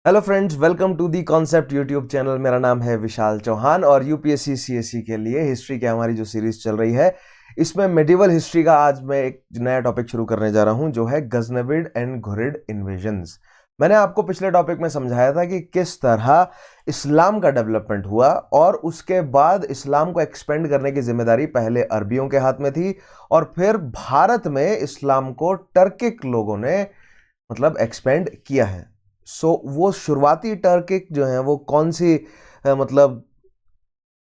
Hello friends, welcome to the concept YouTube channel. मेरा नाम है विशाल चौहान और यूपीएससी सीएससी के लिए हिस्ट्री की हमारी जो सीरीज चल रही है, इसमें मेडिवल हिस्ट्री का आज मैं एक नया टॉपिक शुरू करने जा रहा हूं, जो है गजनविड एंड घुरिड इन्वेजन्स। मैंने आपको पिछले टॉपिक में समझाया था कि किस तरह इस्लाम का डेवलपमेंट हुआ और उसके बाद इस्लाम को एक्सपेंड करने की जिम्मेदारी पहले अरबियों के हाथ में थी और फिर भारत में इस्लाम को टर्किक लोगों ने एक्सपेंड किया है। वो शुरुआती टर्किक जो हैं वो कौन सी मतलब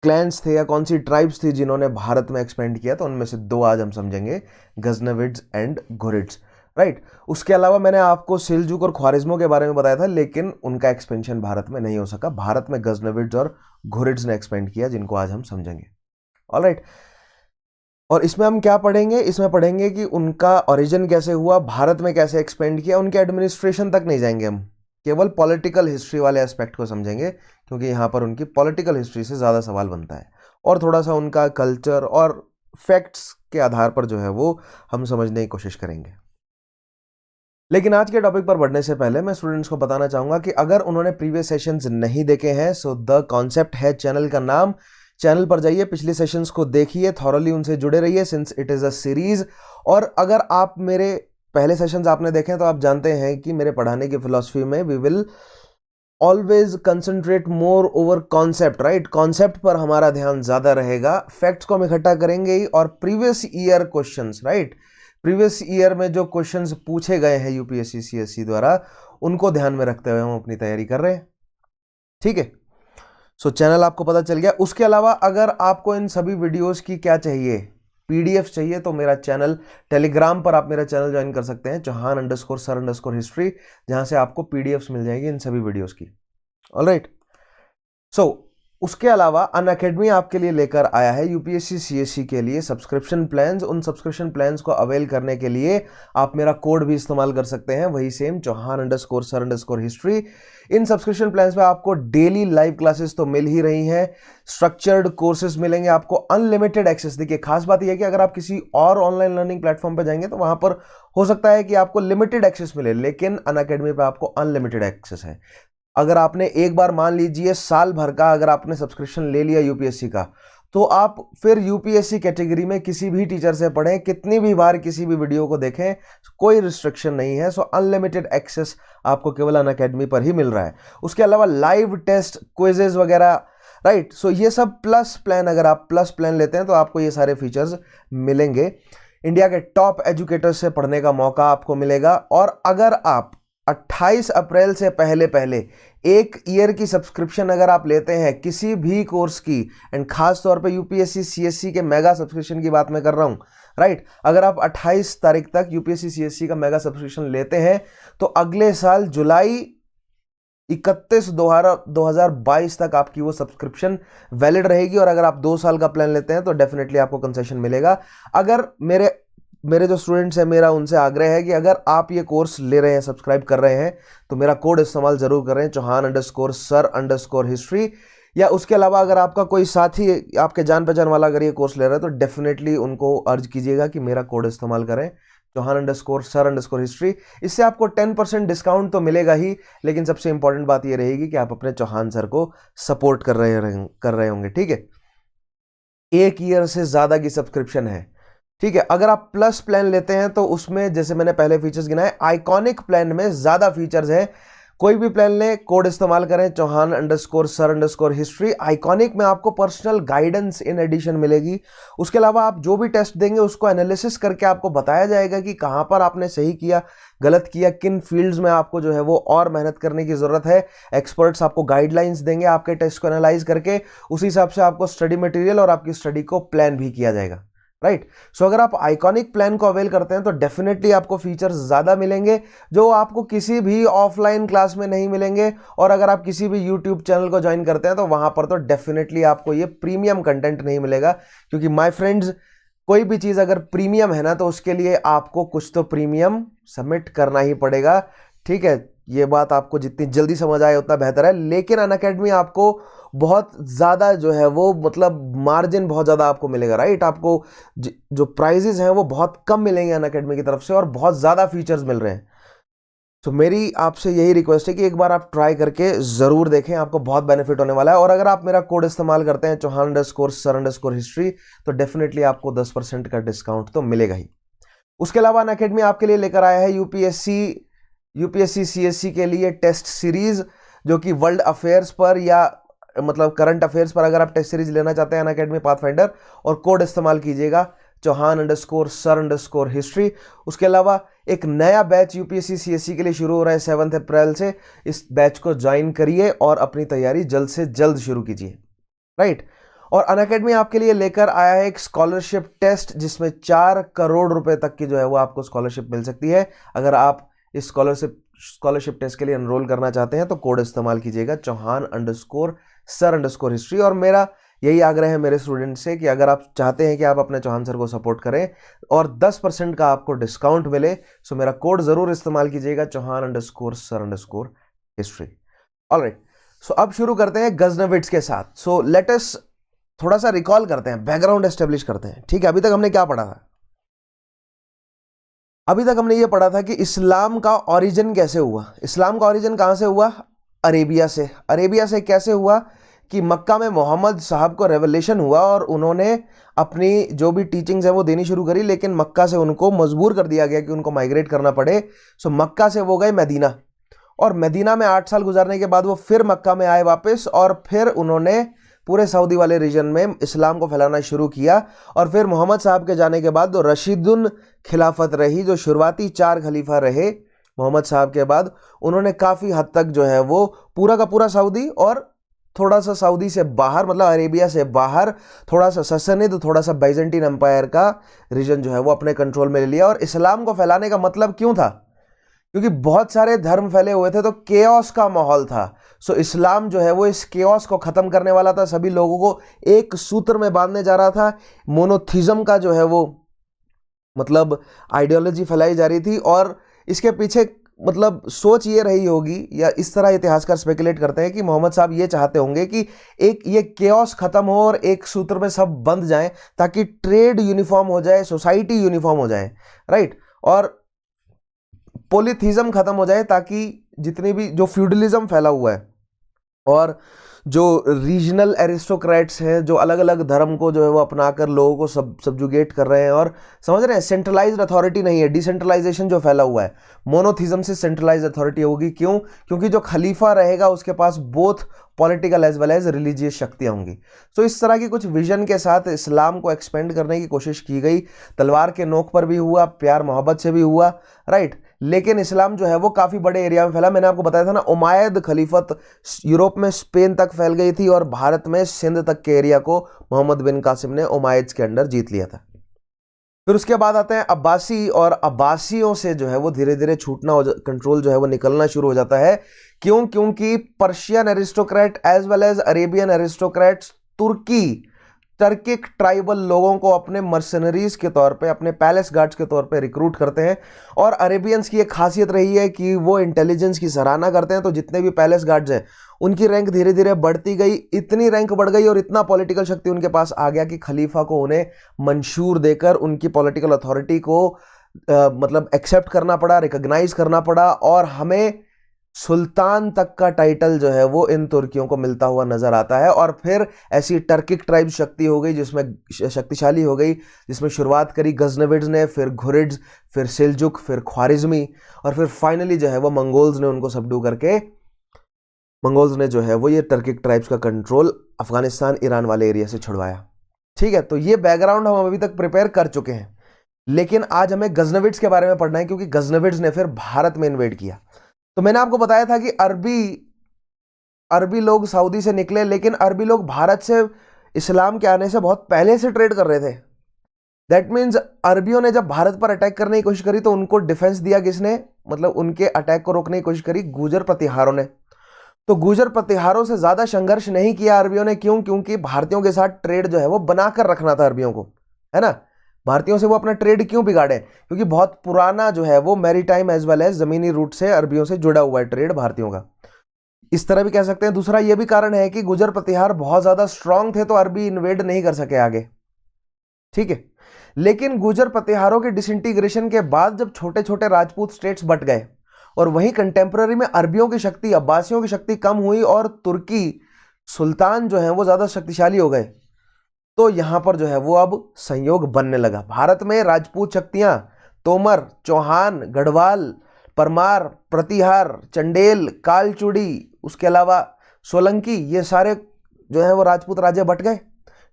क्लैंस थे या कौन सी ट्राइब्स थी जिन्होंने भारत में एक्सपेंड किया, तो उनमें से दो आज हम समझेंगे, गजनविड्स एंड घुरिड्स। राइट। उसके अलावा मैंने आपको सिलजुक और ख्वारिज्मों के बारे में बताया था, लेकिन उनका एक्सपेंशन भारत में नहीं हो सका। भारत में गजनविड्स और घुरिड्स ने एक्सपेंड किया, जिनको आज हम समझेंगे। ऑलराइट। और इसमें हम क्या पढ़ेंगे? इसमें पढ़ेंगे कि उनका ओरिजिन कैसे हुआ, भारत में कैसे एक्सपेंड किया। उनके एडमिनिस्ट्रेशन तक नहीं जाएंगे, हम केवल पॉलिटिकल हिस्ट्री वाले एस्पेक्ट को समझेंगे, क्योंकि यहाँ पर उनकी पॉलिटिकल हिस्ट्री से ज़्यादा सवाल बनता है। और थोड़ा सा उनका कल्चर और फैक्ट्स के आधार पर जो है वो हम समझने की कोशिश करेंगे। लेकिन आज के टॉपिक पर बढ़ने से पहले मैं स्टूडेंट्स को बताना चाहूँगा कि अगर उन्होंने प्रीवियस सेशंस नहीं देखे हैं, सो द कॉन्सेप्ट है चैनल का नाम। चैनल पर जाइए, पिछले सेशंस को देखिए, थॉरली उनसे जुड़े रहिए, since it is a series. और अगर आप मेरे पहले सेशंस आपने देखे हैं तो आप जानते हैं कि मेरे पढ़ाने की फिलॉसफी में we will always concentrate more over concept. Right, concept पर हमारा ध्यान ज़्यादा रहेगा। फैक्ट्स को हम इकट्ठा करेंगे ही, और previous year questions, right, previous year में जो क्वेश्चंस पूछे गए हैं यूपीएससी सीएससी द्वारा, उनको ध्यान में रखते हुए हम अपनी तैयारी कर रहे हैं। ठीक है, सो चैनल आपको पता चल गया। उसके अलावा अगर आपको इन सभी वीडियोस की क्या चाहिए, पीडीएफ चाहिए, तो मेरा चैनल टेलीग्राम पर आप मेरा चैनल ज्वाइन कर सकते हैं, चौहान_सर_हिस्ट्री, जहां से आपको पीडीएफ्स मिल जाएगी इन सभी वीडियोस की। ऑलराइट। सो उसके अलावा अनअकैडमी आपके लिए लेकर आया है यूपीएससी सीएससी के लिए सब्सक्रिप्शन प्लान्स। उन सब्सक्रिप्शन प्लान्स को अवेल करने के लिए आप मेरा कोड भी इस्तेमाल कर सकते हैं, वही सेम, चौहान_सर_हिस्ट्री। इन सब्सक्रिप्शन प्लान्स में आपको डेली लाइव क्लासेस तो मिल ही रही हैं, स्ट्रक्चर्ड कोर्सेज मिलेंगे, आपको अनलिमिटेड एक्सेस। देखिए, खास बात यह है कि अगर आप किसी और ऑनलाइन लर्निंग प्लेटफॉर्म पर जाएंगे तो वहां पर हो सकता है कि आपको लिमिटेड एक्सेस मिले, लेकिन अनअकैडमी पर आपको अनलिमिटेड एक्सेस है। अगर आपने एक बार, मान लीजिए साल भर का अगर आपने सब्सक्रिप्शन ले लिया यूपीएससी का, तो आप फिर यूपीएससी कैटेगरी में किसी भी टीचर से पढ़ें, कितनी भी बार किसी भी वीडियो को देखें, कोई रिस्ट्रिक्शन नहीं है। सो अनलिमिटेड एक्सेस आपको केवल अनअकैडमी पर ही मिल रहा है। उसके अलावा लाइव टेस्ट, क्विजेज वगैरह, राइट। सो ये सब प्लस प्लान, अगर आप प्लस प्लान लेते हैं तो आपको ये सारे फीचर्स मिलेंगे। इंडिया के टॉप एजुकेटर्स से पढ़ने का मौका आपको मिलेगा। और अगर आप 28 अप्रैल से पहले पहले एक ईयर की सब्सक्रिप्शन अगर आप लेते हैं किसी भी कोर्स की, एंड खास तौर पे यूपीएससी सीएससी के मेगा सब्सक्रिप्शन की बात मैं कर रहा हूं, राइट, अगर आप 28 तारीख तक यूपीएससी सीएससी का मेगा सब्सक्रिप्शन लेते हैं तो अगले साल जुलाई 31/2022 तक आपकी वो सब्सक्रिप्शन वैलिड रहेगी। और अगर आप 2 साल का प्लान लेते हैं तो डेफिनेटली आपको कंसेशन मिलेगा। अगर मेरे जो स्टूडेंट्स हैं, मेरा उनसे आग्रह है कि अगर आप ये कोर्स ले रहे हैं, सब्सक्राइब कर रहे हैं, तो मेरा कोड इस्तेमाल जरूर करें, चौहान_सर_हिस्ट्री। या उसके अलावा अगर आपका कोई साथी, आपके जान पहचान वाला अगर ये कोर्स ले रहा है, तो डेफिनेटली उनको अर्ज कीजिएगा कि मेरा कोड इस्तेमाल करें, चौहान_सर_हिस्ट्री। इससे आपको 10% डिस्काउंट तो मिलेगा ही, लेकिन सबसे इंपॉर्टेंट बात ये रहेगी कि आप अपने चौहान सर को सपोर्ट कर रहे होंगे। ठीक है, एक ईयर से ज़्यादा की सब्सक्रिप्शन है। ठीक है, अगर आप प्लस प्लान लेते हैं तो उसमें, जैसे मैंने पहले फीचर्स गिनाए, आइकॉनिक प्लान में ज़्यादा फीचर्स हैं। कोई भी प्लान लें, कोड इस्तेमाल करें, चौहान_सर_हिस्ट्री। आइकॉनिक में आपको पर्सनल गाइडेंस इन एडिशन मिलेगी। उसके अलावा आप जो भी टेस्ट देंगे उसको एनालिसिस करके आपको बताया जाएगा कि कहाँ पर आपने सही किया, गलत किया, किन फील्ड्स में आपको जो है वो और मेहनत करने की ज़रूरत है। एक्सपर्ट्स आपको गाइडलाइंस देंगे, आपके टेस्ट को एनालाइज करके उसी हिसाब से आपको स्टडी मटेरियल और आपकी स्टडी को प्लान भी किया जाएगा। राइट। सो अगर आप आइकॉनिक प्लान को अवेल करते हैं तो डेफिनेटली आपको फीचर्स ज़्यादा मिलेंगे, जो आपको किसी भी ऑफलाइन क्लास में नहीं मिलेंगे। और अगर आप किसी भी यूट्यूब चैनल को ज्वाइन करते हैं तो वहां पर तो डेफिनेटली आपको ये प्रीमियम कंटेंट नहीं मिलेगा, क्योंकि माय फ्रेंड्स, कोई भी चीज़ अगर प्रीमियम है ना, तो उसके लिए आपको कुछ तो प्रीमियम सबमिट करना ही पड़ेगा। ठीक है, ये बात आपको जितनी जल्दी समझ आए उतना बेहतर है। लेकिन अनअकैडमी आपको बहुत ज़्यादा जो है वो, मार्जिन बहुत ज़्यादा आपको मिलेगा, राइट। आपको जो प्राइजेस हैं वो बहुत कम मिलेंगे अनअकैडमी की तरफ से, और बहुत ज़्यादा फीचर्स मिल रहे हैं। तो मेरी आपसे यही रिक्वेस्ट है कि एक बार आप ट्राई करके ज़रूर देखें, आपको बहुत बेनिफिट होने वाला है। और अगर आप मेरा कोड इस्तेमाल करते हैं चौहान_सर_हिस्ट्री, तो डेफिनेटली आपको 10% का डिस्काउंट तो मिलेगा ही। उसके अलावा अनअकैडमी आपके लिए लेकर आया है यूपीएससी सीएससी के लिए टेस्ट सीरीज, जो कि वर्ल्ड अफेयर्स पर या मतलब करंट अफेयर्स पर अगर आप टेस्ट सीरीज लेना चाहते हैं अनअकैडमी पाथफाइंडर, और कोड इस्तेमाल कीजिएगा चौहान_सर_हिस्ट्री। उसके अलावा एक नया बैच यूपीएससी सीएससी के लिए शुरू हो रहा है 7 अप्रैल से। इस बैच को ज्वाइन करिए और अपनी तैयारी जल्द से जल्द शुरू कीजिए, राइट। और अनअकैडमी आपके लिए लेकर आया है एक स्कॉलरशिप टेस्ट, जिसमें 4 करोड़ रुपए तक की जो है वो आपको स्कॉलरशिप मिल सकती है। अगर आप इस स्कॉलरशिप टेस्ट के लिए एनरोल करना चाहते हैं तो कोड इस्तेमाल कीजिएगा चौहान_सर_हिस्ट्री। और मेरा यही आग्रह है मेरे स्टूडेंट से कि अगर आप चाहते हैं कि आप अपने चौहान सर को सपोर्ट करें और 10% का आपको डिस्काउंट मिले, सो मेरा कोड जरूर इस्तेमाल कीजिएगा चौहान_सर_हिस्ट्री। ऑलराइट, सो अब शुरू करते हैं गजनविड्स के साथ। सो लेट अस थोड़ा सा रिकॉल करते हैं, बैकग्राउंड एस्टेब्लिश करते हैं, ठीक है। अभी तक हमने क्या पढ़ा था? अभी तक हमने ये पढ़ा था कि इस्लाम का ओरिजिन कैसे हुआ। इस्लाम का ओरिजिन कहां से हुआ? अरेबिया से। अरेबिया से कैसे हुआ कि मक्का में मोहम्मद साहब को रेवलेशन हुआ और उन्होंने अपनी जो भी टीचिंग्स है वो देनी शुरू करी, लेकिन मक्का से उनको मजबूर कर दिया गया कि उनको माइग्रेट करना पड़े। सो मक्का से वो गए मदीना, और मदीना में 8 साल गुजारने के बाद वो फिर मक्का में आए वापस, और फिर उन्होंने पूरे सऊदी वाले रीजन में इस्लाम को फैलाना शुरू किया। और फिर मोहम्मद साहब के जाने के बाद जो रशीदुन खिलाफत रही, जो शुरुआती 4 खलीफा रहे मोहम्मद साहब के बाद, उन्होंने काफ़ी हद तक जो है वो पूरा का पूरा सऊदी और थोड़ा सा सऊदी से बाहर, मतलब अरेबिया से बाहर थोड़ा सा ससनिद, थोड़ा सा बाइजेंटीन एम्पायर का रीजन जो है वो अपने कंट्रोल में ले लिया। और इस्लाम को फैलाने का मतलब क्यों था? क्योंकि बहुत सारे धर्म फैले हुए थे, तो केओस का माहौल था। सो इस्लाम जो है वो इस केओस को खत्म करने वाला था, सभी लोगों को एक सूत्र में बांधने जा रहा था। मोनोथिज्म का जो है वो मतलब आइडियोलॉजी फैलाई जा रही थी, और इसके पीछे मतलब सोच ये रही होगी, या इस तरह इतिहासकार स्पेकुलेट करते हैं कि मोहम्मद साहब ये चाहते होंगे कि एक ये केओस खत्म हो और एक सूत्र में सब बंध जाएं, ताकि ट्रेड यूनिफॉर्म हो जाए, सोसाइटी यूनिफॉर्म हो जाए, राइट। और पॉलीथिज्म खत्म हो जाए, ताकि जितनी भी जो फ्यूडलिज्म फैला हुआ है और जो रीजनल एरिस्टोक्रेट्स हैं, जो अलग अलग धर्म को जो है वो अपनाकर लोगों को सब्जुगेट कर रहे हैं, और समझ रहे हैं सेंट्रलाइज्ड अथॉरिटी नहीं है, डिसेंट्रलाइजेशन जो फैला हुआ है, मोनोथिज्म से सेंट्रलाइज्ड अथॉरिटी होगी। क्यों? क्योंकि जो खलीफा रहेगा उसके पास both political as well as religious शक्तियां होंगी। तो इस तरह की कुछ विजन के साथ इस्लाम को एक्सपेंड करने की कोशिश की गई। तलवार के नोक पर भी हुआ, प्यार मोहब्बत से भी हुआ, राइट। लेकिन इस्लाम जो है वो काफ़ी बड़े एरिया में फैला। मैंने आपको बताया था ना, उमायद खलीफत यूरोप में स्पेन तक फैल गई थी, और भारत में सिंध तक के एरिया को मोहम्मद बिन कासिम ने उमायद के अंडर जीत लिया था। फिर उसके बाद आते हैं अब्बासी, और अब्बासियों से जो है वो धीरे धीरे छूटना कंट्रोल जो है वो निकलना शुरू हो जाता है। क्यों? क्योंकि Persian aristocrat as well as Arabian aristocrats Turkic tribal लोगों को अपने मर्सनरीज के तौर पे, अपने पैलेस गार्ड्स के तौर पे रिक्रूट करते हैं। और अरेबियंस की एक खासियत रही है कि वो इंटेलिजेंस की सराहना करते हैं, तो जितने भी पैलेस गार्ड्स हैं उनकी रैंक धीरे धीरे बढ़ती गई। इतनी रैंक बढ़ गई और इतना पॉलिटिकल शक्ति उनके पास आ गया कि खलीफा को उन्हें मंशूर देकर उनकी पॉलिटिकल अथॉरिटी को मतलब एक्सेप्ट करना पड़ा, रिकॉग्नाइज करना पड़ा, और हमें सुल्तान तक का टाइटल जो है वो इन तुर्कियों को मिलता हुआ नजर आता है। और फिर ऐसी टर्किक ट्राइब शक्ति हो गई, जिसमें शक्तिशाली हो गई, जिसमें शुरुआत करी गजनविड्स ने, फिर घुरिड्स, फिर सेल्जुक, फिर ख्वारिज्मी, और फिर फाइनली जो है वो मंगोल्स ने उनको सबडू करके, मंगोल्स ने जो है वो ये टर्किक ट्राइब्स का कंट्रोल अफगानिस्तान ईरान वाले एरिया से छुड़वाया। ठीक है, तो ये बैकग्राउंड हम अभी तक प्रिपेयर कर चुके हैं, लेकिन आज हमें गजनविड्स के बारे में पढ़ना है, क्योंकि गजनविड्स ने फिर भारत में इन्वेड किया। तो मैंने आपको बताया था कि अरबी लोग सऊदी से निकले, लेकिन अरबी लोग भारत से इस्लाम के आने से बहुत पहले से ट्रेड कर रहे थे। दैट मीन्स अरबियों ने जब भारत पर अटैक करने की कोशिश करी तो उनको डिफेंस दिया किसने? मतलब उनके अटैक को रोकने की कोशिश करी गुर्जर प्रतिहारों ने। तो गुर्जर प्रतिहारों से ज्यादा संघर्ष नहीं किया अरबियों ने। क्यों? क्योंकि भारतीयों के साथ ट्रेड जो है वो बनाकर रखना था अरबियों को, है ना। भारतीयों से वो अपना ट्रेड क्यों बिगाड़े? क्योंकि बहुत पुराना जो है वो मैरीटाइम एज वेल एज जमीनी रूट से अरबियों से जुड़ा हुआ है ट्रेड भारतीयों का, इस तरह भी कह सकते हैं। दूसरा ये भी कारण है कि गुर्जर प्रतिहार बहुत ज्यादा स्ट्रांग थे, तो अरबी इन्वेड नहीं कर सके आगे, ठीक है। लेकिन गुर्जर प्रतिहारों के डिसइंटीग्रेशन के बाद जब छोटे छोटे राजपूत स्टेट्स बट गए और वहीं कंटेम्प्रेरी में अरबियों की शक्ति, अब्बासियों की शक्ति कम हुई और तुर्की सुल्तान जो है वो ज़्यादा शक्तिशाली हो गए। तो यहाँ पर जो है वो अब संयोग बनने लगा। भारत में राजपूत शक्तियाँ तोमर, चौहान, गढ़वाल, परमार, प्रतिहार, चंडेल, कालचुड़ी, उसके अलावा सोलंकी, ये सारे जो है वो राजपूत राज्य बट गए।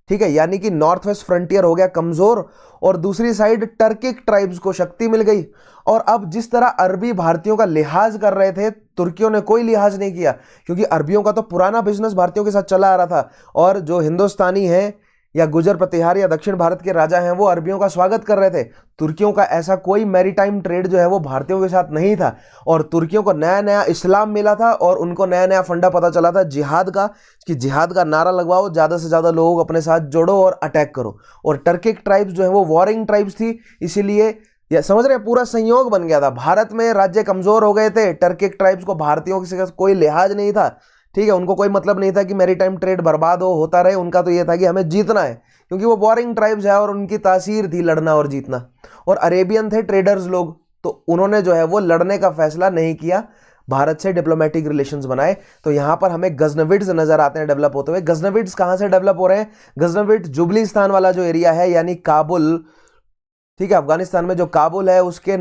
ठीक है, यानी कि नॉर्थ वेस्ट फ्रंटियर हो गया कमजोर और दूसरी साइड टर्किक ट्राइब्स को शक्ति मिल गई। और अब जिस तरह अरबी भारतीयों का लिहाज कर रहे थे, तुर्कियों ने कोई लिहाज नहीं किया, क्योंकि अरबियों का तो पुराना बिजनेस भारतीयों के साथ चला आ रहा था। और जो हिंदुस्तानी है या गुजर प्रतिहार या दक्षिण भारत के राजा हैं वो अरबियों का स्वागत कर रहे थे। तुर्कियों का ऐसा कोई मैरीटाइम ट्रेड जो है वो भारतीयों के साथ नहीं था। और तुर्कियों को नया नया इस्लाम मिला था और उनको नया नया फंडा पता चला था जिहाद का, कि जिहाद का नारा लगवाओ, ज़्यादा से ज़्यादा लोगों को अपने साथ जोड़ो और अटैक करो। और टर्किक ट्राइब्स जो है वो वॉरिंग ट्राइब्स थी, इसीलिए या समझ रहे हैं, पूरा संयोग बन गया था। भारत में राज्य कमजोर हो गए थे, टर्किक ट्राइब्स को भारतीयों के साथ कोई लिहाज नहीं था। ठीक है, उनको कोई मतलब नहीं था कि मैरीटाइम ट्रेड बर्बाद होता रहे, उनका तो ये था कि हमें जीतना है, क्योंकि वो वॉरिंग ट्राइब्स है और उनकी तासीर थी लड़ना और जीतना। और अरेबियन थे ट्रेडर्स लोग, तो उन्होंने जो है वो लड़ने का फैसला नहीं किया, भारत से डिप्लोमेटिक रिलेशंस बनाए। तो यहाँ पर हमें गजनविड्स नजर आते हैं डेवलप होते हुए। गजनविड्स कहाँ से डेवलप हो रहे हैं? गजनविड जुबलिस्तान वाला जो एरिया है, यानी काबुल, ठीक है, अफगानिस्तान में जो काबुल है उसके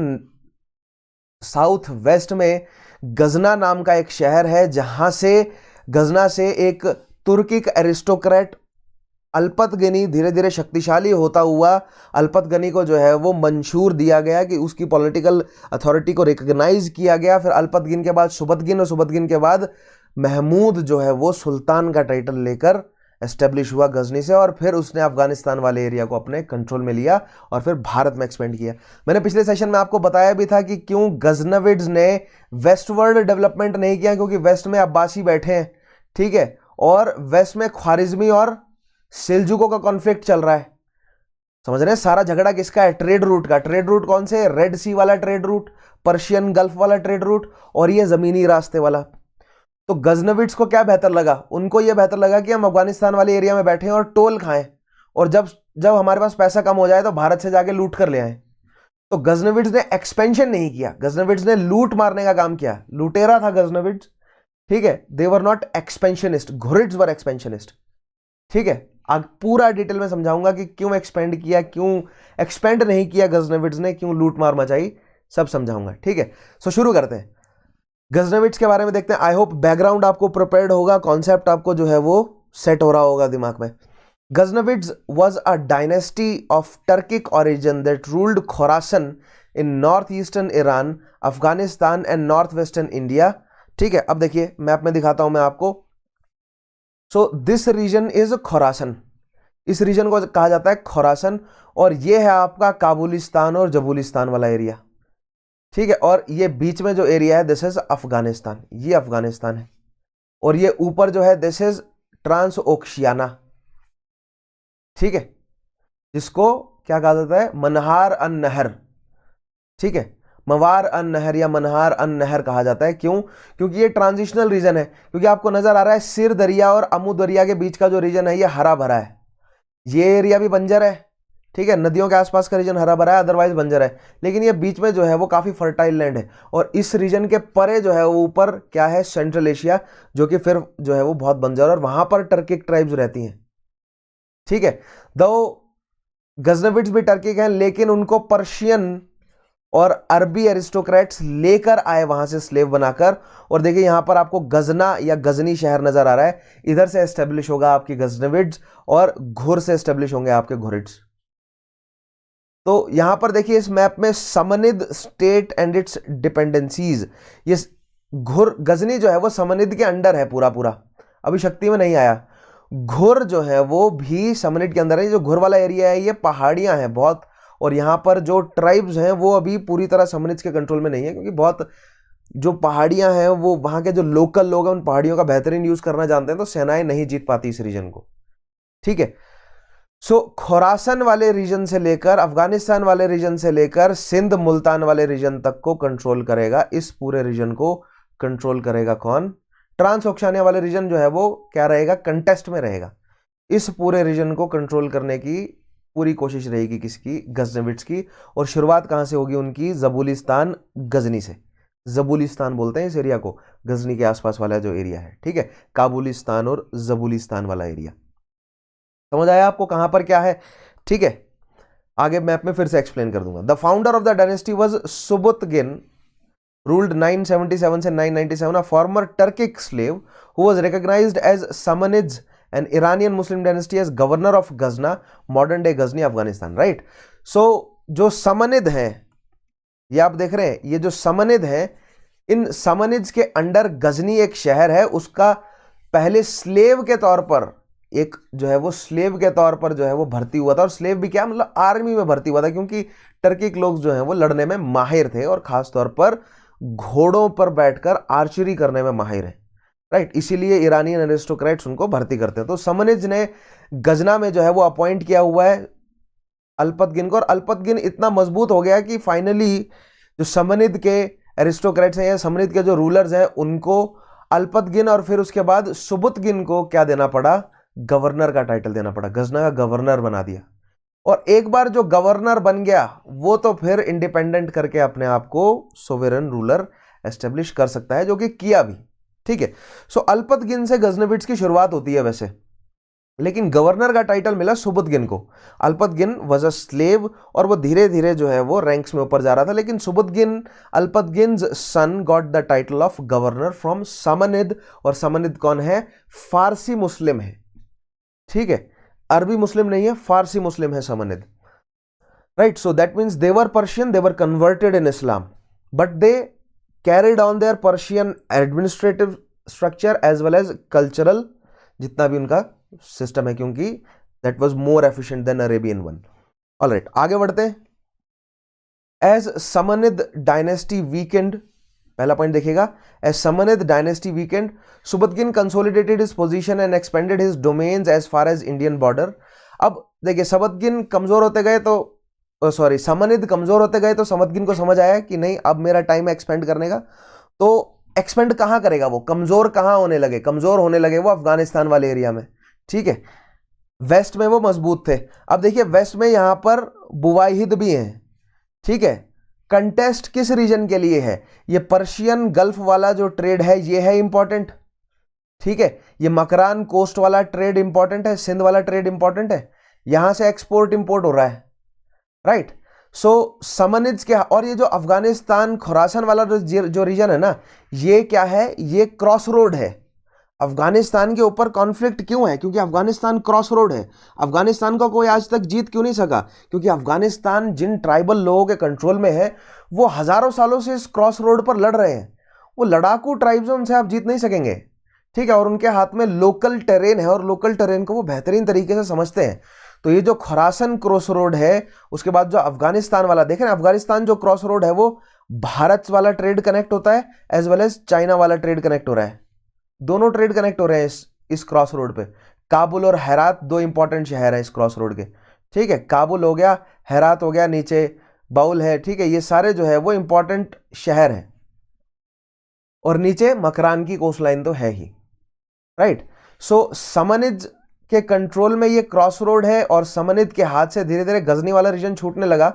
साउथ वेस्ट में गजना नाम का एक शहर है, जहां से गजना से एक तुर्किक एरिस्टोक्रेट अल्पतगनी धीरे धीरे शक्तिशाली होता हुआ अल्पतगनी को जो है वो मंशूर दिया गया कि उसकी पॉलिटिकल अथॉरिटी को रिकॉग्नाइज किया गया। फिर अल्पतगिन के बाद सुबतगिन और सुबतगिन के बाद महमूद जो है वो सुल्तान का टाइटल लेकर एस्टेब्लिश हुआ गजनी से, और फिर उसने अफगानिस्तान वाले एरिया को अपने कंट्रोल में लिया और फिर भारत में एक्सपेंड किया। मैंने पिछले सेशन में आपको बताया भी था कि क्यों गजनविड्स ने वेस्टवर्ड डेवलपमेंट नहीं किया, क्योंकि वेस्ट में अब्बासी बैठे हैं, ठीक है, और वेस्ट में ख्वारिज्मी और सेल्जुकों का कॉन्फ्लिक्ट चल रहा है। समझ रहे हैं, सारा झगड़ा किसका है? ट्रेड रूट का। ट्रेड रूट कौन से? रेड सी वाला ट्रेड रूट, पर्शियन गल्फ वाला ट्रेड रूट, और ये जमीनी रास्ते वाला। तो गजनविड्स को क्या बेहतर लगा? उनको यह बेहतर लगा कि हम अफगानिस्तान वाले एरिया में बैठे हैं और टोल खाएं, और जब जब हमारे पास पैसा कम हो जाए तो भारत से जाके लूट कर ले आए। तो गजनविड्स ने एक्सपेंशन नहीं किया, गजनविड्स ने लूट मारने का काम किया। लुटेरा था गजनविड्स, ठीक है, they were not expansionist, Ghurids were expansionist. ठीक है, आज पूरा डिटेल में समझाऊंगा कि क्यों एक्सपेंड किया, क्यों एक्सपेंड नहीं किया गजनविड्स ने, क्यों लूट मार मचाई, सब समझाऊंगा। ठीक है, सो शुरू करते हैं, गजनविड्स के बारे में देखते हैं। आई होप बैकग्राउंड आपको प्रिपेयर्ड होगा, कॉन्सेप्ट आपको जो है वो सेट हो रहा होगा दिमाग में। Ghaznavids was a dynasty of Turkic origin that ruled Khorasan in northeastern Iran, Afghanistan and north western India. ठीक है, अब देखिए मैप में दिखाता हूं मैं आपको। So this reason is Khorasan, इस रीजन को कहा जाता है खोरासन, और ये है आपका काबुलिस्तान और जबुलिस्तान वाला एरिया। ठीक है, और ये बीच में जो एरिया है दिस इज अफगानिस्तान, ये अफगानिस्तान है, और ये ऊपर जो है दिस इज ट्रांस ओक्शियाना। ठीक है, जिसको क्या कहा जाता है? मनहार अन नहर। ठीक है, मवार अन नहर या मनहार अन नहर कहा जाता है। क्यों? क्योंकि ये ट्रांजिशनल रीजन है, क्योंकि आपको नजर आ रहा है सिर दरिया और अमू दरिया के बीच का जो रीजन है ये हरा भरा है, ये एरिया भी बंजर है। ठीक है, नदियों के आसपास का रीजन हरा भरा है, अदरवाइज बंजर है, लेकिन ये बीच में जो है वो काफी फर्टाइल लैंड है। और इस रीजन के परे जो है वो ऊपर क्या है? सेंट्रल एशिया, जो कि फिर जो है वो बहुत बंजर, और वहां पर टर्किक ट्राइब्स रहती हैं। ठीक है, दो गजनविड्स भी टर्किक हैं, लेकिन उनको पर्शियन और अरबी एरिस्टोक्रेट्स लेकर आए वहां से स्लेव बनाकर। और देखिए यहां पर आपको गजना या गजनी शहर नजर आ रहा है, इधर से एस्टेब्लिश होगा आपकी गजनविड्स और घुर से एस्टेब्लिश होंगे आपके घुरिड्स। तो यहां पर देखिए इस मैप में समनिद स्टेट एंड इट्स डिपेंडेंसीज, ये घुर गजनी जो है वो समनिद के अंडर है पूरा पूरा, अभी शक्ति में नहीं आया। घुर जो है वो भी समनिद के अंदर है। जो घुर वाला एरिया है ये पहाड़ियां हैं बहुत, और यहाँ पर जो ट्राइब्स हैं वो अभी पूरी तरह समनिद के कंट्रोल में नहीं है, क्योंकि बहुत जो पहाड़ियां हैं वो वहाँ के जो लोकल लोग हैं उन पहाड़ियों का बेहतरीन यूज करना जानते हैं, तो सेनाएं नहीं जीत पाती इस रीजन को। ठीक है, सो खोरासन वाले रीजन से लेकर अफगानिस्तान वाले रीजन से लेकर सिंध मुल्तान वाले रीजन तक को कंट्रोल करेगा। इस पूरे रीजन को कंट्रोल करेगा कौन? ट्रांस ओक्शियानिया वाले रीजन जो है वो क्या रहेगा? कंटेस्ट में रहेगा। इस पूरे रीजन को कंट्रोल करने की पूरी कोशिश रहेगी किसकी? गजनविड्स की। और शुरुआत कहां से होगी उनकी? जबुलिस्तान गजनी से। जबूलिस्तान बोलते हैं इस एरिया को, गजनी के आसपास वाला जो एरिया है, ठीक है, काबुलिस्तान और जबूलिस्तान वाला एरिया। समझ आया आपको कहां पर क्या है, ठीक है। आगे मैप में फिर से एक्सप्लेन कर दूंगा। The founder of the dynasty was Sabuktigin, ruled 977 से 997, a former Turkic slave who was recognised as Samanids, an Iranian Muslim dynasty, as governor of Ghazna, modern day Ghazni, Afghanistan, right. So जो समनिद हैं, ये आप देख रहे हैं, ये जो समनिद हैं, इन समनिद्स के अंडर गजनी एक शहर है, उसका पहले स्लेव के तौर पर एक जो है वो स्लेव के तौर पर जो है वो भर्ती हुआ था। और स्लेव भी क्या, मतलब आर्मी में भर्ती हुआ था, क्योंकि टर्किक लोग जो हैं वो लड़ने में माहिर थे और खास तौर पर घोड़ों पर बैठकर आर्चरी करने में माहिर है, राइट। इसीलिए ईरानियन एरिस्टोक्रेट्स उनको भर्ती करते हैं। तो समनिज ने गजना में जो है वो अपॉइंट किया हुआ है अल्पतगिन को, और अल्पतगिन इतना मजबूत हो गया कि फाइनली जो समनिद के एरिस्टोक्रेट्स हैं या समनिद के जो रूलर्स हैं, उनको अल्पतगिन और फिर उसके बाद सुबुतगिन को क्या देना पड़ा, गवर्नर का टाइटल देना पड़ा, गजना का गवर्नर बना दिया। और एक बार जो गवर्नर बन गया वो तो फिर इंडिपेंडेंट करके अपने आप को सोवेरेन रूलर एस्टेब्लिश कर सकता है, जो कि किया भी, ठीक है। सो अल्पतगिन से गजनविड्स की शुरुआत होती है वैसे, लेकिन गवर्नर का टाइटल मिला सुबुतगिन को। अल्पतगिन वाज अ स्लेव और वो धीरे धीरे जो है वो रैंक्स में ऊपर जा रहा था, लेकिन Sabuktigin, Alptigin's son, got the title of governor from Samanid. और समनिद कौन है, फारसी मुस्लिम है, ठीक है, अरबी मुस्लिम नहीं है, फारसी मुस्लिम है Samanid, right. So that means they were Persian, they were converted in Islam, but they carried on their Persian administrative structure as well as cultural, जितना भी उनका सिस्टम है, क्योंकि that was more efficient than Arabian one. Alright, आगे बढ़ते हैं। As Samanid dynasty weakened, पहला point देखिएगा, as Samanid dynasty weakened, Sabuktigin consolidated his position and expanded his domains as far as Indian border. अब देखिए, सुबुतगिन कमजोर होते गए तो समनिद कमजोर होते गए तो सुबुतगिन को समझ आया कि नहीं, अब मेरा टाइम है एक्सपेंड करने का। तो एक्सपेंड कहां करेगा वो, कमजोर कहां होने लगे, कमजोर होने लगे वो अफगानिस्तान वाले एरिया में, ठीक है। वेस्ट में वो मजबूत थे। अब देखिए, वेस्ट में यहां पर बुवाहिद भी हैं, ठीक है। कंटेस्ट किस रीजन के लिए है, ये पर्शियन गल्फ वाला जो ट्रेड है ये है इंपॉर्टेंट, ठीक है। ये मकरान कोस्ट वाला ट्रेड इंपॉर्टेंट है, सिंध वाला ट्रेड इंपॉर्टेंट है, यहां से एक्सपोर्ट इंपोर्ट हो रहा है, राइट। सो समनिद्स के, और ये जो अफगानिस्तान खुरासान वाला जो रीजन है ना, ये क्या है, ये क्रॉस रोड है। अफगानिस्तान के ऊपर कॉन्फ्लिक्ट क्यों है, क्योंकि अफगानिस्तान क्रॉस रोड है। अफगानिस्तान का कोई आज तक जीत क्यों नहीं सका, क्योंकि अफगानिस्तान जिन ट्राइबल लोगों के कंट्रोल में है वो हजारों सालों से इस क्रॉस रोड पर लड़ रहे हैं। वो लड़ाकू ट्राइब्स, उनसे आप जीत नहीं सकेंगे, ठीक है। और उनके हाथ में लोकल टेरेन है और लोकल टेरेन को वो बेहतरीन तरीके से समझते हैं। तो ये जो खुरासान क्रॉस रोड है, उसके बाद जो अफगानिस्तान वाला, देखें अफगानिस्तान जो क्रॉस रोड है वो भारत वाला ट्रेड कनेक्ट होता है एज वेल एज चाइना वाला ट्रेड कनेक्ट हो रहा है, दोनों ट्रेड कनेक्ट हो रहे हैं इस क्रॉस रोड पे। काबुल और हेरात दो इंपॉर्टेंट शहर हैं इस क्रॉस रोड के, ठीक है। काबुल हो गया, हेरात हो गया, नीचे बाउल है, ठीक है। ये सारे जो है वो इंपॉर्टेंट शहर हैं, और नीचे मकरान की कोस्ट लाइन तो है ही, राइट। सो समनिद के कंट्रोल में ये क्रॉस रोड है, और समनिद के हाथ से धीरे धीरे गजनी वाला रीजन छूटने लगा।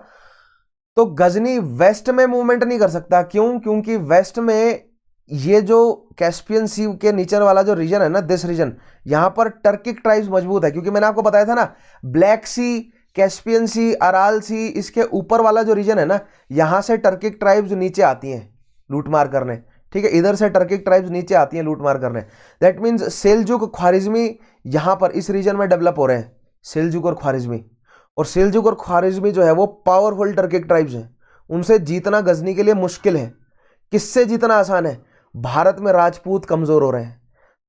तो गजनी वेस्ट में मूवमेंट नहीं कर सकता, क्यों, क्योंकि वेस्ट में ये जो कैस्पियन सी के नीचे वाला जो रीजन है ना, दिस रीजन, यहां पर टर्किक ट्राइब्स मजबूत है, क्योंकि मैंने आपको बताया था ना, ब्लैक सी, कैस्पियन सी, अराल सी, इसके ऊपर वाला जो रीजन है ना, यहां से टर्किक ट्राइब्स नीचे आती हैं लूटमार करने, ठीक है। इधर से टर्किक ट्राइब्स नीचे आती हैं लूटमार करने। दैट मीन्स सेल्जुक ख्वारिज्मी यहां पर इस रीजन में डेवलप हो रहे हैं, सेल्जुक और ख्वारिज्मी। और सेल्जुक और ख्वारिज्मी जो है वो पावरफुल टर्किक ट्राइब्स हैं, उनसे जीतना गजनी के लिए मुश्किल है। किससे जीतना आसान है, भारत में राजपूत कमजोर हो रहे हैं,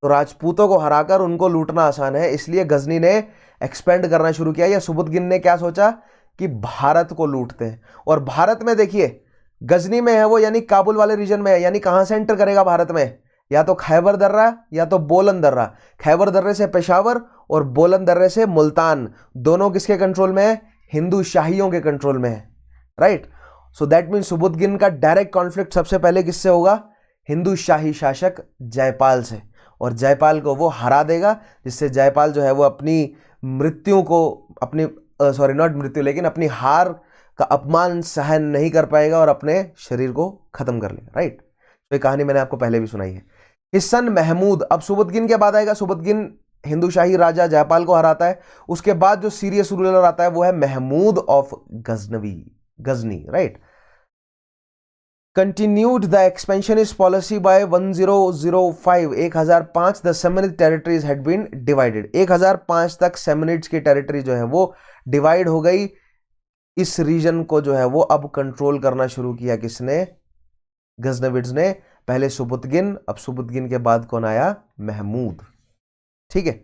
तो राजपूतों को हराकर उनको लूटना आसान है, इसलिए गजनी ने एक्सपेंड करना शुरू किया। या सुबुतगिन ने क्या सोचा कि भारत को लूटते हैं। और भारत में देखिए, गजनी में है वो, यानी काबुल वाले रीजन में है, यानी कहां से एंटर करेगा भारत में, या तो खैबर दर्रा या तो बोलन दर्रा। खैबर दर्रे से पेशावर और बोलन दर्रे से मुल्तान, दोनों किसके कंट्रोल में है, हिंदू शाहियों के कंट्रोल में है, राइट। सो दैट मीन सुबुतगिन का डायरेक्ट कॉन्फ्लिक्ट सबसे पहले किससे होगा, हिंदू शाही शासक जयपाल से, और जयपाल को वो हरा देगा, जिससे जयपाल जो है वो अपनी मृत्यु को, अपनी सॉरी नॉट मृत्यु, लेकिन अपनी हार का अपमान सहन नहीं कर पाएगा और अपने शरीर को खत्म कर लेगा, राइट। तो ये कहानी मैंने आपको पहले भी सुनाई है। हिज सन महमूद, अब सुबुद्दीन के बाद आएगा, सुबुद्दीन हिंदू शाही राजा जयपाल को हराता है, उसके बाद जो सीरियस रूलर आता है वो है Mahmud of Ghazni, right. Continued the expansionist policy by 1005, 1005 the Samanid territories had been divided, 1005 तक सेमेनिड्स की टेरिटरी जो है वो डिवाइड हो गई। इस रीजन को जो है वो अब कंट्रोल करना शुरू किया किसने? गजनविड्स ने। पहले सुबुद्दीन, अब सुबुद्दीन के बाद कौन आया? महमूद, ठीक है।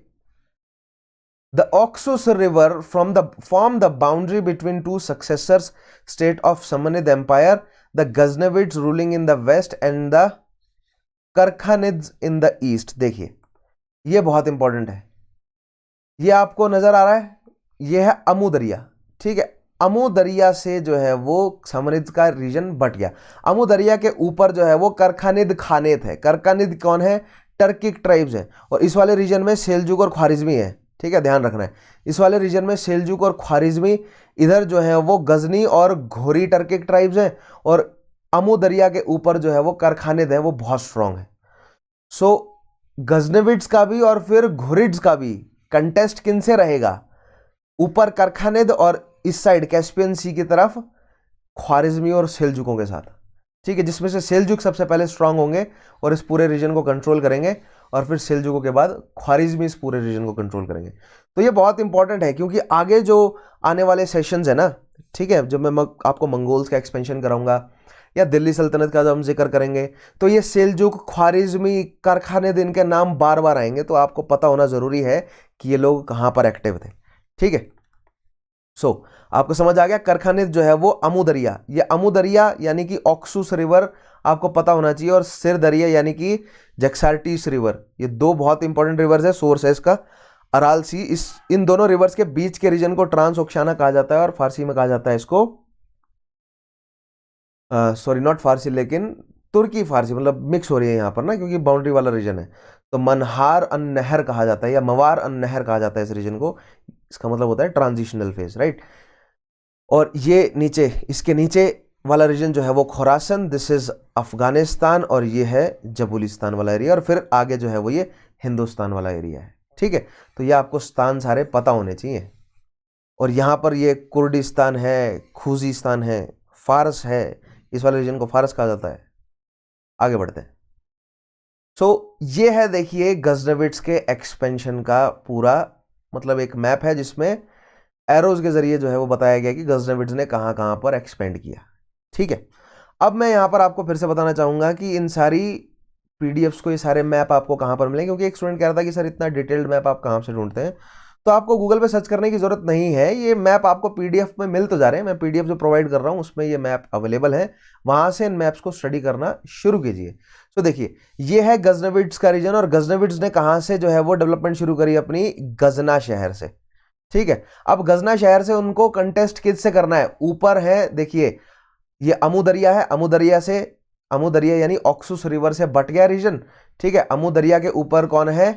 The Oxus River formed the boundary between two successors state of Samanid Empire, the Ghaznavids ruling in the west and the Karkhanids in the east। देखिए ये बहुत इंपॉर्टेंट है, ये आपको नजर आ रहा है, ये है अमू दरिया, ठीक है। अमू दरिया से जो है वो समरिद का रीजन बट गया। अमू दरिया के ऊपर जो है वो करखानिद खानेत है। करखानिद कौन है? टर्किक ट्राइब्स है, और इस वाले रीजन में सेल्जुक और ख्वारिज्मी है, ठीक है, ध्यान रखना है। इस वाले रीजन में सेल्जुक और ख्वारिज्मी, इधर जो है वो गजनी और घोरी टर्किक ट्राइब्स हैं, और अमू दरिया के ऊपर जो है वो करखानिद है, वो बहुत स्ट्रांग है। सो गजनविड्स का भी और फिर घुरिड्स का भी कंटेस्ट किन से रहेगा? ऊपर करखानिद और इस साइड कैस्पियन सी की तरफ ख्वारिज्मी और सेल्जुकों के साथ, ठीक है, जिसमें से सेल्जुक सबसे पहले स्ट्रांग होंगे और इस पूरे रीजन को कंट्रोल करेंगे, और फिर सेल्जुकों के बाद ख्वारिज्मी इस पूरे रीजन को कंट्रोल करेंगे। तो ये बहुत इंपॉर्टेंट है, क्योंकि आगे जो आने वाले सेशंस है ना, ठीक है, जब मैं आपको मंगोल्स का एक्सपेंशन कराऊंगा या दिल्ली सल्तनत का जब हम जिक्र करेंगे, तो ये सेल्जुक, ख्वारिज्मी, करखानिद, इनके नाम बार बार आएंगे, तो आपको पता होना जरूरी है कि ये लोग कहाँ पर एक्टिव थे, ठीक है। सो आपको समझ आ गया। करखानिद जो है वो अमू दरिया, ये अमू दरिया यानी कि ऑक्सूस रिवर आपको पता होना चाहिए, और सिर दरिया यानी कि जक्सार्टीस रिवर, ये दो बहुत इंपॉर्टेंट रिवर्स है, सोर्स है इसका अराल सी। इन दोनों रिवर्स के बीच के रीजन को ट्रांस ओक्शाना कहा जाता है, और फारसी में कहा जाता है इसको सॉरी नॉट फारसी लेकिन तुर्की फारसी, मतलब मिक्स हो रही है यहाँ पर ना, क्योंकि बाउंड्री वाला रीजन है, तो मनहार अन नहर कहा जाता है या मवार अन नहर कहा जाता है इस रीजन को। इसका मतलब होता है ट्रांजिशनल फेज, राइट। और ये नीचे, इसके नीचे वाला रीजन जो है वो खुरासन, दिस इज अफगानिस्तान, और ये है जबुलिस्तान वाला एरिया, और फिर आगे जो है वो ये हिंदुस्तान वाला एरिया है, ठीक है। तो ये आपको स्थान सारे पता होने चाहिए। और यहाँ पर ये कुर्डिस्तान है, खूजिस्तान है, फारस है, इस वाले रीजन को फारस कहा जाता है। आगे बढ़ते हैं। सो ये है, देखिए, गजनविड्स के एक्सपेंशन का पूरा मतलब एक मैप है, जिसमें एरोज के जरिए जो है वो बताया गया कि गजनविड्स ने कहाँ कहाँ पर एक्सपेंड किया, ठीक है। अब मैं यहाँ पर आपको फिर से बताना चाहूँगा कि इन सारी पीडीएफ्स को, ये सारे मैप आपको कहाँ पर मिलेंगे, क्योंकि एक स्टूडेंट कह रहा था कि सर इतना डिटेल्ड मैप आप कहाँ से ढूंढते हैं। तो आपको गूगल पे सर्च करने की जरूरत नहीं है, ये मैप आपको पीडीएफ में मिल तो जा रहे हैं। मैं पीडीएफ जो प्रोवाइड कर रहा हूँ उसमें ये मैप अवेलेबल है, वहाँ से इन मैप्स को स्टडी करना शुरू कीजिए। तो देखिए, ये है गजनविड्स का रीजन, और गजनविड्स ने कहाँ से जो है वो डेवलपमेंट शुरू करी? अपनी गजना शहर से, ठीक है। अब गजना शहर से उनको कंटेस्ट किससे करना है? ऊपर है, देखिए, ये अमू दरिया है, अमू दरिया से, अमू दरिया यानी ऑक्सूस रिवर से बट गया रीजन, ठीक है। अमू दरिया के ऊपर कौन है?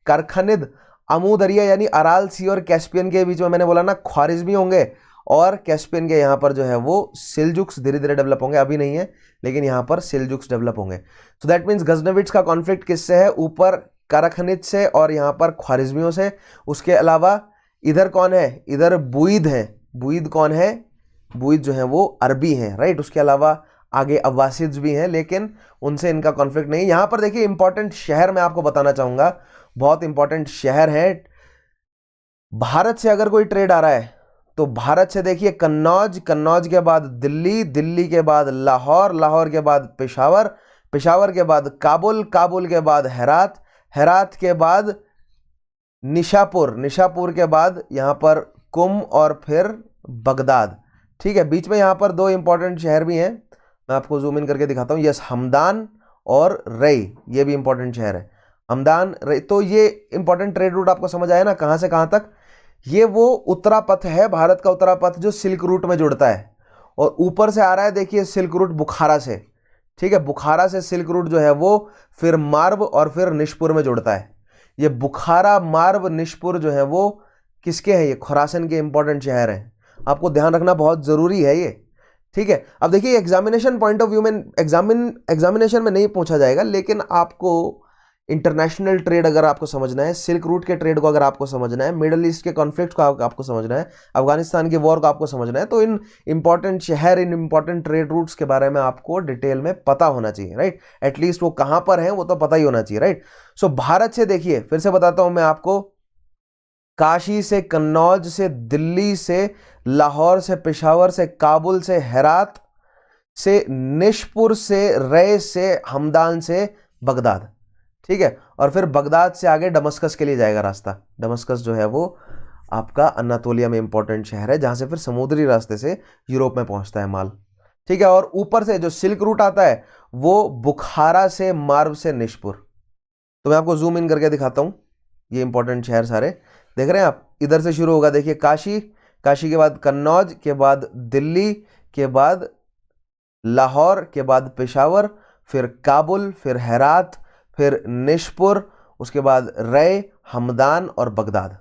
करखनिद। अमू दरिया यानी अराल सी और कैस्पियन के बीच में मैंने बोला ना ख्वारिज्मी होंगे, और कैस्पियन के यहाँ पर जो है वो सेल्जुक्स धीरे धीरे डेवलप होंगे, अभी नहीं है लेकिन यहाँ पर सेल्जुक्स डेवलप होंगे। सो दैट मीन्स गजनविड्स का कॉन्फ्लिक्ट किससे है? ऊपर करखनिद से और यहाँ पर ख्वारिज्मियों से। उसके अलावा इधर कौन है? इधर बुइद है। बुइद कौन है? बुइद जो है वो अरबी हैं, राइट। उसके अलावा आगे अब्बासिड्स भी हैं, लेकिन उनसे इनका कॉन्फ्लिक्ट नहीं। यहाँ पर देखिए, इंपॉर्टेंट शहर मैं आपको बताना चाहूँगा, बहुत इंपॉर्टेंट शहर है। भारत से अगर कोई ट्रेड आ रहा है तो भारत से देखिए कन्नौज, कन्नौज के बाद दिल्ली, दिल्ली के बाद लाहौर, लाहौर के बाद पेशावर, पेशावर के बाद काबुल, काबुल के बाद हेरात, हेरात के बाद निशापुर, निशापुर के बाद यहाँ पर कुम और फिर बगदाद, ठीक है। बीच में यहाँ पर दो इंपॉर्टेंट शहर भी हैं, मैं आपको जूम इन करके दिखाता हूँ। यस, हमदान और रई, ये भी इंपॉर्टेंट शहर है, हमदान, रई। तो ये इंपॉर्टेंट ट्रेड रूट आपको समझ आया ना, कहाँ से कहाँ तक। ये वो उत्तरापथ है, भारत का उत्तरापथ जो सिल्क रूट में जुड़ता है, और ऊपर से आ रहा है देखिए सिल्क रूट बुखारा से, ठीक है। बुखारा से सिल्क रूट जो है वो फिर मार्ब और फिर निशपुर में जुड़ता है। ये बुखारा, मार्ब, निशपुर जो है वो किसके हैं? ये खुरासन के इंपॉर्टेंट शहर हैं, आपको ध्यान रखना बहुत ज़रूरी है ये, ठीक है। अब देखिए एग्जामिनेशन पॉइंट ऑफ व्यू में एग्जामिनेशन में नहीं पूछा जाएगा, लेकिन आपको इंटरनेशनल ट्रेड अगर आपको समझना है, सिल्क रूट के ट्रेड को अगर आपको समझना है, मिडल ईस्ट के कॉन्फ्लिक्ट को आपको समझना है, अफगानिस्तान के वॉर को आपको समझना है, तो इन इंपॉर्टेंट शहर, इन इंपॉर्टेंट ट्रेड रूट्स के बारे में आपको डिटेल में पता होना चाहिए, राइट। एटलीस्ट वो कहां पर है वो तो पता ही होना चाहिए, राइट। सो भारत से देखिए, फिर से बताता हूं मैं आपको, काशी से, कन्नौज से, दिल्ली से, लाहौर से, पेशावर से, काबुल से, हेरात से, निशपुर से, रे से, हमदान से, बगदाद, ठीक है। और फिर बगदाद से आगे दमस्कस के लिए जाएगा रास्ता। दमस्कस जो है वो आपका अनातोलिया में इंपॉर्टेंट शहर है, जहां से फिर समुद्री रास्ते से यूरोप में पहुंचता है माल, ठीक है। और ऊपर से जो सिल्क रूट आता है वो बुखारा से, मार्व से, निशपुर। तो मैं आपको जूम इन करके दिखाता हूं, ये इंपॉर्टेंट शहर सारे देख रहे हैं आप। इधर से शुरू होगा, देखिए काशी, काशी के बाद कन्नौज, के बाद दिल्ली, के बाद लाहौर, के बाद पेशावर, फिर काबुल, फिर हेरात, फिर निशपुर, उसके बाद रे, हमदान और बगदाद।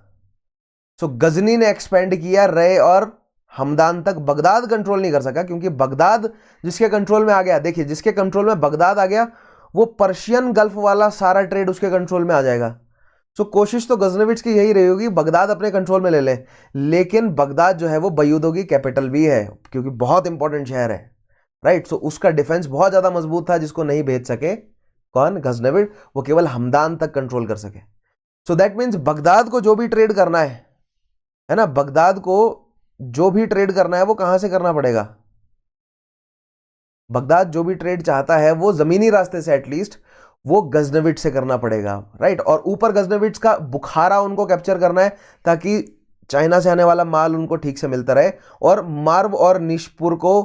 सो गजनी ने एक्सपेंड किया रे और हमदान तक। बगदाद कंट्रोल नहीं कर सका, क्योंकि बगदाद जिसके कंट्रोल में आ गया, देखिए जिसके कंट्रोल में बगदाद आ गया, वो पर्शियन गल्फ वाला सारा ट्रेड उसके कंट्रोल में आ जाएगा। सो कोशिश तो गजनविट्स की यही रही होगी, बगदाद अपने कंट्रोल में ले लें, लेकिन बगदाद जो है वो बयूदों की कैपिटल भी है, क्योंकि बहुत इंपॉर्टेंट शहर है, राइट। सो उसका डिफेंस बहुत ज्यादा मजबूत था, जिसको नहीं भेज सके कौन, गजनविड, वो केवल हमदान तक कंट्रोल कर सके। सो दैट मीन्स बगदाद को जो भी ट्रेड करना है ना, बगदाद को जो भी ट्रेड करना है वो कहां से करना पड़ेगा, बगदाद जो भी ट्रेड चाहता है वो जमीनी रास्ते से एटलीस्ट वो गजनविड से करना पड़ेगा, राइट। और ऊपर गजनविड्स का बुखारा उनको कैप्चर करना है, ताकि चाइना से आने वाला माल उनको ठीक से मिलता रहे, और मार्व और निशपुर को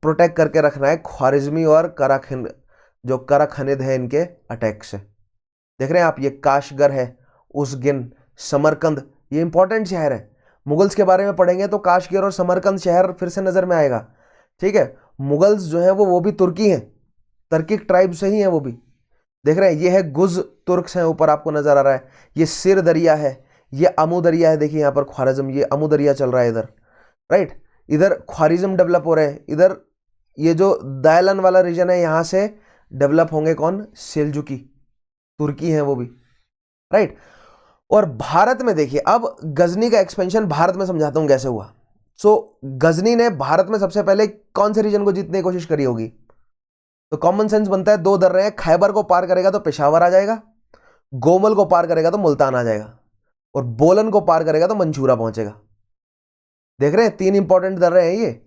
प्रोटेक्ट करके रखना है ख्वारिज्मी और जो कराखनिद है इनके अटैक से। देख रहे हैं आप, ये काशगर है, उजगिन, समरकंद, ये इंपॉर्टेंट शहर है। मुगल्स के बारे में पढ़ेंगे तो काशगर और समरकंद शहर फिर से नजर में आएगा, ठीक है। मुगल्स जो है वो भी तुर्की हैं, तर्किक ट्राइब से ही है वो भी। देख रहे हैं, ये है गुज तुर्क्स हैं, ऊपर आपको नजर आ रहा है, ये सिर दरिया है, ये अमू दरिया है, देखिए यहाँ पर ख्वारिज्म, ये अमू दरिया चल रहा है इधर, राइट। इधर ख्वारिज्म डेवलप हो रहे हैं, इधर ये जो दायलन वाला रीजन है यहाँ से डेवलप होंगे कौन, सेल्जुकी, तुर्की हैं वो भी, राइट। और भारत में देखिए, अब गजनी का एक्सपेंशन भारत में समझाता हूं कैसे हुआ। सो गजनी ने भारत में सबसे पहले कौन से रीजन को जीतने की कोशिश करी होगी, तो कॉमन सेंस बनता है, दो दर्रे हैं, खैबर को पार करेगा तो पेशावर आ जाएगा, गोमल को पार करेगा तो मुल्तान आ जाएगा, और बोलन को पार करेगा तो मंचूरा पहुंचेगा। देख रहे हैं, तीन इंपॉर्टेंट दर्रे हैं ये,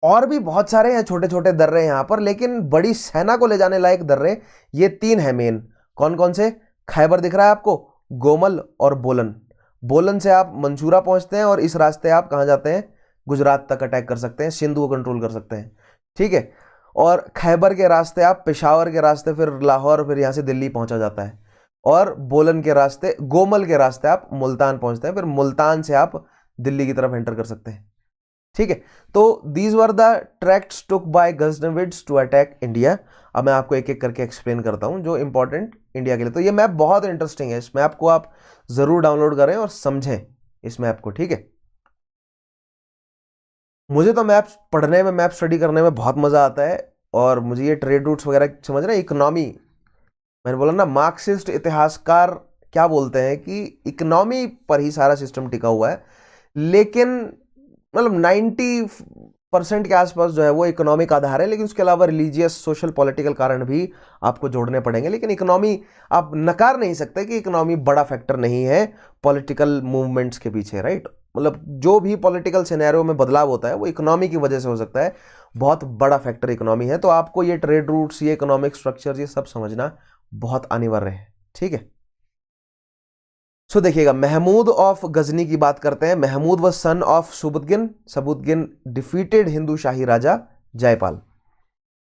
और भी बहुत सारे हैं छोटे छोटे दर्रे यहां पर, लेकिन बड़ी सेना को ले जाने लायक दर्रे ये तीन है मेन। कौन कौन से, खैबर दिख रहा है आपको, गोमल और बोलन। बोलन से आप मंचूरा पहुंचते हैं, और इस रास्ते आप कहां जाते हैं, गुजरात तक अटैक कर सकते हैं, सिंधु को कंट्रोल कर सकते हैं, ठीक है। और खैबर के रास्ते आप, पेशावर के रास्ते फिर लाहौर, फिर यहां से दिल्ली पहुंचा जाता है, और बोलन के रास्ते, गोमल के रास्ते आप मुल्तान पहुंचते हैं, फिर मुल्तान से आप दिल्ली की तरफ एंटर कर सकते हैं, ठीक है। तो these were the tracts took by Ghaznavids to attack India. अब मैं आपको एक एक करके एक्सप्लेन करता हूं जो इंपॉर्टेंट इंडिया के लिए। तो ये मैप बहुत इंटरेस्टिंग है, इस मैप को आप जरूर डाउनलोड करें और समझें इस मैप को, ठीक है। मुझे तो मैप्स पढ़ने में, मैप स्टडी करने में बहुत मजा आता है, और मुझे ये ट्रेड रूट्स वगैरह समझ रहे हैं, इकोनॉमी, मैंने बोला ना, मार्क्सिस्ट इतिहासकार क्या बोलते हैं कि इकोनॉमी पर ही सारा सिस्टम टिका हुआ है, लेकिन मतलब 90% के आसपास जो है वो इकोनॉमिक आधार है, लेकिन उसके अलावा रिलीजियस, सोशल, पॉलिटिकल कारण भी आपको जोड़ने पड़ेंगे। लेकिन इकोनॉमी आप नकार नहीं सकते कि इकोनॉमी बड़ा फैक्टर नहीं है पॉलिटिकल मूवमेंट्स के पीछे, राइट। मतलब जो भी पॉलिटिकल सिनेरियो में बदलाव होता है वो इकोनॉमी की वजह से हो सकता है, बहुत बड़ा फैक्टर इकोनॉमी है। तो आपको ये ट्रेड रूट्स, ये इकोनॉमिक स्ट्रक्चर, ये सब समझना बहुत अनिवार्य है, ठीक है। सो देखिएगा, महमूद ऑफ गजनी की बात करते हैं। Mahmud was son of Subuddin. Subuddin defeated Hindu Shahi raja Jaipal.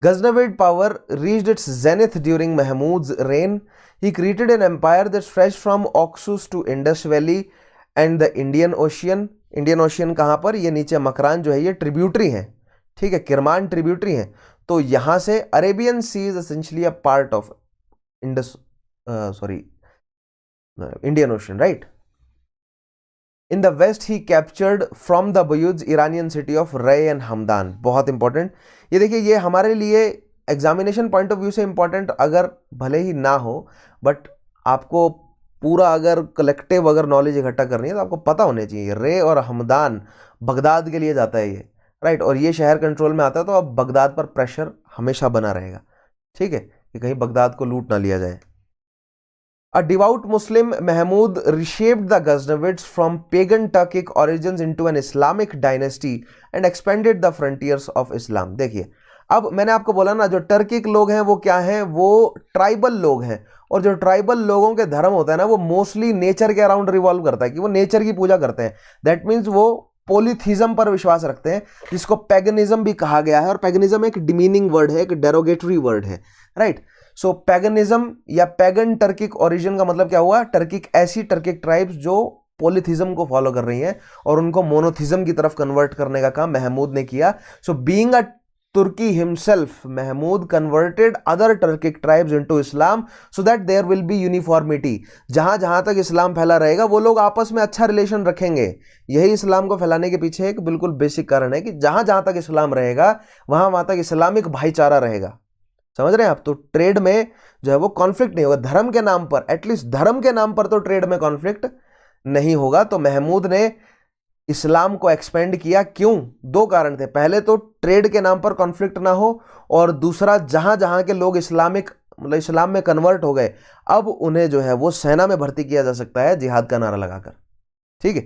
Ghaznavid power reached its zenith during Mahmud's reign. He created an empire that stretched from Oxus to Indus Valley and the Indian Ocean. Indian ocean कहाँ पर, ये नीचे मकरान जो है ये ट्रिब्यूटरी है, ठीक है, किरमान ट्रिब्यूटरी है। तो यहाँ से Arabian sea is essentially a part of Indus, Indian ocean, right. In the west he captured from the Buyids Iranian city of Rey and Hamadan. बहुत इंपॉर्टेंट, ये देखिए ये हमारे लिए एग्जामिनेशन पॉइंट ऑफ व्यू से इंपॉर्टेंट अगर भले ही ना हो, बट आपको पूरा अगर कलेक्टिव अगर नॉलेज इकट्ठा करनी है तो आपको पता होना चाहिए। रे और हमदान बगदाद के लिए जाता है ये, राइट, और ये शहर कंट्रोल में आता है, तो अब बगदाद पर प्रेशर हमेशा बना रहेगा, ठीक है, कि कहीं बगदाद को लूट ना लिया जाए। A devout Muslim, Mahmud reshaped the Ghaznavids from pagan Turkic origins into an Islamic dynasty and expanded the frontiers of Islam। देखिए, अब मैंने आपको बोला ना, जो टर्किक लोग हैं वो क्या हैं, वो ट्राइबल लोग हैं, और जो ट्राइबल लोगों के धर्म होता है ना, वो मोस्टली नेचर के अराउंड रिवॉल्व करता है, कि वो नेचर की पूजा करते हैं। दैट मीन्स वो पोलिथिज्म पर विश्वास रखते हैं, जिसको पैगनिज्म भी कहा गया है, और पैगनिज्म एक डिमीनिंग वर्ड है, एक डेरोगेटरी वर्ड है, राइट। सो पैगनिज्म या पैगन टर्किक ओरिजिन का मतलब क्या हुआ, टर्किक, ऐसी टर्किक ट्राइब्स जो पोलिथिज्म को फॉलो कर रही हैं और उनको मोनोथिज्म की तरफ कन्वर्ट करने का काम महमूद ने किया। So being a Turki himself, Mahmud converted other Turkic tribes into Islam so that there will be uniformity. जहां जहां तक इस्लाम फैला रहेगा वो लोग आपस में अच्छा रिलेशन रखेंगे। यही इस्लाम को फैलाने के पीछे एक बिल्कुल बेसिक कारण है कि जहां जहां तक इस्लाम रहेगा वहां वहां तक इस्लामिक भाईचारा रहेगा। समझ रहे हैं आप? तो ट्रेड में जो है वो कॉन्फ्लिक्ट नहीं होगा, धर्म के नाम पर, एटलीस्ट धर्म के नाम पर तो ट्रेड में कॉन्फ्लिक्ट नहीं होगा। तो महमूद ने इस्लाम को एक्सपेंड किया। क्यों? दो कारण थे। पहले तो ट्रेड के नाम पर कॉन्फ्लिक्ट ना हो, और दूसरा जहां जहां के लोग इस्लामिक मतलब इस्लाम में कन्वर्ट हो गए, अब उन्हें जो है वो सेना में भर्ती किया जा सकता है जिहाद का नारा लगाकर, ठीक है।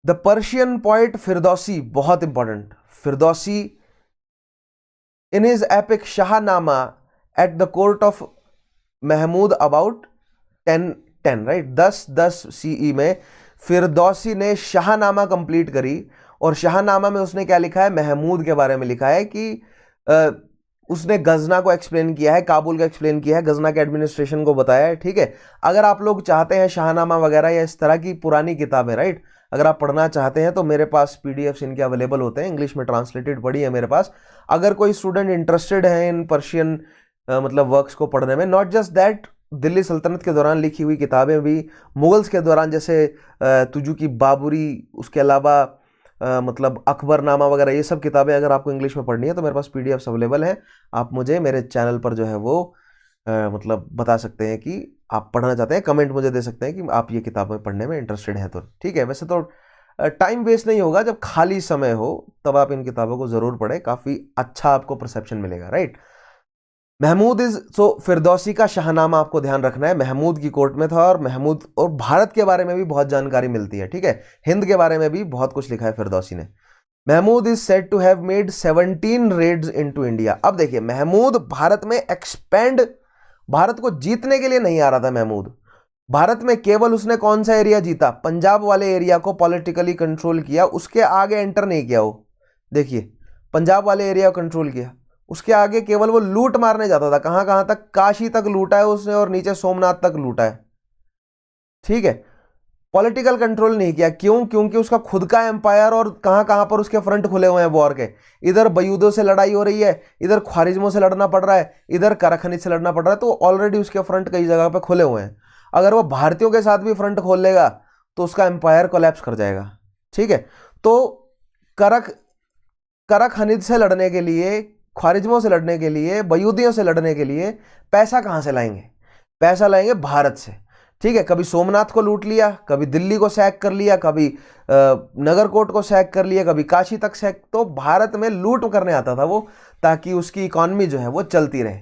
द पर्शियन पोइट फिरदौसी, बहुत important, Firdausi in his epic Shahnama at the court of Mahmud about 1010, right, 1010 CE में फिरदौसी ने शाहनामा कंप्लीट करी। और शाहनामा में उसने क्या लिखा है, महमूद के बारे में लिखा है कि उसने गजना को एक्सप्लेन किया है, काबुल को एक्सप्लेन किया है, गजना के एडमिनिस्ट्रेशन को बताया है, ठीक है। अगर आप लोग चाहते हैं शाहनामा वगैरह या इस तरह की पुरानी किताबें, राइट, अगर आप पढ़ना चाहते हैं तो मेरे पास पीडीएफ्स इनके अवेलेबल होते हैं, इंग्लिश में ट्रांसलेटेड पड़ी है मेरे पास। अगर कोई स्टूडेंट इंटरेस्टेड है इन पर्शियन मतलब वर्क्स को पढ़ने में, नॉट जस्ट दैट, दिल्ली सल्तनत के दौरान लिखी हुई किताबें भी, मुगल्स के दौरान जैसे तुजुकी बाबरी, उसके अलावा मतलब अकबरनामा वगैरह, ये सब किताबें अगर आपको इंग्लिश में पढ़नी है तो मेरे पास पीडीएफ्स अवेलेबल हैं। आप मुझे मेरे चैनल पर जो है वो मतलब बता सकते हैं कि आप पढ़ना चाहते हैं, कमेंट मुझे दे सकते हैं कि आप ये किताबें पढ़ने में इंटरेस्टेड हैं, तो ठीक है। वैसे तो टाइम वेस्ट नहीं होगा, जब खाली समय हो तब आप इन किताबों को ज़रूर पढ़ें, काफ़ी अच्छा आपको परसेप्शन मिलेगा, राइट। महमूद इज, सो फिरदौसी का शाहनामा आपको ध्यान रखना है, महमूद की कोर्ट में था। और महमूद, और भारत के बारे में भी बहुत जानकारी मिलती है, ठीक है, हिंद के बारे में भी बहुत कुछ लिखा है फिरदौसी ने। Mahmud is said to have made 17 raids into India. अब देखिए, महमूद भारत में एक्सपेंड, भारत को जीतने के लिए नहीं आ रहा था महमूद, भारत में केवल उसने कौन सा एरिया जीता, पंजाब वाले एरिया को पॉलिटिकली कंट्रोल किया, उसके आगे एंटर नहीं किया वो। देखिए, पंजाब वाले एरिया को कंट्रोल किया, उसके आगे केवल वो लूट मारने जाता था। कहां कहां तक? काशी तक लूटा है उसने, और नीचे सोमनाथ तक लूटा है, ठीक है। पॉलिटिकल कंट्रोल नहीं किया। क्यों? क्योंकि उसका खुद का एम्पायर, और कहां कहां पर उसके फ्रंट खुले हुए हैं वॉर के। इधर बयूदों से लड़ाई हो रही है, इधर ख्वारिज्मों से लड़ना पड़ रहा है, इधर कराखनिज से लड़ना पड़ रहा है, तो ऑलरेडी उसके फ्रंट कई जगह पे खुले हुए हैं। अगर वो भारतीयों के साथ भी फ्रंट खोल लेगा तो उसका एम्पायर कोलैप्स कर जाएगा, ठीक है। तो कराखनिज से लड़ने के लिए, ख्वारिज्मों से लड़ने के लिए, बयूदियों से लड़ने के लिए पैसा कहां से लाएंगे? पैसा लाएंगे भारत से, ठीक है। कभी सोमनाथ को लूट लिया, कभी दिल्ली को सैक कर लिया, कभी नगरकोट को सैक कर लिया, कभी काशी तक सैक। तो भारत में लूट करने आता था वो, ताकि उसकी इकॉनमी जो है वो चलती रहे,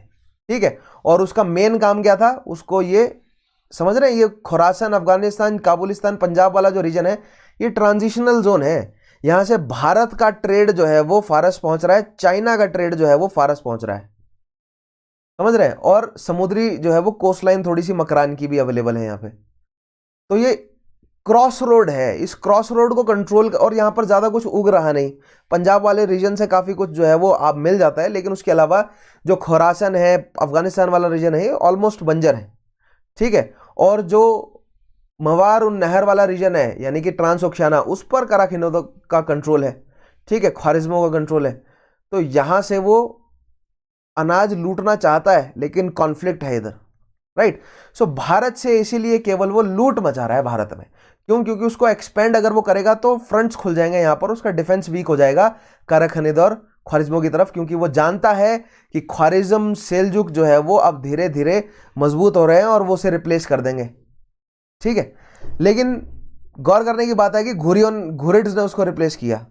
ठीक है। और उसका मेन काम क्या था? उसको ये समझ रहे हैं, ये खुरासान, अफगानिस्तान, काबुलिस्तान, पंजाब वाला जो रीजन है, ये ट्रांजिशनल जोन है। यहां से भारत का ट्रेड जो है वो फारस पहुंच रहा है, चाइना का ट्रेड जो है वो फारस पहुंच रहा है, समझ रहे हैं। और समुद्री जो है वो कोस्ट लाइन थोड़ी सी मकरान की भी अवेलेबल है यहाँ पे। तो ये क्रॉस रोड है, इस क्रॉस रोड को कंट्रोल, और यहाँ पर ज़्यादा कुछ उग रहा नहीं। पंजाब वाले रीजन से काफ़ी कुछ जो है वो आप मिल जाता है, लेकिन उसके अलावा जो खुरासान है, अफगानिस्तान वाला रीजन है, ऑलमोस्ट बंजर है, ठीक है। और जो मवार उन नहर वाला रीजन है, यानी कि ट्रांस ओक्शियाना, उस पर कराखिनों का कंट्रोल है, ठीक है, ख्वारिज्मों का कंट्रोल है। तो यहाँ से वो अनाज लूटना चाहता है, लेकिन कॉन्फ्लिक्ट है इधर, राइट। सो भारत से इसीलिए केवल वो लूट मचा रहा है भारत में, क्यों? क्योंकि उसको एक्सपेंड अगर वो करेगा तो फ्रंट्स खुल जाएंगे यहाँ पर, उसका डिफेंस वीक हो जाएगा कारखनिद और ख्वारिज्मों की तरफ, क्योंकि वो जानता है कि ख्वारिज्म सेल्जुक जो है वो अब धीरे धीरे मजबूत हो रहे हैं और वो उसे रिप्लेस कर देंगे। ठीक है, लेकिन गौर करने की बात है कि घुरिड्स ने उसको रिप्लेस किया।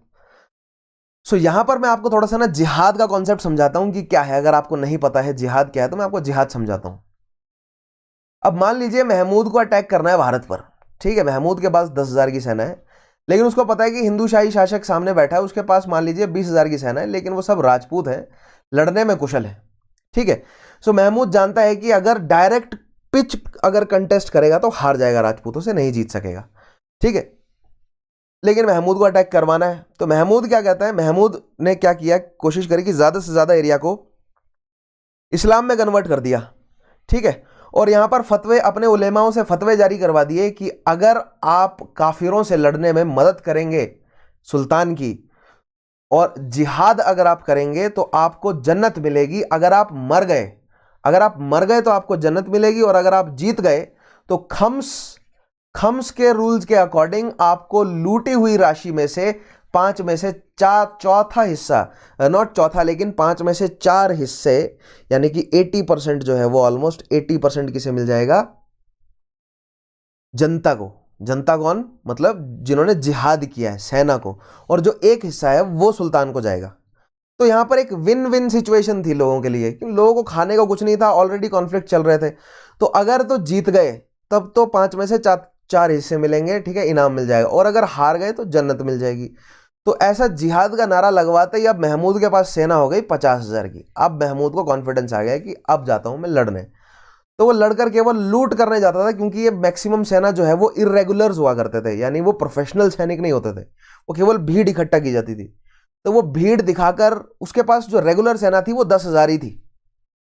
सो यहां पर मैं आपको थोड़ा सा ना जिहाद का कॉन्सेप्ट समझाता हूं कि क्या है। अगर आपको नहीं पता है जिहाद क्या है तो मैं आपको जिहाद समझाता हूं। अब मान लीजिए महमूद को अटैक करना है भारत पर, ठीक है, महमूद के पास 10,000 की सेना है, लेकिन उसको पता है कि हिंदू शाही शासक सामने बैठा है, उसके पास मान लीजिए 20,000 की सेना है, लेकिन वो सब राजपूत है, लड़ने में कुशल है। ठीक है, सो महमूद जानता है कि अगर डायरेक्ट पिच अगर कंटेस्ट करेगा तो हार जाएगा, राजपूतों से नहीं जीत सकेगा। ठीक है, लेकिन महमूद को अटैक करवाना है, तो महमूद क्या कहता है, महमूद ने क्या किया, कोशिश करी कि ज्यादा से ज्यादा एरिया को इस्लाम में कन्वर्ट कर दिया। ठीक है, और यहां पर फतवे, अपने उलेमाओं से फतवे जारी करवा दिए कि अगर आप काफिरों से लड़ने में मदद करेंगे सुल्तान की और जिहाद अगर आप करेंगे तो आपको जन्नत मिलेगी। अगर आप मर गए तो आपको जन्नत मिलेगी, और अगर आप जीत गए तो खम्स के रूल्स के अकॉर्डिंग आपको लूटी हुई राशि में से 5 में से चौथा हिस्सा, नॉट चौथा लेकिन 5 में से 4 हिस्से, यानी कि 80% जो है वो ऑलमोस्ट 80% किसे मिल जाएगा, जनता को। जनता कौन? मतलब जिन्होंने जिहाद किया है, सेना को, और जो एक हिस्सा है वो सुल्तान को जाएगा। तो यहां पर एक विन विन सिचुएशन थी लोगों के लिए, क्योंकि लोगों को खाने का कुछ नहीं था, ऑलरेडी कॉन्फ्लिक्ट चल रहे थे। तो अगर तो जीत गए तब तो 5 में से 4 हिस्से मिलेंगे, ठीक है, इनाम मिल जाएगा, और अगर हार गए तो जन्नत मिल जाएगी। तो ऐसा जिहाद का नारा लगवाते ही अब महमूद के पास सेना हो गई 50,000 की। अब महमूद को कॉन्फिडेंस आ गया कि अब जाता हूं मैं लड़ने। तो वो लड़कर केवल लूट करने जाता था, क्योंकि ये मैक्सिमम सेना जो है वो इरेगुलर्स हुआ करते थे, यानी वो प्रोफेशनल सैनिक नहीं होते थे, वो केवल भीड़ इकट्ठा की जाती थी। तो वो भीड़ दिखाकर, उसके पास जो रेगुलर सेना थी वो 10,000 ही थी।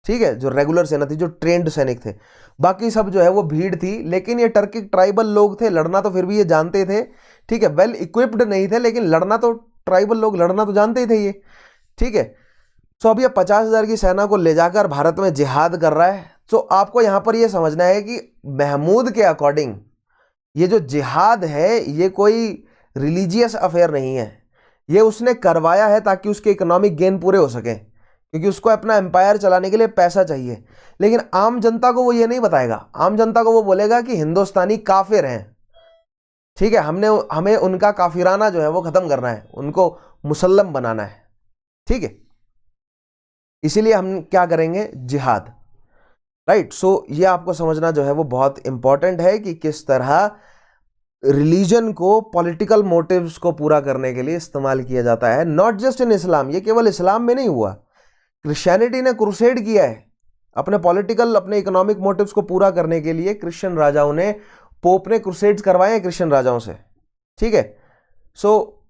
ठीक है, जो रेगुलर सेना थी, जो ट्रेंड सैनिक थे, बाकी सब जो है वो भीड़ थी। लेकिन ये टर्किक ट्राइबल लोग थे, लड़ना तो फिर भी ये जानते थे। ठीक है, वेल इक्विप्ड नहीं थे, लेकिन लड़ना तो ट्राइबल लोग लड़ना तो जानते ही थे ये। ठीक है, सो अब ये 50,000 की सेना को ले जाकर भारत में जिहाद कर रहा है। सो आपको यहां पर ये समझना है कि महमूद के अकॉर्डिंग ये जो जिहाद है ये कोई रिलीजियस अफेयर नहीं है, ये उसने करवाया है ताकि उसके इकोनॉमिक गेन पूरे हो सके, क्योंकि उसको अपना एम्पायर चलाने के लिए पैसा चाहिए। लेकिन आम जनता को वो ये नहीं बताएगा, आम जनता को वो बोलेगा कि हिंदुस्तानी काफिर हैं। ठीक है, हमें उनका काफिराना जो है वो खत्म करना है, उनको मुसल्लम बनाना है। ठीक है, इसीलिए हम क्या करेंगे, जिहाद। राइट, सो ये आपको समझना जो है वो बहुत इंपॉर्टेंट है कि किस तरह रिलीजन को पॉलिटिकल मोटिव्स को पूरा करने के लिए इस्तेमाल किया जाता है। नॉट जस्ट इन इस्लाम, ये केवल इस्लाम में नहीं हुआ, क्रिश्चियनिटी ने क्रूसेड किया है अपने पॉलिटिकल, अपने इकोनॉमिक मोटिव्स को पूरा करने के लिए। क्रिश्चियन राजाओं ने, पोप ने क्रूसेड्स करवाए हैं क्रिश्चियन राजाओं से। ठीक है, सो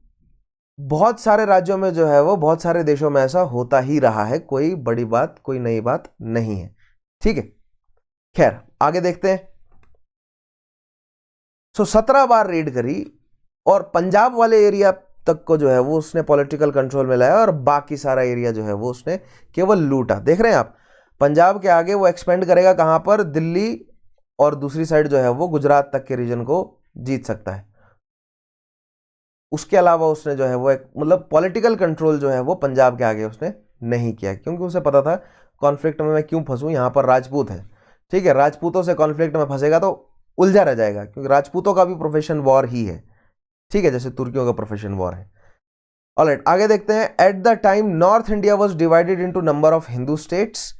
बहुत सारे राज्यों में जो है वो, बहुत सारे देशों में ऐसा होता ही रहा है, कोई बड़ी बात, कोई नई बात नहीं है। ठीक है, खैर आगे देखते हैं। सो 17 बार रेड करी और पंजाब वाले एरिया तक को जो है वो उसने पॉलिटिकल कंट्रोल में लाया, और बाकी सारा एरिया जो है वो उसने केवल लूटा। देख रहे हैं आप, पंजाब के आगे वो एक्सपेंड करेगा कहां पर, दिल्ली, और दूसरी साइड जो है वो गुजरात तक के रीजन को जीत सकता है। उसके अलावा उसने जो है वो एक, मतलब पॉलिटिकल कंट्रोल जो है वो पंजाब के आगे उसने नहीं किया, क्योंकि उसे पता था कॉन्फ्लिक्ट में मैं क्यों फंसूं, यहां पर राजपूत है। ठीक है, राजपूतों से कॉन्फ्लिक्ट में फंसेगा तो उलझा रह जाएगा, क्योंकि राजपूतों का भी प्रोफेशन वॉर ही है। ठीक है, जैसे तुर्कियों का प्रोफेशन वॉर है। ऑलराइट, आगे देखते हैं। At the time north India was divided into number of Hindu states.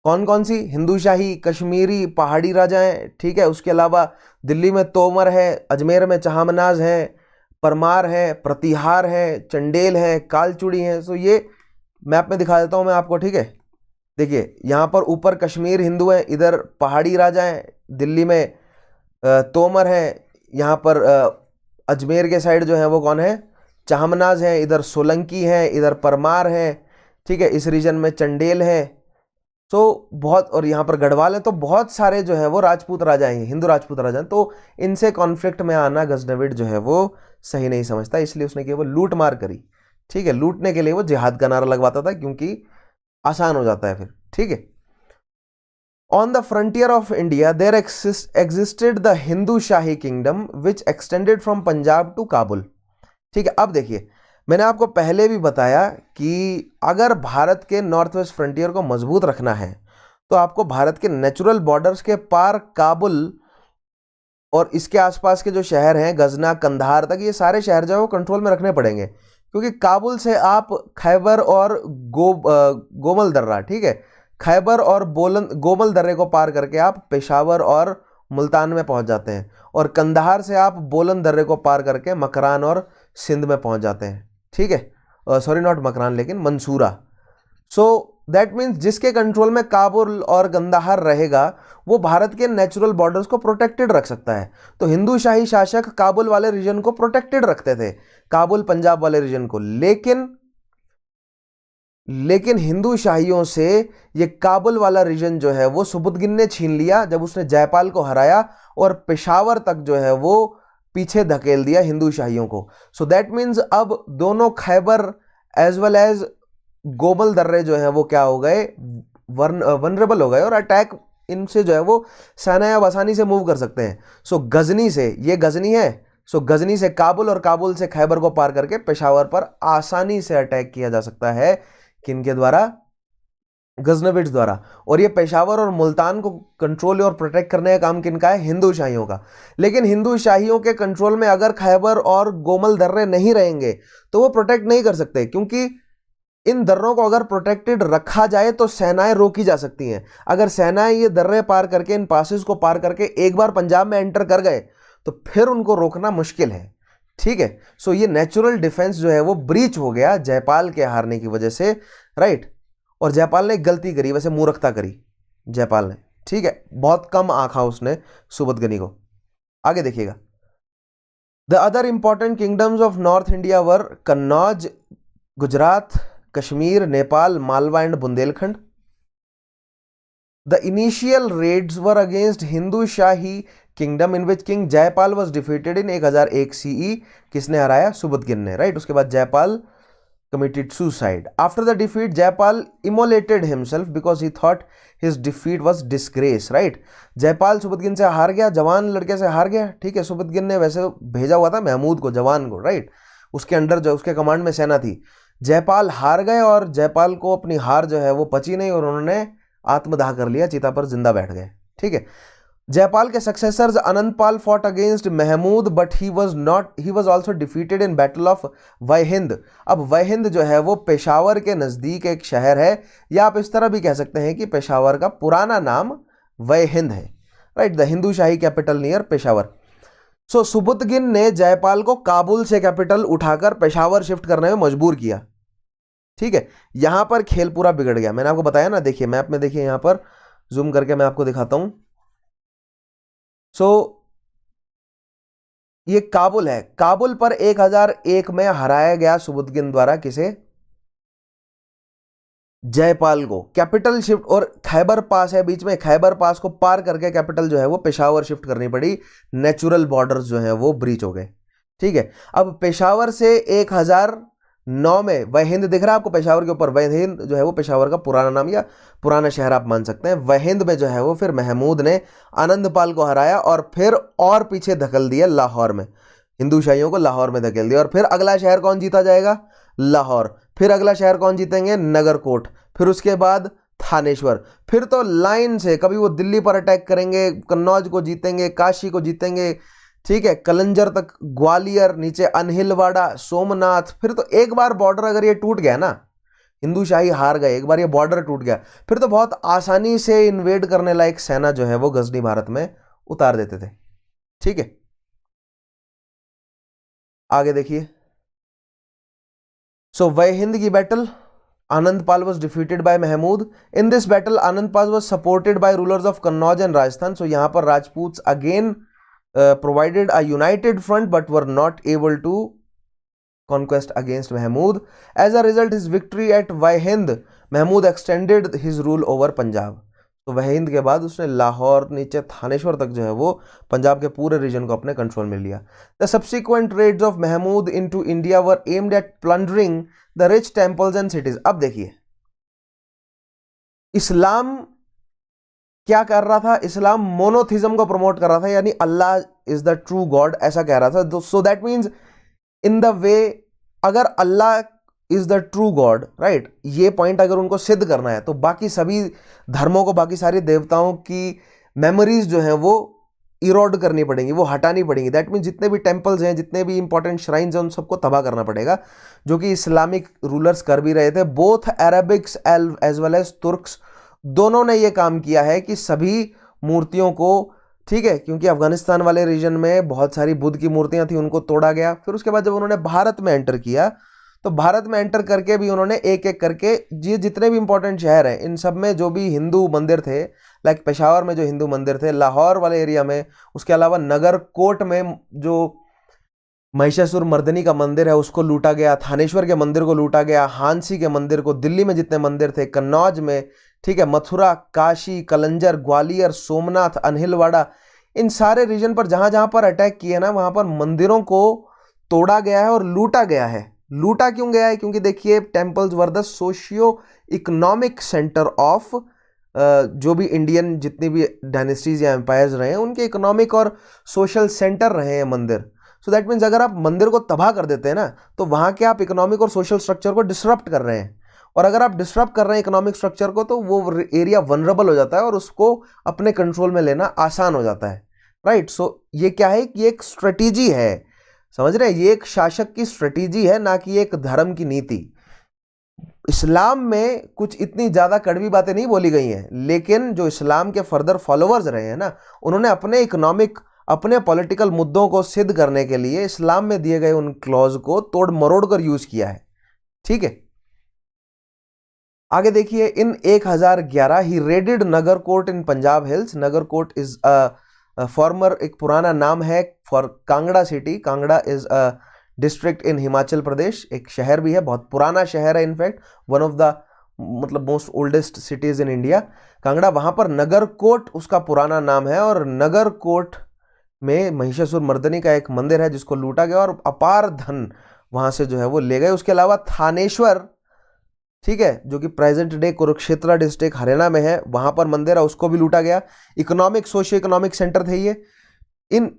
कौन कौन सी? हिंदू शाही, कश्मीरी, पहाड़ी राजाएं। ठीक है, उसके अलावा दिल्ली में तोमर है, अजमेर में चहामनाज है, परमार है, प्रतिहार है, चंडेल है, कालचुड़ी है। सो ये मैप में दिखा देता हूं मैं आपको। ठीक है, देखिए यहां पर ऊपर कश्मीर हिंदू है, इधर पहाड़ी राजा है, दिल्ली में तोमर है, यहाँ पर अजमेर के साइड जो है वो कौन है, चाहमनाज है, इधर सोलंकी है, इधर परमार है। ठीक है, इस रीजन में चंडेल है। तो बहुत, और यहाँ पर गढ़वाल है। तो बहुत सारे जो है वो राजपूत राजा हैं, हिंदू राजपूत राजा हैं। तो इनसे कॉन्फ्लिक्ट में आना गजनविड जो है वो सही नहीं समझता, इसलिए उसने केवल लूट मार करी। ठीक है, लूटने के लिए वो जिहाद का नारा लगवाता था, क्योंकि आसान हो जाता है फिर। ठीक है, on the frontier of India there existed the Hindu Shahi kingdom which extended from Punjab to Kabul. ठीक है, अब देखिए, मैंने आपको पहले भी बताया कि अगर भारत के नॉर्थ वेस्ट फ्रंटियर को मजबूत रखना है तो आपको भारत के नेचुरल बॉर्डर्स के पार काबुल और इसके आसपास के जो शहर हैं गजना कंधार तक, ये सारे शहर जो है वो कंट्रोल में रखने पड़ेंगे, क्योंकि काबुल से आप खैबर और गोमल दर्रा, ठीक है, खैबर और गोमल दर्रे को पार करके आप पेशावर और मुल्तान में पहुंच जाते हैं, और कंधार से आप बोलन दर्रे को पार करके मकरान और सिंध में पहुंच जाते हैं। ठीक है, सॉरी नॉट मकरान लेकिन मंसूरा। सो दैट मीन्स जिसके कंट्रोल में काबुल और कंधार रहेगा वो भारत के नेचुरल बॉर्डर्स को प्रोटेक्टेड रख सकता है। तो हिंदू शाही शासक काबुल वाले रीजन को प्रोटेक्टेड रखते थे, काबुल पंजाब वाले रीजन को, लेकिन हिंदू शाहियों से ये काबुल वाला रीजन जो है वो सुबुद्दीन ने छीन लिया जब उसने जयपाल को हराया, और पेशावर तक जो है वो पीछे धकेल दिया हिंदू शाहियों को। सो दैट मीन्स अब दोनों Khyber as well as Gomal दर्रे जो है वो क्या हो गए, वनरेबल हो गए, और अटैक इनसे जो है वो सेना अब आसानी से मूव कर सकते हैं। सो गजनी से, ये गजनी है, सो गजनी से काबुल और काबुल से खैबर को पार करके पेशावर पर आसानी से अटैक किया जा सकता है। किनके द्वारा? गजनविड्स द्वारा। और ये पेशावर और मुल्तान को कंट्रोल और प्रोटेक्ट करने का काम किनका है? हिंदू शाहियों का। लेकिन हिंदू शाहियों के कंट्रोल में अगर खैबर और गोमल दर्रे नहीं रहेंगे तो वो प्रोटेक्ट नहीं कर सकते, क्योंकि इन दर्रों को अगर प्रोटेक्टेड रखा जाए तो सेनाएं रोकी जा सकती हैं। अगर सेनाएं ये दर्रे पार करके, इन पासेस को पार करके एक बार पंजाब में एंटर कर गए तो फिर उनको रोकना मुश्किल है। ठीक है, सो ये नेचुरल डिफेंस जो है वो ब्रीच हो गया जयपाल के हारने की वजह से, राइट। और जयपाल ने एक गलती करी, वैसे मूर्खता करी जयपाल ने, ठीक है, बहुत कम आंखा उसने सुबुद्दीन को। आगे देखिएगा, the other important kingdoms of north India were Kannauj, Gujarat, Kashmir, Nepal, Malwa and Bundelkhand. The initial raids were against Hindu Shahi kingdom in which king Jaipal was defeated in 1001 CE. किसने हराया? सुबुद्दीन ने, राइट। उसके बाद Jaipal committed suicide. After the defeat, Jaipal immolated himself because he thought his defeat was disgrace, right? Jaipal सुबुद्दीन से हार गया, जवान लड़के से हार गया, ठीक है। सुबुद्दीन ने वैसे भेजा हुआ था महमूद को, जवान को, राइट, उसके अंडर जो उसके कमांड में सेना थी। जयपाल हार गए और जयपाल को अपनी हार जो है वो पची नहीं और उन्होंने आत्मदाह कर लिया, चिता पर जिंदा बैठ गए, ठीक है। जयपाल के successors Anantpal fought against Mahmud but he was also defeated in battle of Waihind. अब वयहिंद जो है वो पेशावर के नज़दीक एक शहर है, या आप इस तरह भी कह सकते हैं कि पेशावर का पुराना नाम वयहिंद है, right, the Hindu Shahi capital near Peshawar. So Subuddin ने जयपाल को काबुल से कैपिटल उठाकर पेशावर शिफ्ट करने में मजबूर किया, ठीक है। यहां पर खेल पूरा बिगड़ गया, मैंने आपको बताया ना, देखिए मैप में, देखिए यहां पर जूम करके मैं आपको दिखाता हूं। सो ये काबुल है, काबुल पर 1001 में हराया गया सुबुद्दीन द्वारा, किसे? जयपाल को। कैपिटल शिफ्ट, और खैबर पास है बीच में, खैबर पास को पार करके कैपिटल जो है वो पेशावर शिफ्ट करनी पड़ी, नेचुरल बॉर्डर्स जो है वो ब्रीच हो गए, ठीक है। अब पेशावर से 1009 में वयहिंद दिख रहा है आपको पेशावर के ऊपर, वयहिंद जो है वो पेशावर का पुराना नाम या पुराना शहर आप मान सकते हैं। वयहिंद में जो है वो फिर महमूद ने आनंदपाल को हराया और फिर और पीछे धकेल दिया लाहौर में, हिंदू शाहियों को लाहौर में धकेल दिया। और फिर अगला शहर कौन जीता जाएगा? लाहौर। फिर अगला शहर कौन जीतेंगे? नगरकोट। फिर उसके बाद थानेश्वर। फिर तो लाइन से कभी वो दिल्ली पर अटैक करेंगे, कन्नौज को जीतेंगे, काशी को जीतेंगे, ठीक है, कलंजर तक, ग्वालियर, नीचे अनहिलवाड़ा, सोमनाथ। फिर तो एक बार बॉर्डर अगर ये टूट गया ना, हिंदू शाही हार गए, एक बार ये बॉर्डर टूट गया, फिर तो बहुत आसानी से इन्वेड करने लायक सेना जो है वो गजनी भारत में उतार देते थे, ठीक है। आगे देखिए, सो वयहिंद की battle, Anandpal was defeated by Mahmud. In this battle, Anandpal was supported by rulers of Kannauj and Rajasthan. So यहाँ पर Rajputs again provided a united front but were not able to conquest against Mahmud. As a result, his victory at Waihind, Mahmud extended his rule over Punjab. तो वहींद के बाद उसने लाहौर, नीचे थानेश्वर तक जो है वो पंजाब के पूरे रीजन को अपने कंट्रोल में लिया। The subsequent raids of Mahmud into India were aimed at plundering the rich temples and cities. अब देखिए, इस्लाम क्या कर रहा था, इस्लाम मोनोथिज्म को प्रमोट कर रहा था, यानी Allah is the true God ऐसा कह रहा था। So that means in the way, अगर Allah is the true God, right, ये पॉइंट अगर उनको सिद्ध करना है तो बाकी सभी धर्मों को, बाकी सारी देवताओं की मेमोरीज जो हैं वो इरोड करनी पड़ेंगी, वो हटानी पड़ेंगी। दैट मीन्स जितने भी टेम्पल्स हैं, जितने भी इंपॉर्टेंट श्राइन्स हैं, उन सबको तबाह करना पड़ेगा, जो कि इस्लामिक रूलर्स कर भी रहे थे। Both Arabics as well as Turks, दोनों ने ये काम किया है कि सभी मूर्तियों को, ठीक है, क्योंकि अफगानिस्तान वाले रीजन में बहुत सारी बुद्ध की मूर्तियां थी, उनको तोड़ा गया। फिर उसके बाद जब उन्होंने भारत में एंटर किया, तो भारत में एंटर करके भी उन्होंने एक एक करके ये जितने भी इंपॉर्टेंट शहर हैं, इन सब में जो भी हिंदू मंदिर थे, लाइक पेशावर में जो हिंदू मंदिर थे, लाहौर वाले एरिया में, उसके अलावा नगर कोट में जो महिषासुर मर्दनी का मंदिर है उसको लूटा गया, थानेश्वर के मंदिर को लूटा गया, हांसी के मंदिर को, दिल्ली में जितने मंदिर थे, कन्नौज में, ठीक है, मथुरा, काशी, कलंजर, ग्वालियर, सोमनाथ, अनहिलवाड़ा, इन सारे रीजन पर जहां जहां पर अटैक किए ना, वहां पर मंदिरों को तोड़ा गया है और लूटा गया है। लूटा क्यों गया है? क्योंकि देखिए, temples were the socio economic centre of जो भी इंडियन जितनी भी डायनेस्टीज या एम्पायर्स रहे हैं, उनके इकोनॉमिक और सोशल सेंटर रहे हैं मंदिर। सो दैट मीन्स अगर आप मंदिर को तबाह कर देते हैं ना, तो वहां के आप इकोनॉमिक और सोशल स्ट्रक्चर को डिसरप्ट कर रहे हैं, और अगर आप डिसरप्ट कर रहे हैं इकोनॉमिक स्ट्रक्चर को, तो वो एरिया वनरेबल हो जाता है और उसको अपने कंट्रोल में लेना आसान हो जाता है, राइट। सो ये क्या है कि एक स्ट्रेटेजी है, समझ रहे हैं, ये एक शासक की स्ट्रेटेजी है, ना कि एक धर्म की नीति। इस्लाम में कुछ इतनी ज्यादा कड़वी बातें नहीं बोली गई हैं, लेकिन जो इस्लाम के फर्दर फॉलोअर्स रहे हैं ना, उन्होंने अपने इकोनॉमिक, अपने पॉलिटिकल मुद्दों को सिद्ध करने के लिए इस्लाम में दिए गए उन क्लॉज को तोड़ मरोड़ कर यूज किया है, ठीक है। आगे देखिए, in 1011 he raided Nagar Kot in Punjab hills. Nagar Kot is former, एक पुराना नाम है for Kangra city. Kangra is a district in Himachal Pradesh, एक शहर भी है, बहुत पुराना शहर है, इनफैक्ट वन ऑफ द मतलब most oldest cities in India, Kangra. वहां पर नगर कोट उसका पुराना नाम है, और नगर कोट में महिषासुर मर्दनी का एक मंदिर है जिसको लूटा गया और अपार धन वहां से जो है वो ले गए। उसके अलावा थानेश्वर, ठीक है, जो कि present day Kurukshetra district Haryana में है, वहां पर मंदिर है, उसको भी लूटा गया। इकोनॉमिक, सोशियो इकोनॉमिक सेंटर थे ये। In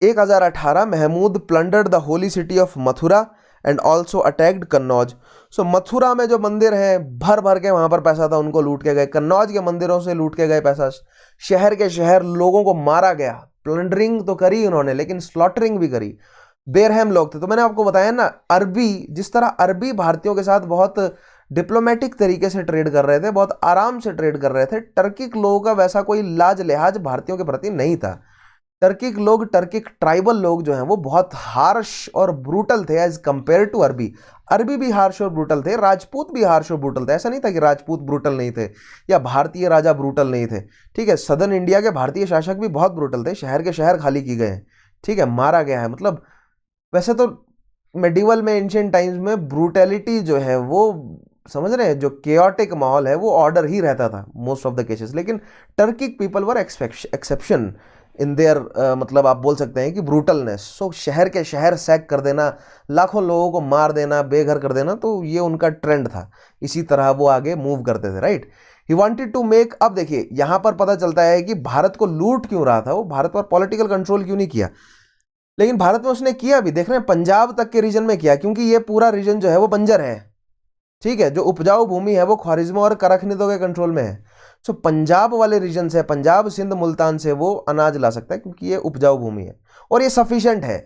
1018 Mahmud plundered the holy city of Mathura and also attacked Kannauj. So Mathura में जो मंदिर है, भर भर के वहां पर पैसा था, उनको लूट के गए। कन्नौज के मंदिरों से लूट के गए पैसा, शहर के शहर लोगों को मारा गया। प्लंडरिंग तो करी उन्होंने, लेकिन स्लॉटरिंग भी करी। बेरहम लोग थे। तो मैंने आपको बताया ना, अरबी, जिस तरह अरबी भारतीयों के साथ बहुत डिप्लोमेटिक तरीके से ट्रेड कर रहे थे, बहुत आराम से ट्रेड कर रहे थे, टर्किक लोगों का वैसा कोई लाज लिहाज भारतीयों के प्रति नहीं था। टर्किक लोग, टर्किक ट्राइबल लोग जो हैं वो बहुत हार्श और ब्रूटल थे एज कंपेयर टू अरबी। अरबी भी हार्श और ब्रूटल थे, राजपूत भी हार्श और ब्रूटल थे। ऐसा नहीं था कि राजपूत ब्रूटल नहीं थे या भारतीय राजा ब्रूटल नहीं थे, ठीक है। सदर्न इंडिया के भारतीय शासक भी बहुत ब्रूटल थे, शहर के शहर खाली किए गए हैं, ठीक है, मारा गया है। मतलब वैसे तो मेडिवल में, एंशिएंट टाइम्स में ब्रूटैलिटी जो है वो, समझ रहे हैं, जो केओटिक माहौल है वो ऑर्डर ही रहता था मोस्ट ऑफ द केसेस। लेकिन Turkic people were exception in their, मतलब आप बोल सकते हैं कि ब्रूटलनेस। सो शहर के शहर सैक कर देना, लाखों लोगों को मार देना, बेघर कर देना, तो ये उनका ट्रेंड था। इसी तरह वो आगे मूव करते थे, right. He wanted to make, अब देखिए यहां पर पता चलता है कि भारत को लूट क्यों रहा था वो, भारत पर पॉलिटिकल कंट्रोल क्यों नहीं किया। लेकिन भारत में उसने किया भी, देख रहे हैं, पंजाब तक के रीजन में किया, क्योंकि ये पूरा रीजन जो है वो बंजर है, ठीक है। जो उपजाऊ भूमि है वो ख्वारिज्मों और करखनीदों के कंट्रोल में है। सो पंजाब वाले रीजन से, पंजाब, सिंध, मुल्तान से वो अनाज ला सकता है, क्योंकि ये उपजाऊ भूमि है और ये सफिशिएंट है,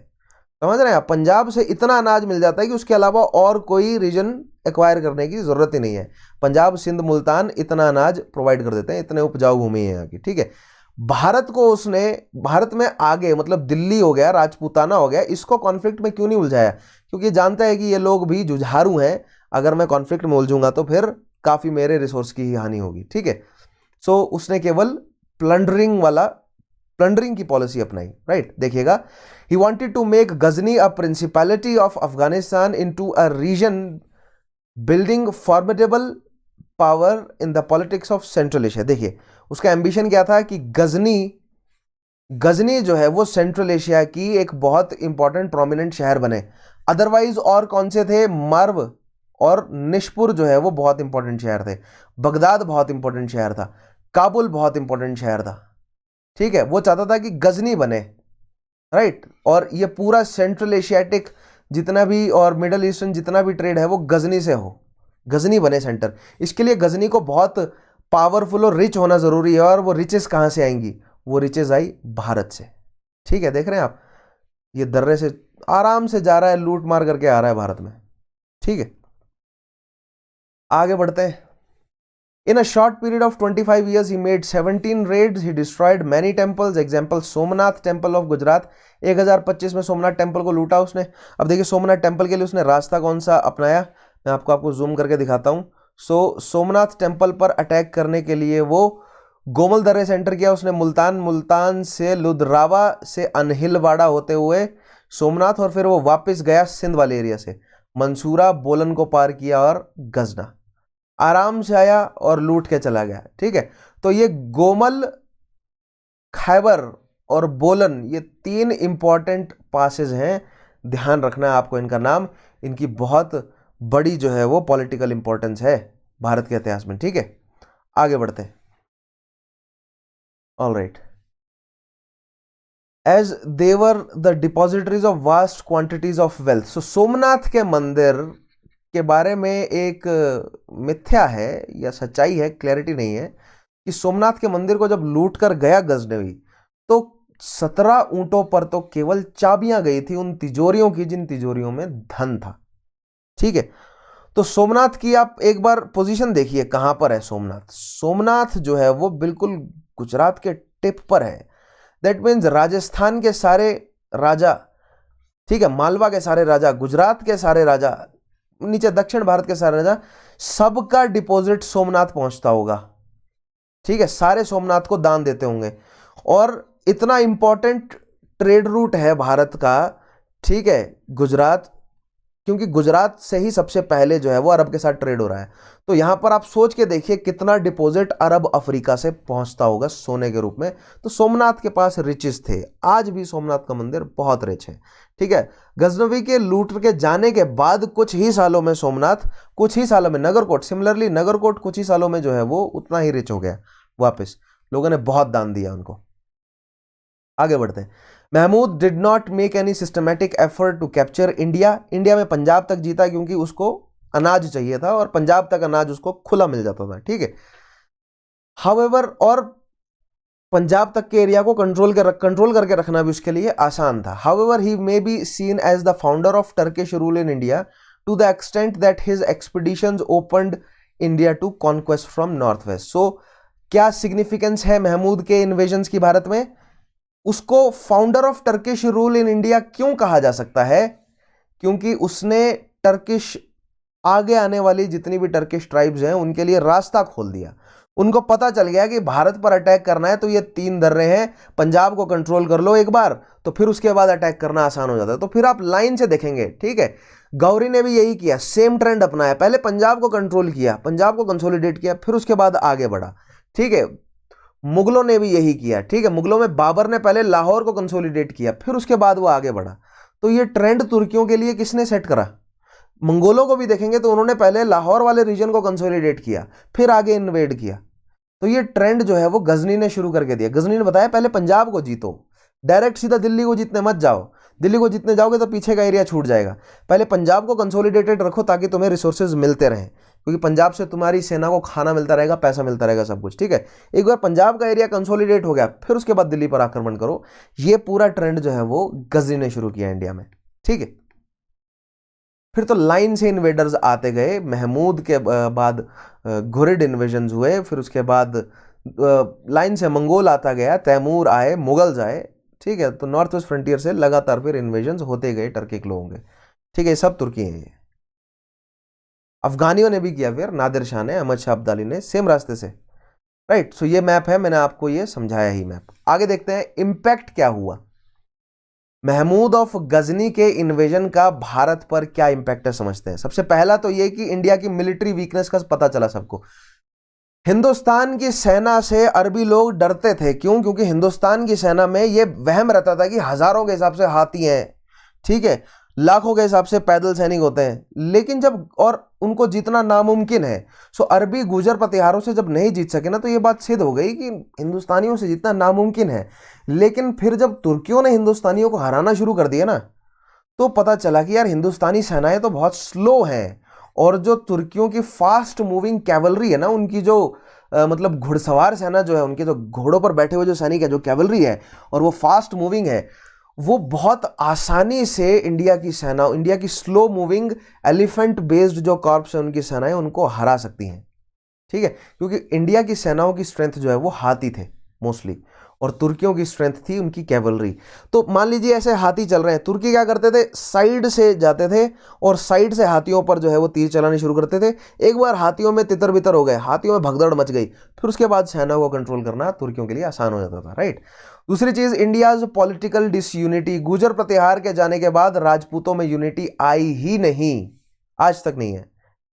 समझ रहे हैं आप। पंजाब से इतना अनाज मिल जाता है कि उसके अलावा और कोई रीजन एक्वायर करने की जरूरत ही नहीं है। पंजाब, सिंध, मुल्तान इतना अनाज प्रोवाइड कर देते हैं, इतने उपजाऊ भूमि है यहाँ की, ठीक है। भारत को उसने, भारत में आगे, मतलब दिल्ली हो गया, राजपूताना हो गया, इसको कॉन्फ्लिक्ट में क्यों नहीं उलझाया? क्योंकि जानता है कि ये लोग भी जुझारू हैं, अगर मैं कॉन्फ्लिक्ट में उलझूंगा तो फिर काफी मेरे रिसोर्स की ही हानि होगी, ठीक है। सो उसने केवल प्लंडरिंग की पॉलिसी अपनाई, राइट। देखिएगा, he wanted to make Ghazni a principality of Afghanistan into a region building formidable power in the politics of central Asia. देखिए उसका एम्बिशन क्या था कि गजनी जो है वो सेंट्रल एशिया की एक बहुत इंपॉर्टेंट प्रोमिनेंट शहर बने। अदरवाइज और कौन से थे? मर्व और निशपुर जो है वो बहुत इंपॉर्टेंट शहर थे, बगदाद बहुत इंपॉर्टेंट शहर था। काबुल बहुत इंपॉर्टेंट शहर था, ठीक है, वो चाहता था कि गजनी बने, राइट, और ये पूरा सेंट्रल एशियाटिक जितना भी और मिडल ईस्टर्न जितना भी ट्रेड है वो गजनी से हो, गजनी बने सेंटर। इसके लिए गजनी को बहुत पावरफुल और रिच होना जरूरी है, और वो रिचेस कहाँ से आएंगी? वो रिचेस आई भारत से, ठीक है। देख रहे हैं आप, ये दर्रे से आराम से जा रहा है, लूट मार करके आ रहा है भारत में, ठीक है। आगे बढ़ते हैं। In a short period of 25 years, he made 17 raids. He destroyed many temples. Example, Somnath temple of Gujarat. 1025 में सोमनाथ टेम्पल को लूटा उसने। अब देखिए सोमनाथ टेम्पल के लिए उसने रास्ता कौन सा अपनाया, मैं आपको जूम करके दिखाता हूँ। सोमनाथ टेम्पल पर अटैक करने के लिए वो गोमल दर्रे से एंटर किया उसने, मुल्तान से लुधरावा से अनहिलवाड़ा होते हुए सोमनाथ, और फिर वो वापस गया सिंध वाले एरिया से, मंसूरा, बोलन को पार किया और गजना। आराम से आया और लूट के चला गया, ठीक है। तो ये गोमल, खैबर और बोलन, ये 3 इंपॉर्टेंट पासेज हैं, ध्यान रखना है आपको इनका नाम। इनकी बहुत बड़ी जो है वो पॉलिटिकल इंपॉर्टेंस है भारत के इतिहास में, ठीक है। आगे बढ़ते हैं। All right. As they were the depositories of vast quantities of wealth. Somnath के मंदिर के बारे में एक मिथ्या है या सच्चाई है, क्लैरिटी नहीं है, कि सोमनाथ के मंदिर को जब लूट कर गया गजनवी तो 17 ऊंटों पर तो केवल चाबियां गई थी उन तिजोरियों की जिन तिजोरियों में धन था, ठीक है। तो सोमनाथ की आप एक बार पोजीशन देखिए, कहां पर है सोमनाथ। सोमनाथ जो है वो बिल्कुल गुजरात के टिप पर है। दैट मीन्स राजस्थान के सारे राजा, ठीक है, मालवा के सारे राजा, गुजरात के सारे राजा, नीचे दक्षिण भारत के सारे राजा, सबका डिपॉजिट सोमनाथ पहुंचता होगा, ठीक है। सारे सोमनाथ को दान देते होंगे, और इतना इंपॉर्टेंट ट्रेड रूट है भारत का, ठीक है, गुजरात, क्योंकि गुजरात से ही सबसे पहले जो है वो अरब के साथ ट्रेड हो रहा है। तो यहां पर आप सोच के देखिए कितना डिपॉजिट अरब अफ्रीका से पहुंचता होगा सोने के रूप में। तो सोमनाथ के पास रिचेस थे, आज भी सोमनाथ का मंदिर बहुत रिच है, ठीक है। गजनवी के लूट के जाने के बाद कुछ ही सालों में सोमनाथ, कुछ ही सालों में नगरकोट, सिमिलरली नगरकोट कुछ ही सालों में जो है वो उतना ही रिच हो गया वापस, लोगों ने बहुत दान दिया उनको। आगे बढ़ते हैं। Mahmud did not make any systematic effort to capture India. India में पंजाब तक जीता क्योंकि उसको अनाज चाहिए था, और पंजाब तक अनाज उसको खुला मिल जाता था, ठीक है। हाउएवर, और पंजाब तक के एरिया को कंट्रोल करके रखना भी उसके लिए आसान था। However he may be seen as the founder of Turkish rule in India to the extent that his expeditions opened India to conquest from north west. So क्या सिग्निफिकेंस है महमूद के इन्वेजन्स की भारत में? उसको founder of Turkish rule in India क्यों कहा जा सकता है? क्योंकि उसने टर्किश, आगे आने वाली जितनी भी टर्किश ट्राइब्स हैं उनके लिए रास्ता खोल दिया। उनको पता चल गया कि भारत पर अटैक करना है तो ये 3 दर्रे हैं, पंजाब को कंट्रोल कर लो एक बार, तो फिर उसके बाद अटैक करना आसान हो जाता है। तो फिर आप लाइन से देखेंगे, ठीक है, गौरी ने भी यही किया, सेम ट्रेंड अपनाया। पहले पंजाब को कंट्रोल किया, पंजाब को कंसोलिडेट किया, फिर उसके बाद आगे बढ़ा, ठीक है। मुगलों ने भी यही किया, ठीक है। मुगलों में बाबर ने पहले लाहौर को कंसोलिडेट किया, फिर उसके बाद वो आगे बढ़ा। तो ये ट्रेंड तुर्कियों के लिए किसने सेट करा? मंगोलों को भी देखेंगे तो उन्होंने पहले लाहौर वाले रीजन को कंसोलिडेट किया, फिर आगे इन्वेड किया। तो ये ट्रेंड जो है वो गजनी ने शुरू करके दिया। गजनी ने बताया पहले पंजाब को जीतो, डायरेक्ट सीधा दिल्ली को जीतने मत जाओ, दिल्ली को जीतने जाओगे तो पीछे का एरिया छूट जाएगा। पहले पंजाब को कंसोलिडेटेड रखो ताकि तुम्हें रिसोर्सेज मिलते रहें, क्योंकि पंजाब से तुम्हारी सेना को खाना मिलता रहेगा, पैसा मिलता रहेगा, सब कुछ, ठीक है। एक बार पंजाब का एरिया कंसोलिडेट हो गया, फिर उसके बाद दिल्ली पर आक्रमण करो। ये पूरा ट्रेंड जो है वो गजनी ने शुरू किया इंडिया में, ठीक है। फिर तो लाइन से इन्वेडर्स आते गए। महमूद के बाद घुरिड इन्वेजन्स हुए, फिर उसके बाद लाइन से मंगोल आता गया, तैमूर आए, मुगल्स आए, ठीक है। तो नॉर्थ वेस्ट फ्रंटियर से लगातार फिर इन्वेजन्स होते गए टर्किक लोगों के, ठीक है। सब तुर्की हैं ये। अफगानियों ने भी किया, फिर नादिर शाह ने, अहमद शाह अब्दाली ने, सेम रास्ते से, राइट। सो ये मैप है, मैंने आपको ये समझाया ही मैप। आगे देखते हैं इम्पैक्ट क्या हुआ महमूद ऑफ गजनी के इन्वेजन का भारत पर, क्या इंपैक्ट है समझते हैं। सबसे पहला तो ये कि इंडिया की मिलिट्री वीकनेस का पता चला सबको। हिंदुस्तान की सेना से अरबी लोग डरते थे, क्यों? क्योंकि हिंदुस्तान की सेना में ये वहम रहता था कि हजारों के हिसाब से हाथी हैं, ठीक है। लाखों के हिसाब से पैदल सैनिक होते हैं, लेकिन जब और उनको जीतना नामुमकिन है। सो अरबी गुजर प्रतिहारों से जब नहीं जीत सके ना, तो ये बात सिद्ध हो गई कि हिंदुस्तानियों से जीतना नामुमकिन है। लेकिन फिर जब तुर्कियों ने हिंदुस्तानियों को हराना शुरू कर दिया ना, तो पता चला कि यार हिंदुस्तानी सेनाएं तो बहुत स्लो हैं, और जो तुर्कियों की फास्ट मूविंग कैवलरी है ना, उनकी जो मतलब घुड़सवार सेना जो है, उनके जो घोड़ों पर बैठे हुए जो सैनिक है, जो कैवलरी है, और वो फास्ट मूविंग है, वो बहुत आसानी से इंडिया की सेना, इंडिया की स्लो मूविंग एलिफेंट बेस्ड जो कॉर्प्स है उनकी सेनाएं उनको हरा सकती हैं। ठीक है, क्योंकि इंडिया की सेनाओं की स्ट्रेंथ जो है वो हाथी थे मोस्टली, और तुर्कियों की स्ट्रेंथ थी उनकी कैवलरी। तो मान लीजिए ऐसे हाथी चल रहे हैं, तुर्की क्या करते थे, साइड से जाते थे और साइड से हाथियों पर जो है वो तीर चलाने शुरू करते थे। एक बार हाथियों में तितर बितर हो गए, हाथियों में भगदड़ मच गई, फिर उसके बाद सेना को कंट्रोल करना तुर्कियों के लिए आसान हो जाता था, राइट। दूसरी चीज, इंडियाज पॉलिटिकल डिसयूनिटी। गुजर प्रतिहार के जाने के बाद राजपूतों में यूनिटी आई ही नहीं, आज तक नहीं है।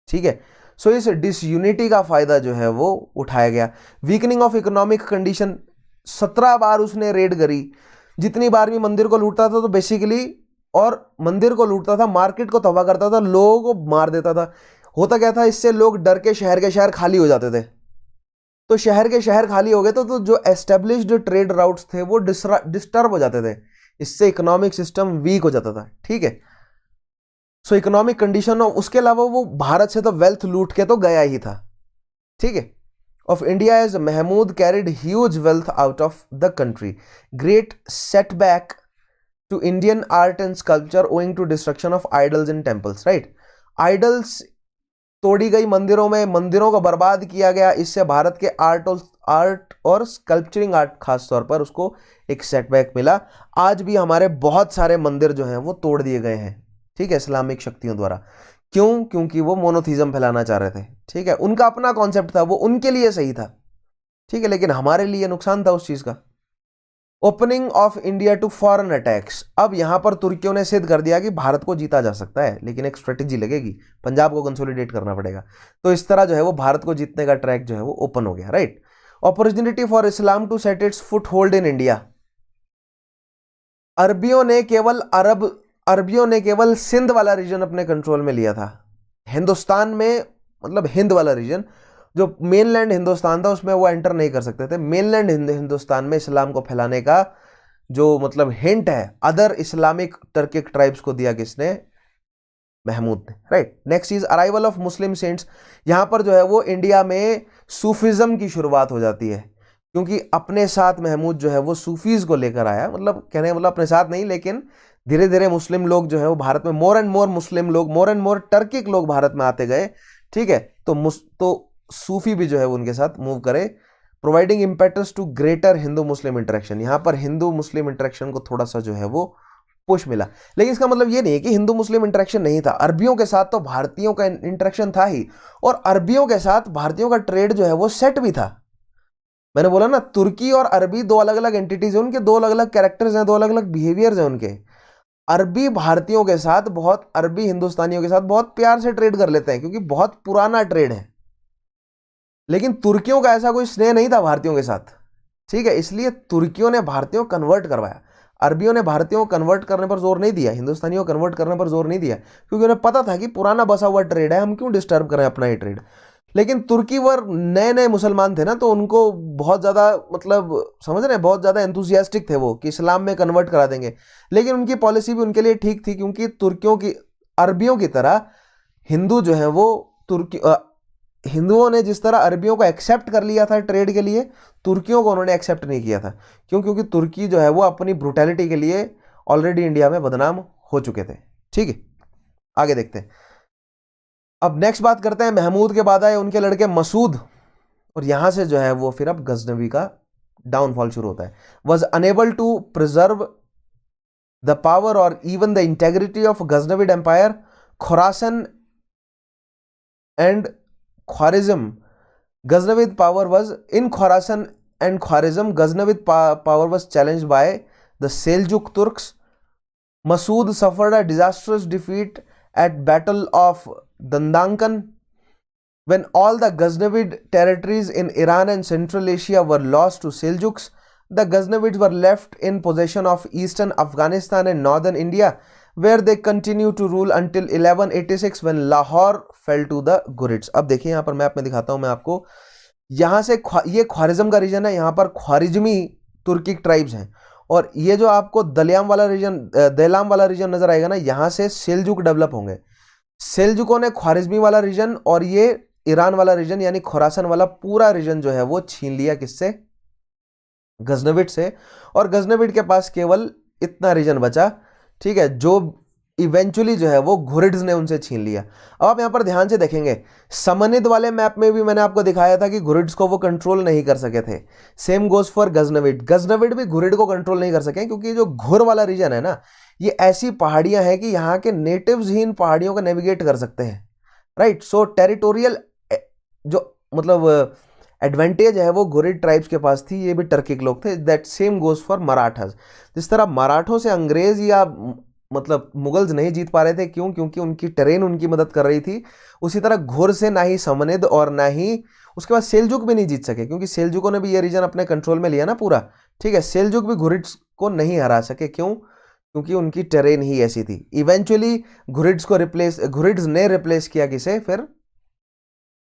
ठीक है, सो इस डिसयूनिटी का फायदा जो है वो उठाया गया। वीकनिंग ऑफ इकोनॉमिक कंडीशन, 17 बार उसने रेड करी। जितनी बार भी मंदिर को लूटता था तो बेसिकली, और मंदिर को लूटता था, मार्केट को तबाह करता था, लोगों को मार देता था। होता क्या था, इससे लोग डर के शहर खाली हो जाते थे। तो शहर के शहर खाली हो गए तो जो एस्टेब्लिश्ड ट्रेड राउट्स थे वो डिस्टर्ब हो जाते थे। इससे इकोनॉमिक सिस्टम वीक हो जाता था। ठीक है, सो इकोनॉमिक कंडीशन, और उसके अलावा वो भारत से तो वेल्थ लूट के तो गया ही था। ठीक है, of India as Mahmud carried huge wealth out of the country. Great setback to Indian art and sculpture owing to destruction of idols in temples. Right? Idols तोड़ी गई मंदिरों में, मंदिरों को बर्बाद किया गया। इससे भारत के आर्ट और स्कल्पचरिंग आर्ट खास तौर पर उसको एक सेटबैक मिला। आज भी हमारे बहुत सारे मंदिर जो हैं वो तोड़ दिए गए हैं, ठीक है, इस्लामिक शक्तियों द्वारा। क्यों? क्योंकि वो मोनोथीज्म फैलाना चाह रहे थे। ठीक है, उनका अपना कॉन्सेप्ट था, वो उनके लिए सही था। ठीक है, लेकिन हमारे लिए नुकसान था उस चीज का। Opening of India to foreign attacks. अब यहां पर तुर्कियों ने सिद्ध कर दिया कि भारत को जीता जा सकता है, लेकिन एक स्ट्रेटेजी लगेगी, पंजाब को कंसोलिडेट करना पड़ेगा। तो इस तरह जो है वो भारत को जीतने का ट्रैक जो है वो ओपन हो गया, right. Opportunity for Islam to set its foothold in India. अरबियों ने केवल सिंध वाला रीजन अपने कंट्रोल में लिया था। हिंदुस्तान में, मतलब हिंद वाला रीजन, जो मेनलैंड हिंदुस्तान था उसमें वो एंटर नहीं कर सकते थे। मेनलैंड हिंदुस्तान में इस्लाम को फैलाने का जो मतलब हिंट है अदर इस्लामिक टर्किक ट्राइब्स को दिया किसने? महमूद ने, right. Next is arrival of Muslim saints. यहां पर जो है वो इंडिया में सूफिज्म की शुरुआत हो जाती है, क्योंकि अपने साथ महमूद जो है वो सूफीज को लेकर आया। मतलब कहने मतलब अपने साथ नहीं, लेकिन धीरे धीरे मुस्लिम लोग जो है वो भारत में मोर एंड मोर मुस्लिम लोग, मोर एंड मोर टर्किक लोग भारत में आते गए। ठीक है, तो सूफी भी जो है वो उनके साथ मूव करे। Providing impetus to greater Hindu Muslim interaction. यहां पर हिंदू मुस्लिम इंटरेक्शन को थोड़ा सा जो है वो पुश मिला। लेकिन इसका मतलब ये नहीं है कि हिंदू मुस्लिम इंटरेक्शन नहीं था। अरबियों के साथ तो भारतीयों का इंटरेक्शन था ही, और अरबियों के साथ भारतीयों का ट्रेड जो है वो सेट भी था। मैंने बोला ना, तुर्की और अरबी दो अलग अलग एंटिटीज हैं, उनके दो अलग अलग कैरेक्टर्स हैं, दो अलग अलग बिहेवियर्स हैं उनके। अरबी भारतीयों के साथ बहुत, अरबी हिंदुस्तानियों के साथ बहुत प्यार से ट्रेड कर लेते हैं, क्योंकि बहुत पुराना ट्रेड है। लेकिन तुर्कियों का ऐसा कोई स्नेह नहीं था भारतीयों के साथ। ठीक है, इसलिए तुर्कियों ने भारतीयों को कन्वर्ट करवाया। अरबियों ने भारतीयों को कन्वर्ट करने पर जोर नहीं दिया, हिंदुस्तानियों को कन्वर्ट करने पर जोर नहीं दिया, क्योंकि उन्हें पता था कि पुराना बसा हुआ ट्रेड है, हम क्यों डिस्टर्ब करें अपना ही ट्रेड। लेकिन तुर्की वर नए नए मुसलमान थे ना, तो उनको बहुत ज़्यादा, मतलब समझ रहे हैं, बहुत ज़्यादा एंथुसियास्टिक थे वो कि इस्लाम में कन्वर्ट करा देंगे। लेकिन उनकी पॉलिसी भी उनके लिए ठीक थी, क्योंकि तुर्कियों की, अरबियों की तरह हिंदू जो है वो हिंदुओं ने जिस तरह अरबियों को एक्सेप्ट कर लिया था ट्रेड के लिए, तुर्कियों को उन्होंने एक्सेप्ट नहीं किया था। क्यों? क्योंकि तुर्की जो है वो अपनी ब्रुटैलिटी के लिए ऑलरेडी इंडिया में बदनाम हो चुके थे। ठीक है, आगे देखते हैं। अब नेक्स्ट बात करते हैं, महमूद के बाद आए उनके लड़के मसूद, और यहां से जो है वो फिर अब गजनवी का डाउनफॉल शुरू होता है। Was unable to preserve the power or even the integrity of Ghaznavid empire, Khurasan and Khwarizm. Ghaznavid power was in Khorasan and Khwarizm. Ghaznavid power was challenged by the Seljuk Turks. Masood suffered a disastrous defeat at Battle of Dandankan, when all the Ghaznavid territories in Iran and Central Asia were lost to Seljuks. The Ghaznavids were left in possession of eastern Afghanistan and northern India, where they continue to rule until 1186 when Lahore fell to the Ghurids. अब देखिए यहाँ पर map में दिखाता हूं मैं आपको, यहाँ से ये ख्वारिज्म का रीजन है, यहाँ पर ख्वारिज्मी तुर्किक ट्राइब्स हैं, और ये जो आपको दलियाम वाला रीजन, देलाम वाला रीजन नजर आएगा ना, यहाँ से सेल्जुक डेवलप होंगे। सेल्जुकों ने ख्वारिज्मी वाला रीजन और ये ईरान वाला रीजन यानी खुरासन वाला पूरा रीजन जो है वो छीन लिया, किससे? गजनविड से। और गजनविड के पास केवल इतना रीजन बचा, ठीक है, जो इवेंचुअली जो है वो घुरिड्स ने उनसे छीन लिया। अब आप यहां पर ध्यान से देखेंगे, समनिद वाले मैप में भी मैंने आपको दिखाया था कि घुरिड्स को वो कंट्रोल नहीं कर सके थे। सेम गोज फॉर गजनविड, गजनविड भी घुरिड को कंट्रोल नहीं कर सके, क्योंकि जो घुर वाला रीजन है ना, ये ऐसी पहाड़ियां हैं कि यहाँ के नेटिव्स ही इन पहाड़ियों को नेविगेट कर सकते हैं, राइट। सो टेरिटोरियल जो मतलब एडवांटेज है वो घुरिड ट्राइब्स के पास थी, ये भी टर्किक लोग थे। That same goes for Marathas. जिस तरह मराठों से अंग्रेज या मतलब मुगल्स नहीं जीत पा रहे थे, क्यों? क्योंकि उनकी टेरेन उनकी मदद कर रही थी। उसी तरह घुर से ना ही समनिद और ना ही उसके बाद सेल्जुक भी नहीं जीत सके, क्योंकि सेल्जुकों ने भी ये रीजन अपने कंट्रोल में लिया ना पूरा, ठीक है। सेल्जुक भी घुरिड्स को नहीं हरा सके, क्यों? क्योंकि उनकी टेरेन ही ऐसी थी। इवेंचुअली घुरिड्स ने रिप्लेस किया किसे? फिर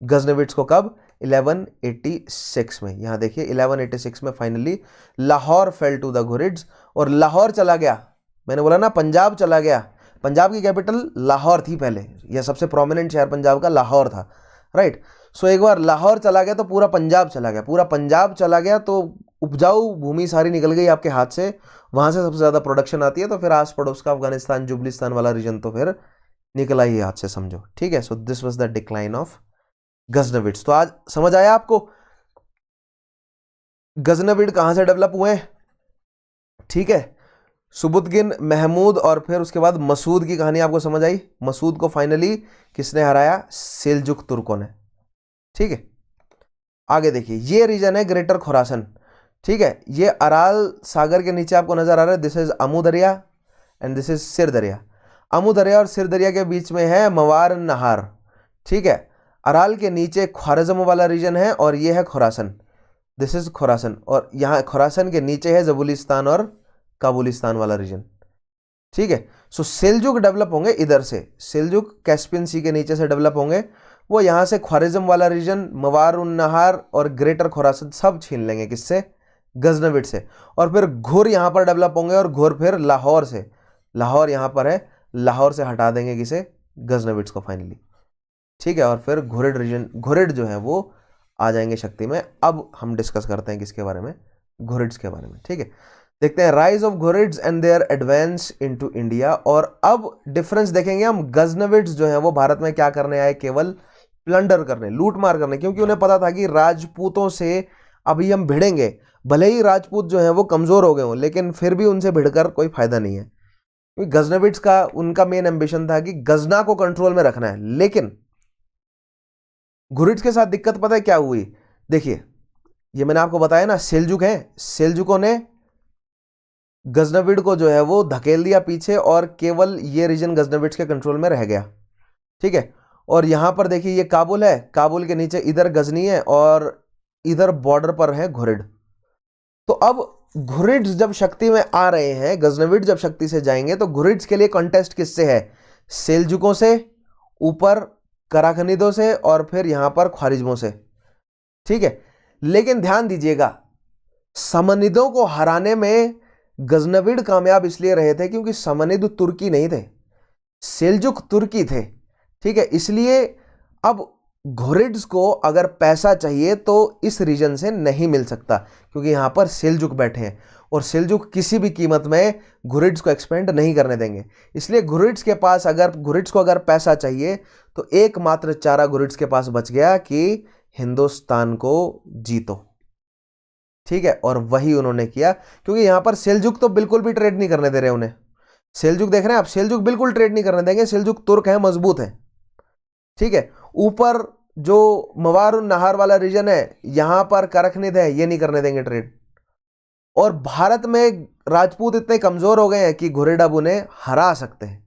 गजनविड्स को। कब? 1186 में। यहां देखिए 1186 में finally Lahore fell to the Ghurids, और लाहौर चला गया। मैंने बोला ना पंजाब चला गया, पंजाब की कैपिटल लाहौर थी पहले, यह सबसे प्रोमिनेंट शहर पंजाब का लाहौर था, राइट। सो एक बार लाहौर चला गया तो पूरा पंजाब चला गया, पूरा पंजाब चला गया तो उपजाऊ भूमि सारी निकल गई आपके हाथ से, वहां से सबसे ज्यादा प्रोडक्शन आती है, तो फिर आस पड़ोस का अफगानिस्तान जुबलिस्तान वाला रीजन तो फिर निकला ही हाथ से, समझो, ठीक है। So this was the decline of Ghaznavids. तो आज समझ आया आपको गजनविड कहां से डेवलप हुए, ठीक है। सुबुतगिन, महमूद और फिर उसके बाद मसूद की कहानी आपको समझ आई। मसूद को फाइनली किसने हराया? सेल्जुक तुर्कों ने, ठीक है। आगे देखिए, ये रीजन है ग्रेटर खुरासन, ठीक है। ये अराल सागर के नीचे आपको नजर आ रहा है, दिस इज अमू दरिया एंड दिस इज सिर दरिया। अमू दरिया और सिर दरिया के बीच में है मवार नहार, ठीक है। अराल के नीचे ख्वारिज्म वाला रीजन है और ये है खुरासन, दिस इज खुरासन, और यहाँ खुरासन के नीचे है जबुलिस्तान और काबुलिस्तान वाला रीजन, ठीक है। सो सेल्जुक डेवलप होंगे इधर से, सेल्जुक कैस्पियन सी के नीचे से डेवलप होंगे, वो यहां से ख्वारिज्म वाला रीजन, मवार उन नहार और ग्रेटर खुरासन सब छीन लेंगे, किससे? गजनविड से। और फिर घुर यहां पर डेवलप होंगे, और घुर फिर लाहौर से, लाहौर यहां पर है, लाहौर से हटा देंगे किसे? गजनविड्स को फाइनली, ठीक है। और फिर घुरिड रीजन, घुरिड जो है वो आ जाएंगे शक्ति में। अब हम डिस्कस करते हैं किसके बारे में? घुरिड्स के बारे में, ठीक है। देखते हैं rise of Ghurids and their advance into India. और अब डिफरेंस देखेंगे हम, गजनविड्स जो है वो भारत में क्या करने आए? केवल प्लंडर करने, लूट मार करने, क्योंकि उन्हें पता था कि राजपूतों से अभी हम भिड़ेंगे, भले ही राजपूत जो है वो कमजोर हो गए हों, लेकिन फिर भी उनसे भिड़कर कोई फायदा नहीं है, क्योंकि गजनविड्स का उनका मेन एम्बिशन था कि गजना को कंट्रोल में रखना है। लेकिन घुरिड्स के साथ दिक्कत पता है क्या हुई? देखिए, ये मैंने आपको बताया ना, सेल्जुक है, सेल्जुकों ने गजनविड को जो है वो धकेल दिया पीछे, और केवल ये रीजन गजनविड्स के कंट्रोल में रह गया, ठीक है। और यहां पर देखिए ये काबुल है, काबुल के नीचे इधर गजनी है और इधर बॉर्डर पर है घुरिड। तो अब घुरिड्स जब शक्ति में आ रहे हैं, गजनविड जब शक्ति से जाएंगे, तो घुरिड्स के लिए कॉन्टेस्ट किससे है? सेल्जुकों से, ऊपर कराखनिदों से, और फिर यहां पर ख्वारिज्मों से, ठीक है। लेकिन ध्यान दीजिएगा, समनिदों को हराने में गजनविड कामयाब इसलिए रहे थे क्योंकि समनिद तुर्की नहीं थे, सेल्जुक तुर्की थे, ठीक है। इसलिए अब घुरिड्स को अगर पैसा चाहिए तो इस रीजन से नहीं मिल सकता, क्योंकि यहां पर सेल्जुक बैठे हैं, और सेल्जुक किसी भी कीमत में घुरिड्स को एक्सपेंड नहीं करने देंगे। इसलिए घुरिड्स के पास, अगर घुरिड्स को अगर पैसा चाहिए तो एकमात्र चारा घुरिड्स के पास बच गया कि हिंदुस्तान को जीतो, ठीक है। और वही उन्होंने किया, क्योंकि यहां पर सेल्जुक तो बिल्कुल भी ट्रेड नहीं करने दे रहे उन्हें। सेल्जुक देख रहे हैं आप, सेल्जुक बिल्कुल ट्रेड नहीं करने देंगे, सेल्जुक तुर्क है, मजबूत है, ठीक है। ऊपर जो मवारुन नहार वाला रीजन है, यहां पर करखनिद है, ये नहीं करने देंगे ट्रेड। और भारत में राजपूत इतने कमजोर हो गए हैं कि घुरिड अब उन्हें हरा सकते हैं,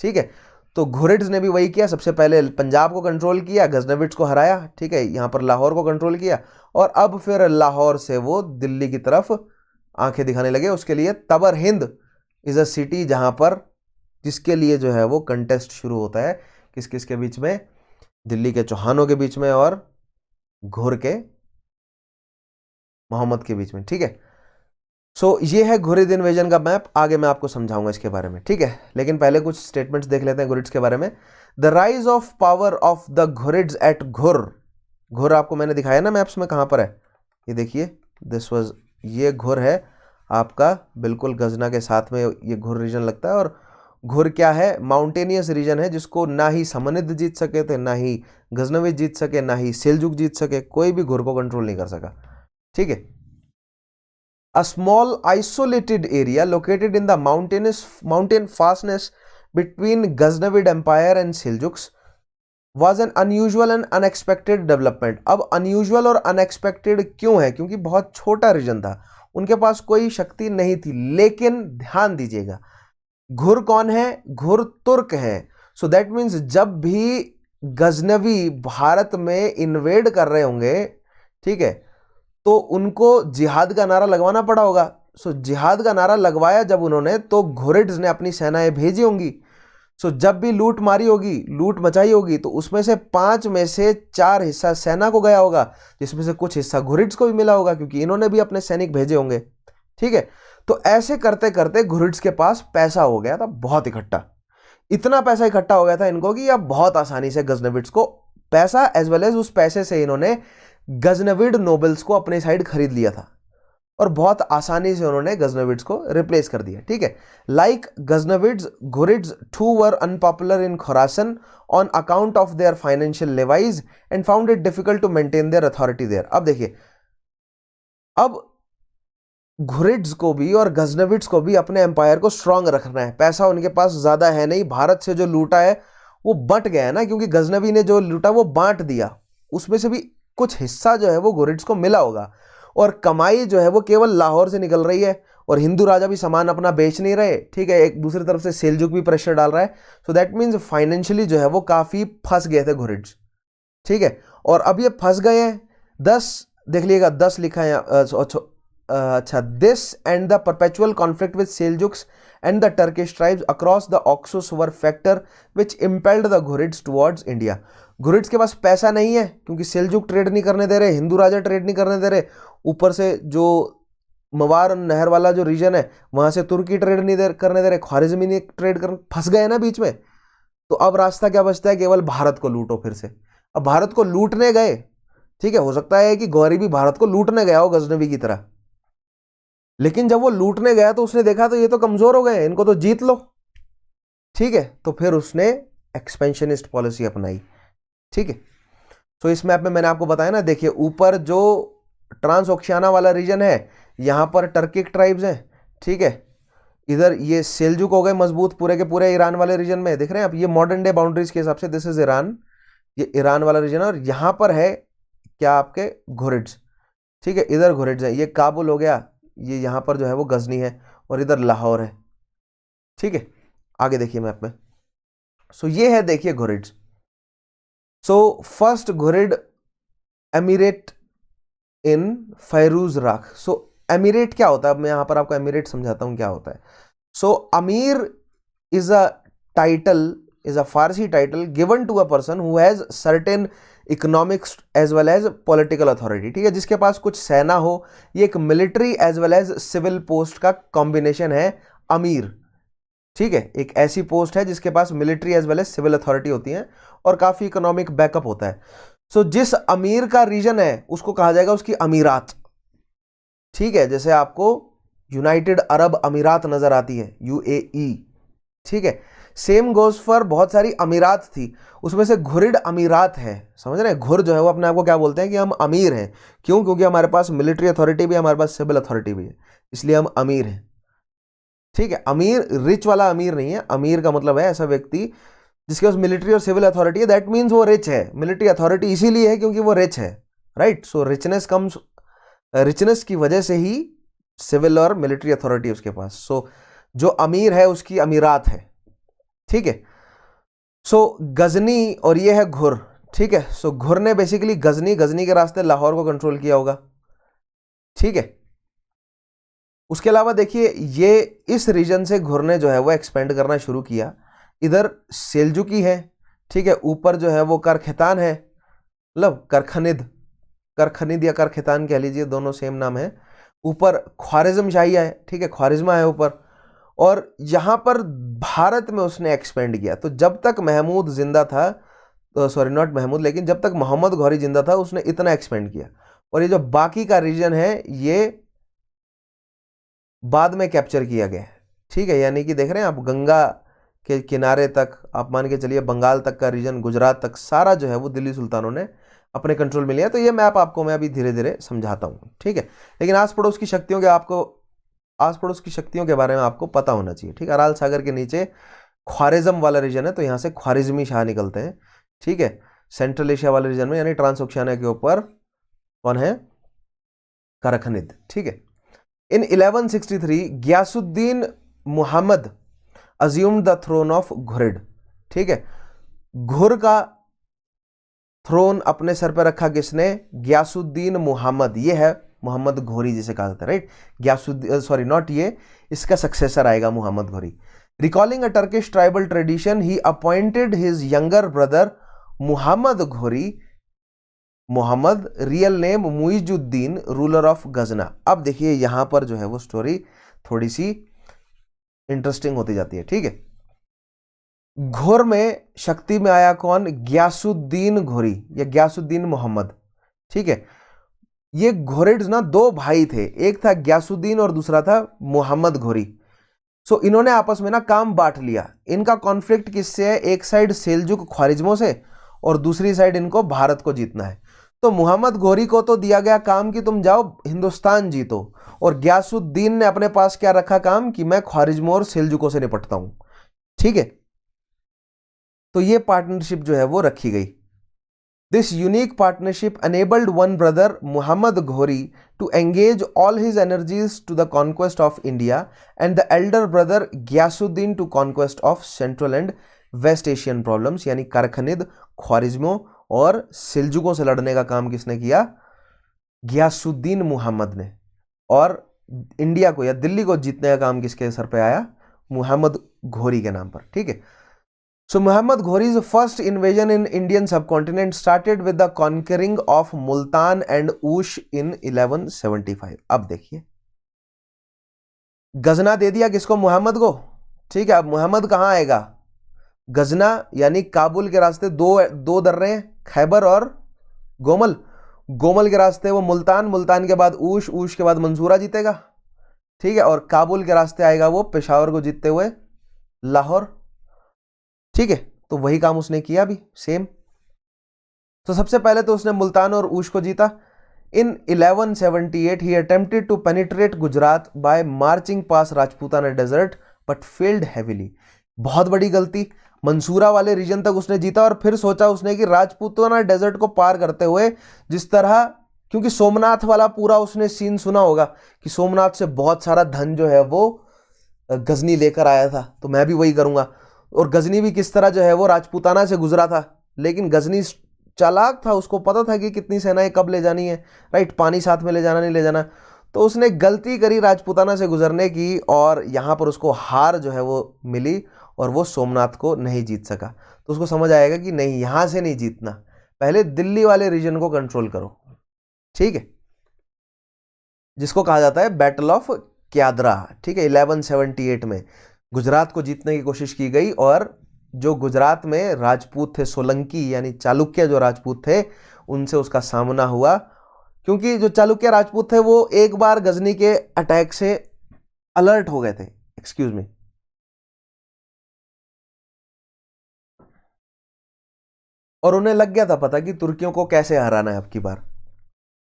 ठीक है। तो घुरिड्स ने भी वही किया, सबसे पहले पंजाब को कंट्रोल किया, गजनविड्स को हराया, ठीक है। यहां पर लाहौर को कंट्रोल किया, और अब फिर लाहौर से वो दिल्ली की तरफ आंखें दिखाने लगे। उसके लिए तबर हिंद इज अ सिटी जहां पर जिसके लिए जो है वो कंटेस्ट शुरू होता है किस किस के बीच में, दिल्ली के चौहानों के बीच में और घुर के मोहम्मद के बीच में। ठीक है, सो ये है घुरिद इन्वेजन का मैप, आगे मैं आपको समझाऊंगा इसके बारे में। ठीक है, लेकिन पहले कुछ स्टेटमेंट्स देख लेते हैं घुरिड्स के बारे में। The rise of power of the Ghurids at Ghur. Ghur आपको मैंने दिखाया ना मैप्स में, कहां पर है ये देखिए, दिस वाज, ये घुर है आपका, बिल्कुल गजना के साथ में ये घुर रीजन लगता है। और घुर क्या है, माउंटेनियस रीजन है जिसको ना ही समनिद जीत सके थे, ना ही गजनवी जीत सके, ना ही सेल्जुक जीत सके, कोई भी घुर को कंट्रोल नहीं कर सका। ठीक है, a small isolated area located in the mountain fastness between Ghaznavid Empire and Seljuks was an unusual and unexpected development। अब unusual और unexpected क्यों है, क्योंकि बहुत छोटा रीजन था, उनके पास कोई शक्ति नहीं थी। लेकिन ध्यान दीजिएगा, घुर कौन है, घुर तुर्क है। सो दैट मीन्स जब भी गजनवी भारत में इन्वेड कर रहे होंगे, ठीक है, तो उनको जिहाद का नारा लगवाना पड़ा होगा। सो जिहाद का नारा लगवाया जब उन्होंने, तो घुरिड्स ने अपनी सेनाएं भेजी होंगी। सो जब भी लूट मारी होगी, लूट मचाई होगी, तो उसमें से 5 में से 4 हिस्सा सेना को गया होगा, जिसमें से कुछ हिस्सा घुरिड्स को भी मिला होगा, क्योंकि इन्होंने भी अपने सैनिक भेजे होंगे। ठीक है, तो ऐसे करते करते घुरिड्स के पास पैसा हो गया था बहुत इकट्ठा। इतना पैसा इकट्ठा हो गया था इनको कि अब बहुत आसानी से गजनविड्स को पैसा, एज वेल एज उस पैसे से इन्होंने गजनविड नोबल्स को अपने साइड खरीद लिया था, और बहुत आसानी से उन्होंने गजनविड्स को रिप्लेस कर दिया। ठीक है, like Ghaznavids, Ghurids too were unpopular in Khurasan on account of their financial levies and found it difficult to maintain their authority there. अब देखिए, अब घुरिड्स को भी और गजनविड्स को भी अपने एम्पायर को स्ट्रांग रखना है। पैसा उनके पास ज्यादा है नहीं, भारत से जो लूटा है वो बंट गया है ना, क्योंकि गजनवी ने जो लूटा वो बांट दिया, उसमें से भी कुछ हिस्सा जो है वो घुरिड्स को मिला होगा। और कमाई जो है वो केवल लाहौर से निकल रही है, और हिंदू राजा भी सामान अपना बेच नहीं रहे। ठीक है, एक दूसरी तरफ से सेल्जुक भी प्रेशर डाल रहा है। सो दैट मीन्स फाइनेंशियली जो है वो काफी फंस गए थे घुरिड्स। ठीक है, और अब ये फंस गए हैं। 10 देख लीजिएगा, 10 लिखा है अच्छा, this and the perpetual conflict with Seljuks and the Turkish tribes across the Oxus were factor which impelled the Ghurids towards India. Ghurids के पास पैसा नहीं है, क्योंकि सेल्जुक ट्रेड नहीं करने दे रहे, हिंदू राजा ट्रेड नहीं करने दे रहे, ऊपर से जो मवार नहर वाला जो रीजन है वहां से तुर्की ट्रेड नहीं करने दे रहे, ख्वारिज़मी नहीं ट्रेड कर, फंस गए ना बीच में। तो अब रास्ता क्या बचता है, केवल भारत को लूटो फिर से। अब भारत को लूटने गए, ठीक है, हो सकता है कि गौरी भी भारत को लूटने गया हो गजनवी की तरह, लेकिन जब वो लूटने गया तो उसने देखा तो ये तो कमजोर हो गए, इनको तो जीत लो। ठीक है, तो फिर उसने एक्सपेंशनिस्ट पॉलिसी अपनाई। ठीक है, तो इस मैप में मैंने आपको बताया ना, देखिए ऊपर जो ट्रांस ओशियाना वाला रीजन है, यहां पर टर्किक ट्राइब्स हैं। ठीक है, इधर ये सेल्जुक हो गए मजबूत पूरे के पूरे ईरान वाले रीजन में, देख रहे हैं आप, ये मॉडर्न डे बाउंड्रीज के हिसाब से दिस इज ईरान, ये ईरान वाला रीजन है। और यहां पर है क्या, आपके घुरिड्स। ठीक है, इधर घुरिड्स है, ये काबुल हो गया, ये यहां पर जो है वो गजनी है, और इधर लाहौर है। ठीक है, आगे देखिए मैप में। सो ये है, देखिए घुरिड्स। सो फर्स्ट घुरिड एमिरेट इन फैरूज राख। सो एमिरेट क्या होता है, अब मैं यहां पर आपको एमिरेट समझाता हूं क्या होता है। सो अमीर is a title, is a Farsi title given to a person who has certain economics as well as political authority। ठीक है, जिसके पास कुछ सेना हो, ये एक military as well as civil post का कॉम्बिनेशन है अमीर। ठीक है, एक ऐसी पोस्ट है जिसके पास military as well as civil authority होती है और काफी इकोनॉमिक बैकअप होता है। सो जिस अमीर का रीजन है उसको कहा जाएगा उसकी अमीरात। ठीक है, जैसे आपको यूनाइटेड अरब अमीरात नजर आती है, UAE। ठीक है, सेम गोज फॉर बहुत सारी अमीरात थी, उसमें से घुरिड अमीरात है। समझ रहे हैं, घुर जो है वो अपने आप को क्या बोलते हैं कि हम अमीर हैं। क्यों, क्योंकि हमारे पास मिलिट्री अथॉरिटी भी है, हमारे पास सिविल अथॉरिटी भी है, इसलिए हम अमीर हैं। ठीक है, अमीर रिच वाला अमीर नहीं है, अमीर का मतलब है ऐसा व्यक्ति जिसके पास मिलिट्री और सिविल अथॉरिटी है, दैट मीन्स वो रिच है। मिलिट्री अथॉरिटी इसीलिए है क्योंकि वो रिच है, राइट। सो रिचनेस कम्स, रिचनेस की वजह से ही सिविल और मिलिट्री अथॉरिटी उसके पास। सो जो अमीर है उसकी अमीरात है। ठीक है, सो गजनी और ये है घुर। ठीक है, सो घुर ने बेसिकली गजनी के रास्ते लाहौर को कंट्रोल किया होगा। ठीक है, उसके अलावा देखिए ये इस रीजन से घुर ने जो है वो एक्सपेंड करना शुरू किया। इधर सेल्जुकी है, ठीक है, ऊपर जो है वो करखेतान है, मतलब करखनिद या करखेतान कह लीजिए, दोनों सेम नाम है। ऊपर ख्वारिज्म शाही है, ठीक है, ख्वारिज्मा है ऊपर। और यहां पर भारत में उसने एक्सपेंड किया। तो जब तक महमूद जिंदा था, सॉरी नॉट महमूद, लेकिन जब तक मोहम्मद घौरी जिंदा था उसने इतना एक्सपेंड किया। और ये जो बाकी का रीजन है ये बाद में कैप्चर किया गया है, ठीक है। यानी कि देख रहे हैं आप, गंगा के किनारे तक आप मान के चलिए, बंगाल तक का रीजन, गुजरात तक सारा जो है वो दिल्ली सुल्तानों ने अपने कंट्रोल में लिया। तो ये मैप आपको मैं अभी धीरे धीरे समझाता हूँ, ठीक है। लेकिन आस पड़ोस की शक्तियों के बारे में आपको पता होना चाहिए, ठीक है। अराल सागर के नीचे ख्वारिज्म वाला रीजन है, तो यहाँ से ख्वारिज्मी शाह निकलते हैं, ठीक है। सेंट्रल एशिया वाले रीजन में यानी ट्रांसओशियानिया के ऊपर कौन है? करखनिद, ठीक है। In 1163 Ghiyasuddin Muhammad assumed the throne of Ghurid, ठीक है। घुर का थ्रोन अपने सर पर रखा किसने? गयासुद्दीन मुहम्मद। ये है मोहम्मद घोरी जिसे कहा जाता है, राइट। गयासुद्दीन, सॉरी नॉट ये, इसका सक्सेसर आएगा Mohammad Ghori. Recalling a Turkish tribal tradition he appointed his younger brother Muhammad Ghori, Mohammad real name Muizuddin, ruler of Ghazna. अब देखिए यहां पर जो है वो स्टोरी थोड़ी सी इंटरेस्टिंग होती जाती है, ठीक है। घोर में शक्ति में आया कौन? गयासुद्दीन घोरी या गयासुद्दीन मोहम्मद, ठीक है। ये घोरिड्स ना दो भाई थे, एक था गयासुद्दीन और दूसरा था मोहम्मद घोरी। सो इन्होंने आपस में ना काम बांट लिया। इनका कॉन्फ्लिक्ट किससे है? एक साइड सेल्जुक ख्वारिज्मों से और दूसरी साइड इनको भारत को जीतना है। तो मोहम्मद घोरी को तो दिया गया काम कि तुम जाओ हिंदुस्तान जीतो, और गयासुद्दीन ने अपने पास क्या रखा काम कि मैं ख्वारिज्मों और सेल्जुकों से निपटता हूं, ठीक है। तो ये पार्टनरशिप जो है वो रखी गई। This unique partnership enabled one brother Muhammad Ghori to engage all his energies to the conquest of India and the elder brother Ghiyasuddin to conquest of Central and West Asian problems। यानी करखनिद, ख्वारिज्मों और सिल्जुकों से लड़ने का काम किसने किया? गियासुद्दीन मुहम्मद ने। और इंडिया को या दिल्ली को जीतने का काम किसके सर पे आया? मुहम्मद घोरी के नाम पर, ठीक है। So Muhammad Ghori's first invasion in Indian subcontinent started with the conquering of Multan and Oosh in 1175। अब देखिए गजना दे दिया किसको? मोहम्मद को, ठीक है। अब मोहम्मद कहां आएगा? गजना यानी काबुल के रास्ते दो दर्रे हैं, खैबर और गोमल। गोमल के रास्ते वो मुल्तान के बाद ऊश के बाद मंसूरा जीतेगा, ठीक है। और काबुल के रास्ते आएगा वो पेशावर को जीतते हुए लाहौर, ठीक है। तो वही काम उसने किया भी सेम। तो सबसे पहले तो उसने मुल्तान और ऊश को जीता। In 1178 he attempted to penetrate Gujarat by marching past Rajputana desert but failed heavily. बहुत बड़ी गलती, मंसूरा वाले रीजन तक उसने जीता और फिर सोचा उसने कि राजपूताना डेजर्ट को पार करते हुए जिस तरह, क्योंकि सोमनाथ वाला पूरा उसने सीन सुना होगा कि सोमनाथ से बहुत सारा धन जो है वो गजनी लेकर आया था, तो मैं भी वही करूंगा। और गजनी भी किस तरह जो है वो राजपूताना से गुजरा था, लेकिन गजनी चालाक था, उसको पता था कि कितनी सेनाएं कब ले जानी है, राइट। पानी साथ में ले जाना नहीं ले जाना। तो उसने गलती करी राजपूताना से गुजरने की, और यहाँ पर उसको हार जो है वो मिली और वो सोमनाथ को नहीं जीत सका। तो उसको समझ आएगा कि नहीं, यहाँ से नहीं जीतना, पहले दिल्ली वाले रीजन को कंट्रोल करो, ठीक है, जिसको कहा जाता है बैटल ऑफ क्यादरा, ठीक है। 1178 में गुजरात को जीतने की कोशिश की गई, और जो गुजरात में राजपूत थे, सोलंकी यानी चालुक्य जो राजपूत थे, उनसे उसका सामना हुआ। क्योंकि जो चालुक्य राजपूत थे वो एक बार गजनी के अटैक से अलर्ट हो गए थे, एक्सक्यूज मी, और उन्हें लग गया था पता कि तुर्कियों को कैसे हराना है अब की बार।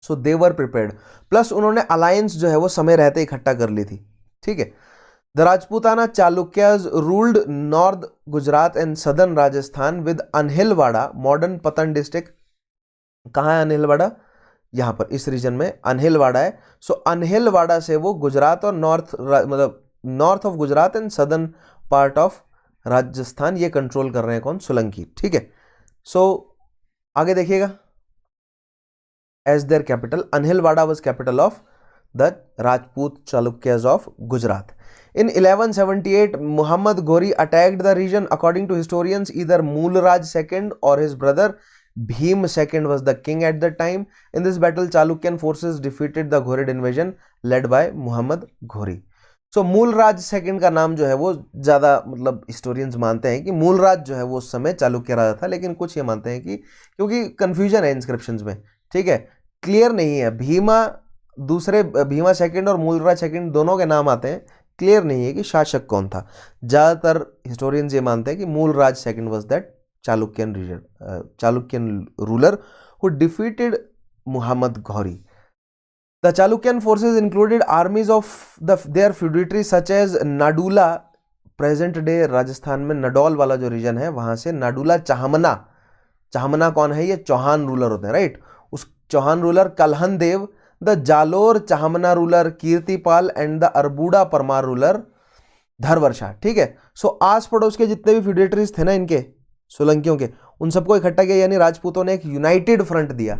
सो दे वर प्रिपेयर्ड, प्लस उन्होंने अलायंस जो है वो समय रहते इकट्ठा कर ली थी, ठीक है। The Rajputana Chalukyas ruled north Gujarat and southern Rajasthan with Anhilwara, modern पतन डिस्ट्रिक्ट। कहाँ है अनहिलवाड़ा? यहाँ पर इस रीजन में अनहिलवाड़ा है। सो अनहिलवाड़ा से वो गुजरात और मतलब north of Gujarat and southern part of Rajasthan ये कंट्रोल कर रहे हैं कौन? सोलंकी, ठीक है। सो आगे देखिएगा, as their capital Anhilwara was capital of the Rajput Chalukyas of Gujarat. In 1178, Muhammad Ghori attacked the region. According to historians, either Mulraj II or his brother Bhim II was the king at the time. In this battle, Chalukyan forces defeated the Ghorid invasion led by Muhammad Ghori. So Mulraj second का नाम जो है वो ज़्यादा मतलब historians मानते हैं कि मूलराज जो है वो उस समय चालुक्य राजा था, लेकिन कुछ ये मानते हैं कि क्योंकि कन्फ्यूजन है इंस्क्रिप्शंस में, ठीक है, क्लियर नहीं है. भीमा सेकंड और मूलराज सेकंड दोनों के नाम आते हैं, क्लियर नहीं है कि शासक कौन था. ज़्यादातर हिस्टोरियंस ये मानते हैं कि Mulraj second was that Chalukyan ruler who defeated Muhammad Ghori. The Chalukyan forces included armies of their feudatories such as Nadula, present day Rajasthan में नडौल वाला जो रीजन है वहां से नाडुला, चाहमना कौन है, ये चौहान रूलर होते हैं, राइट. उस Chauhan ruler Kalhan Dev, the Jalore Chahamana ruler Kirtipal and the Arbuda Parmar ruler Dharavarsha. ठीक है. सो आस पड़ोस के जितने भी फ्यूडेटरीज थे ना इनके सोलंकियों के, उन सबको इकट्ठा किया, यानी राजपूतों ने एक यूनाइटेड फ्रंट दिया.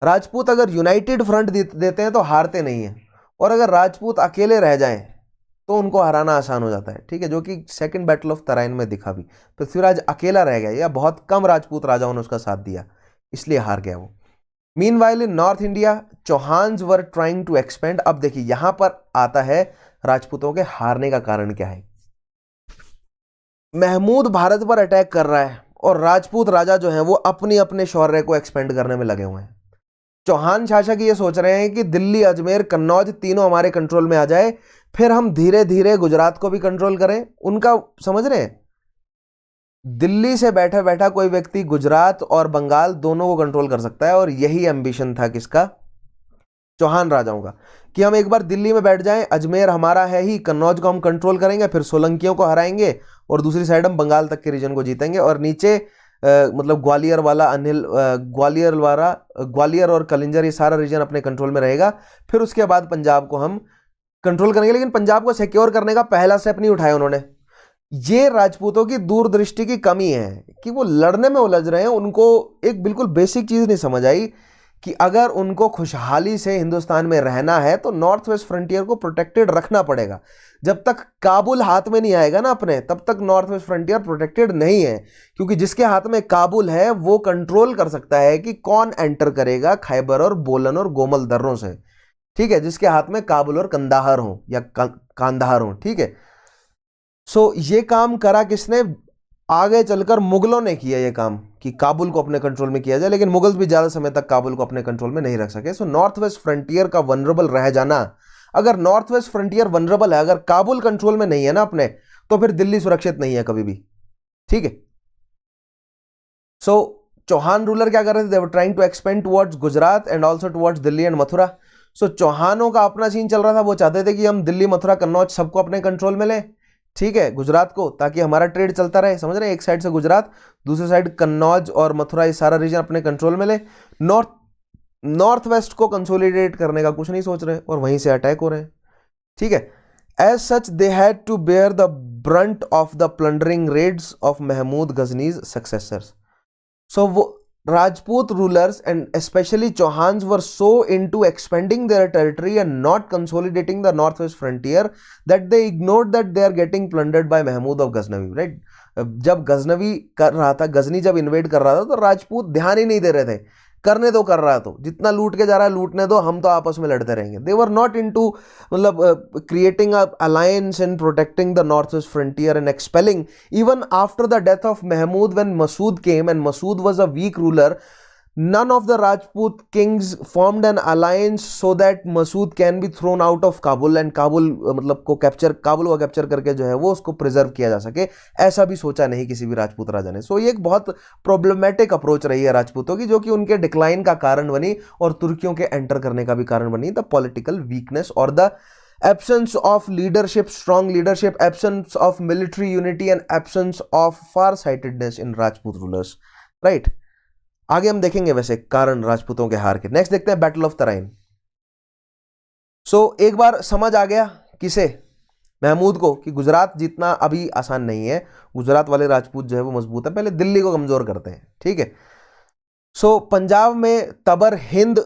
राजपूत अगर यूनाइटेड फ्रंट देते हैं तो हारते नहीं हैं, और अगर राजपूत अकेले रह जाएं तो उनको हराना आसान हो जाता है. ठीक है, जो कि सेकंड बैटल ऑफ तराइन में दिखा भी. पृथ्वीराज अकेला रह गया या बहुत कम राजपूत राजाओं ने उसका साथ दिया, इसलिए हार गया वो. Meanwhile in north India Chauhans were trying to expand. अब देखिए यहां पर आता है राजपूतों के हारने का कारण क्या है. महमूद भारत पर अटैक कर रहा है और राजपूत राजा जो हैं वो अपनी अपने शौर्य को एक्सपेंड करने में लगे हुए हैं. चौहान शासक ये सोच रहे हैं कि दिल्ली, अजमेर, कन्नौज तीनों हमारे कंट्रोल में आ जाए, फिर हम धीरे धीरे गुजरात को भी कंट्रोल करें. उनका समझ रहे हैं, दिल्ली से बैठा बैठा कोई व्यक्ति गुजरात और बंगाल दोनों को कंट्रोल कर सकता है, और यही एम्बिशन था किसका, चौहान राजाओं का, कि हम एक बार दिल्ली में बैठ जाएं, अजमेर हमारा है ही, कन्नौज को हम कंट्रोल करेंगे, फिर सोलंकियों को हराएंगे और दूसरी साइड हम बंगाल तक के रीजन को जीतेंगे, और नीचे मतलब ग्वालियर वाला ग्वालियर और कलिंजर ये सारा रीजन अपने कंट्रोल में रहेगा. फिर उसके बाद पंजाब को हम कंट्रोल करेंगे. लेकिन पंजाब को सिक्योर करने का पहला स्टेप नहीं उठाया उन्होंने. ये राजपूतों की दूरदृष्टि की कमी है कि वो लड़ने में उलझ रहे हैं. उनको एक बिल्कुल बेसिक चीज नहीं समझ आई कि अगर उनको खुशहाली से हिंदुस्तान में रहना है तो नॉर्थ वेस्ट फ्रंटियर को प्रोटेक्टेड रखना पड़ेगा. जब तक काबुल हाथ में नहीं आएगा ना अपने, तब तक नॉर्थ वेस्ट फ्रंटियर प्रोटेक्टेड नहीं है, क्योंकि जिसके हाथ में काबुल है वो कंट्रोल कर सकता है कि कौन एंटर करेगा खैबर और बोलन और गोमल दर्रों से. ठीक है, जिसके हाथ में काबुल और कंदाहार हो या कांधार हो. ठीक है. सो ये काम करा किसने, आगे चलकर मुगलों ने किया ये काम कि काबुल को अपने कंट्रोल में किया जाए, लेकिन मुगल्स भी ज्यादा समय तक काबुल को अपने कंट्रोल में नहीं रख सके. सो नॉर्थ वेस्ट फ्रंटियर का वनरेबल रह जाना, अगर नॉर्थ वेस्ट फ्रंटियर वनरेबल है, अगर काबुल कंट्रोल में नहीं है ना अपने, तो फिर दिल्ली सुरक्षित नहीं है कभी भी. ठीक है. सो चौहान रूलर क्या कर रहे थे, they were trying to expand towards Gujarat and also towards Delhi and Mathura. So चौहानों का अपना सीन चल रहा था, वो चाहते थे कि हम दिल्ली, मथुरा, कन्नौज सबको अपने कंट्रोल में लें. ठीक है, गुजरात को, ताकि हमारा ट्रेड चलता रहे. समझ रहे हैं, एक साइड से गुजरात, दूसरी साइड कन्नौज और मथुरा, ये सारा रीजन अपने कंट्रोल में ले. नॉर्थ वेस्ट को कंसोलिडेट करने का कुछ नहीं सोच रहे, और वहीं से अटैक हो रहे हैं. ठीक है. As such they had to bear the brunt of the plundering raids of Mahmud Ghazni's successors. So वो Rajput rulers and especially Chauhans were so into expanding their territory and not consolidating the northwest frontier that they ignored that they are getting plundered by Mahmud of Ghaznavi, right? जब गजनवी कर रहा था, गजनी जब invade कर रहा था, तो राजपूत ध्यान ही नहीं दे रहे थे. करने दो, कर रहा तो जितना लूट के जा रहा है लूटने दो, हम तो आपस में लड़ते रहेंगे. दे वर नॉट इनटू मतलब creating a alliance and protecting the north west frontier and expelling. Even after the death of Mahmud, when Masud came and Masud was a weak ruler, none of the Rajput kings formed an alliance so that Masood can be thrown out of Kabul and Kabul मतलब को काबुल को capture करके जो है वो उसको preserve किया जा सके. ऐसा भी सोचा नहीं किसी भी राजपूत राजा ने. सो ये एक बहुत प्रॉब्लमेटिक अप्रोच रही है राजपूतों की, जो कि उनके डिक्लाइन का कारण बनी और तुर्कियों के एंटर करने का भी कारण बनी. द पॉलिटिकल वीकनेस और the absence of leadership, strong leadership, absence of military unity and absence of far-sightedness in Rajput rulers, right? आगे हम देखेंगे वैसे कारण राजपूतों के हार के. नेक्स्ट देखते हैं बैटल ऑफ तराइन. सो एक बार समझ आ गया किसे, महमूद को, कि गुजरात जीतना अभी आसान नहीं है. गुजरात वाले राजपूत जो है वो मजबूत है, पहले दिल्ली को कमजोर करते हैं. ठीक है. सो पंजाब में Tabarhind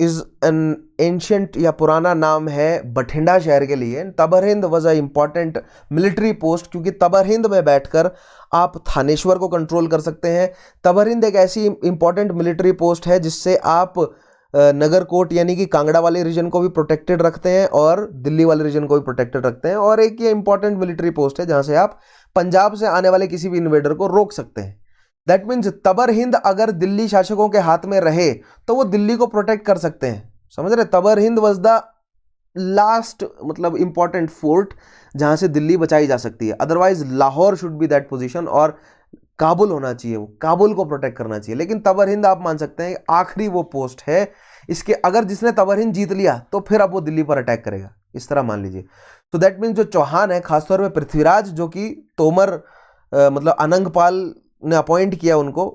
is an ancient या पुराना नाम है बठिंडा शहर के लिए। Tabarhind was a important military post, क्योंकि तबरहिंद में बैठकर आप थानेश्वर को कंट्रोल कर सकते हैं। तबरहिंद एक ऐसी इंपॉर्टेंट मिलिट्री पोस्ट है जिससे आप नगरकोट यानी कि कांगड़ा वाले रीजन को भी प्रोटेक्टेड रखते हैं और दिल्ली वाले रीजन को भी प्रोटेक्टेड रखते हैं। और एक ये इंपॉर्टेंट मिलिट्री पोस्ट है जहां से आप पंजाब से आने वाले किसी भी इन्वेडर को रोक सकते हैं। दैट मीन्स तबरहिंद अगर दिल्ली शासकों के हाथ में रहे तो वो दिल्ली को प्रोटेक्ट कर सकते हैं। समझ रहे? तबरहिंद वॉज द लास्ट मतलब इंपॉर्टेंट फोर्ट जहां से दिल्ली बचाई जा सकती है। Otherwise Lahore should be that position और काबुल होना चाहिए, वो काबुल को प्रोटेक्ट करना चाहिए। लेकिन तबरहिंद आप मान सकते हैं आखिरी वो पोस्ट है। इसके अगर जिसने तबरहिंद जीत लिया तो फिर अब वो दिल्ली पर अटैक करेगा, इस तरह मान लीजिए। तो दैट मीन्स जो चौहान है, खासतौर पर पृथ्वीराज, जो कि तोमर मतलब अनंगपाल ने अपॉइंट किया उनको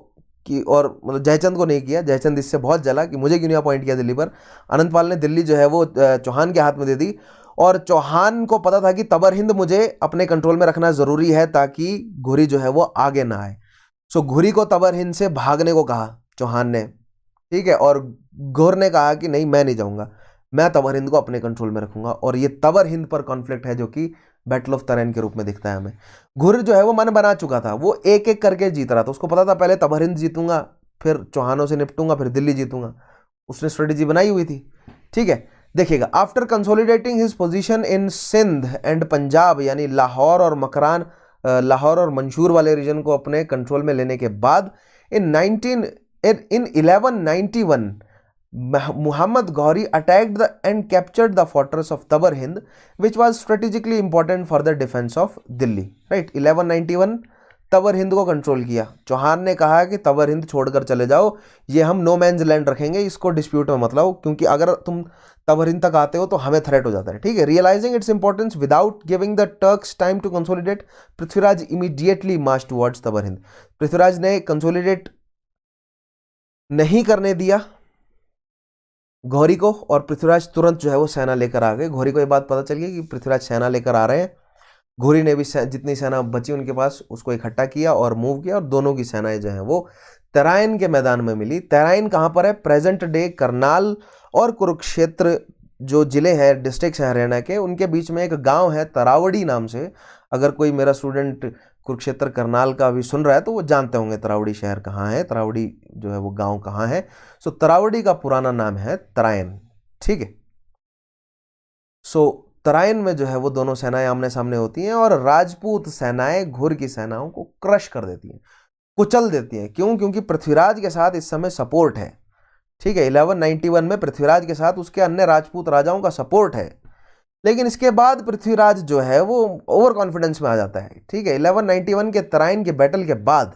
कि, और मतलब जयचंद को नहीं किया। जयचंद इससे बहुत जला कि मुझे क्यों नहीं अपॉइंट किया दिल्ली पर। अनंतपाल ने दिल्ली जो है वो चौहान के हाथ में दे दी। और चौहान को पता था कि तबरहिंद मुझे अपने कंट्रोल में रखना जरूरी है ताकि घुरी जो है वो आगे ना आए। सो घुरी को तबरहिंद से भागने को कहा चौहान ने, ठीक है। और घुर ने कहा कि नहीं, मैं नहीं जाऊंगा, मैं तबरहिंद को अपने कंट्रोल में रखूंगा। और ये तबरहिंद पर कॉन्फ्लिक्ट है जो कि बैटल ऑफ तराइन के रूप में दिखता है हमें। घुर जो है वो मन बना चुका था, वो एक एक करके जीत रहा था। उसको पता था पहले तबरहिंद जीतूंगा, फिर चौहानों से निपटूंगा, फिर दिल्ली जीतूंगा। उसने स्ट्रेटेजी बनाई हुई थी, ठीक है। देखिएगा, after consolidating his position in Sindh and Punjab, यानी लाहौर और मकरान, लाहौर और मंशूर वाले रीजन को अपने कंट्रोल में लेने के बाद इन 1191 Muhammad Ghori attacked and captured the fortress of Tabarhind, which was strategically important for the defense of Delhi. Right? 1191 तबरहिंद को कंट्रोल किया। चौहान ने कहा कि तबरहिंद छोड़कर चले जाओ, ये हम नो मैंस लैंड रखेंगे, इसको डिस्प्यूट में मत लाओ, क्योंकि अगर तुम तबरहिंद तक आते हो तो हमें थ्रेट हो जाता है, ठीक है। Realising its importance without giving the Turks time to consolidate, Prithviraj immediately march towards Tabarhind. Prithviraj ने कंसोलिडेट नहीं करने दिया घौरी को, और पृथ्वीराज तुरंत जो है वो सेना लेकर आ गए। घौरी को ये बात पता चल गई कि पृथ्वीराज सेना लेकर आ रहे हैं। घौरी ने भी जितनी सेना बची उनके पास उसको इकट्ठा किया और मूव किया, और दोनों की सेनाएं जो हैं वो तराइन के मैदान में मिली। तराइन कहाँ पर है? प्रेजेंट डे करनाल और कुरुक्षेत्र जो जिले हैं, डिस्ट्रिक्ट है हरियाणा के, उनके बीच में एक गांव है तरावड़ी नाम से। अगर कोई मेरा स्टूडेंट कुरुक्षेत्र करनाल का भी सुन रहा है तो वो जानते होंगे तरावड़ी शहर कहाँ है, तरावड़ी जो है वो गांव कहाँ है। सो तरावड़ी का पुराना नाम है तराइन, ठीक है। सो तराइन में जो है वो दोनों सेनाएं आमने सामने होती हैं और राजपूत सेनाएं घुर की सेनाओं को क्रश कर देती हैं, कुचल देती हैं। क्यों? क्योंकि पृथ्वीराज के साथ इस समय सपोर्ट है, ठीक है। 1191 में पृथ्वीराज के साथ उसके अन्य राजपूत राजाओं का सपोर्ट है। लेकिन इसके बाद पृथ्वीराज जो है वो ओवर कॉन्फिडेंस में आ जाता है, ठीक है। 1191 के तराइन के बैटल के बाद,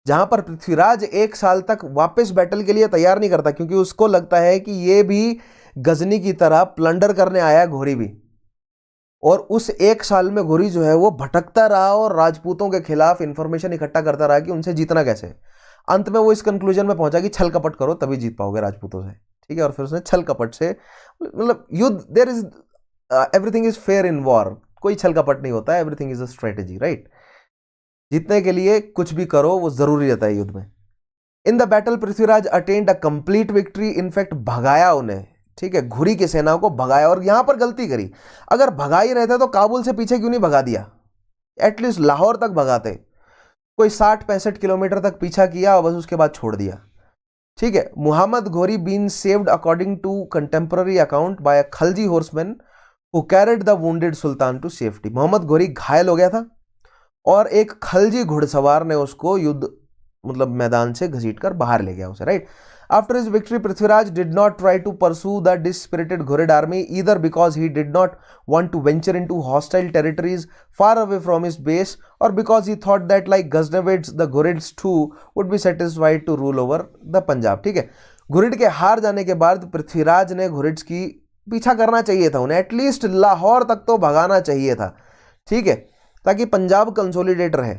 जहां पर पृथ्वीराज एक साल तक वापस बैटल के लिए तैयार नहीं करता, क्योंकि उसको लगता है कि ये भी गजनी की तरह प्लंडर करने आया घोरी भी। और उस एक साल में घोरी जो है वो भटकता रहा और राजपूतों के खिलाफ इंफॉर्मेशन इकट्ठा करता रहा कि उनसे जीतना कैसे। अंत में वो इस कंक्लूजन में पहुंचा कि छल कपट करो तभी जीत पाओगे राजपूतों से, ठीक है। और फिर उसने छल कपट से, मतलब युद्ध, there is everything is fair in war, कोई छल कपट नहीं होता है, everything is a strategy, right. जीतने के लिए कुछ भी करो वो जरूरी रहता है युद्ध में। In the battle Prithviraj attend a complete victory, in fact भगाया उन्हें, ठीक है। घुरी की सेनाओं को भगाया, और यहां पर गलती करी। अगर भगा ही रहते तो काबुल से पीछे क्यों नहीं भगा दिया, एटलीस्ट लाहौर तक भगाते। कोई 60-65 किलोमीटर तक पीछा किया और बस उसके बाद छोड़ दिया, ठीक है। Muhammad Ghori been saved according to contemporary account by a Khalji horseman who carried the wounded sultan to safety. Mohammad Ghori घायल हो गया था और एक खलजी घुड़सवार ने उसको युद्ध मतलब मैदान से घसीटकर बाहर ले गया उसे, right. After his victory, Prithviraj did not try to pursue the dispirited Ghurid army, either because he did not want to venture into hostile territories far away from his base, or because he thought that like Ghaznavids, the Ghurids too would be satisfied to rule over the Punjab, ठीक है। घुरिड के हार जाने के बाद पृथ्वीराज ने घुरिड्स की पीछा करना चाहिए था, उन्हें एटलीस्ट लाहौर तक तो भगाना चाहिए था, ठीक है, ताकि पंजाब कंसोलिडेट रहे,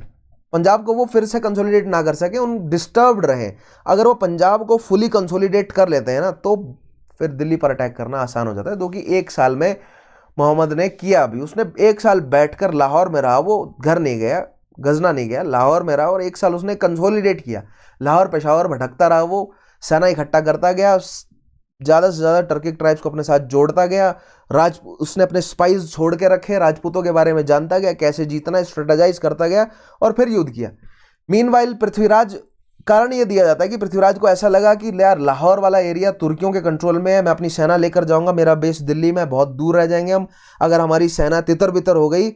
पंजाब को वो फिर से कंसोलिडेट ना कर सके, उन डिस्टर्ब्ड रहे। अगर वो पंजाब को फुली कंसोलिडेट कर लेते हैं ना तो फिर दिल्ली पर अटैक करना आसान हो जाता है, जो कि एक साल में मोहम्मद ने किया भी। उसने एक साल बैठकर लाहौर में रहा, वो घर नहीं गया, गजना नहीं गया, लाहौर में रहा और एक साल उसने कंसोलिडेट किया। लाहौर पेशावर भटकता रहा, वो सेना इकट्ठा करता गया, ज़्यादा से ज़्यादा टर्किक ट्राइब्स को अपने साथ जोड़ता गया। उसने अपने स्पाइस छोड़ के रखे, राजपूतों के बारे में जानता गया, कैसे जीतना है स्ट्रेटेजाइज करता गया और फिर युद्ध किया। मीनवाइल पृथ्वीराज, कारण ये दिया जाता है कि पृथ्वीराज को ऐसा लगा कि यार लाहौर वाला एरिया तुर्कियों के कंट्रोल में है, मैं अपनी सेना लेकर जाऊंगा, मेरा बेस दिल्ली में, बहुत दूर रह जाएंगे हम, अगर हमारी सेना तितर बितर हो गई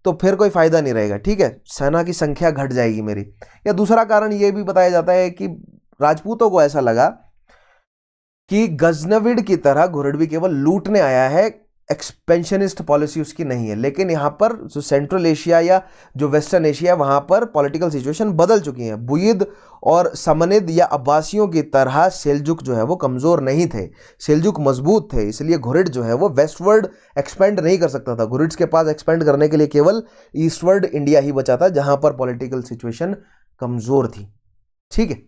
तो फिर कोई फायदा नहीं रहेगा, ठीक है, सेना की संख्या घट जाएगी मेरी। या दूसरा कारण ये भी बताया जाता है कि राजपूतों को ऐसा लगा कि गजनविड की तरह घुरिड भी केवल लूटने आया है, एक्सपेंशनिस्ट पॉलिसी उसकी नहीं है। लेकिन यहाँ पर जो सेंट्रल एशिया या जो वेस्टर्न एशिया है वहाँ पर पॉलिटिकल सिचुएशन बदल चुकी है। बुयिद और समनिद या अब्बासियों की तरह सेल्जुक जो है वो कमज़ोर नहीं थे, सेल्जुक मजबूत थे, इसलिए घुरिड जो है वो वेस्टवर्ड एक्सपेंड नहीं कर सकता था। घुरिड्स के पास एक्सपेंड करने के लिए केवल ईस्टवर्ड इंडिया ही बचा था जहाँ पर पॉलिटिकल सिचुएशन कमज़ोर थी, ठीक है।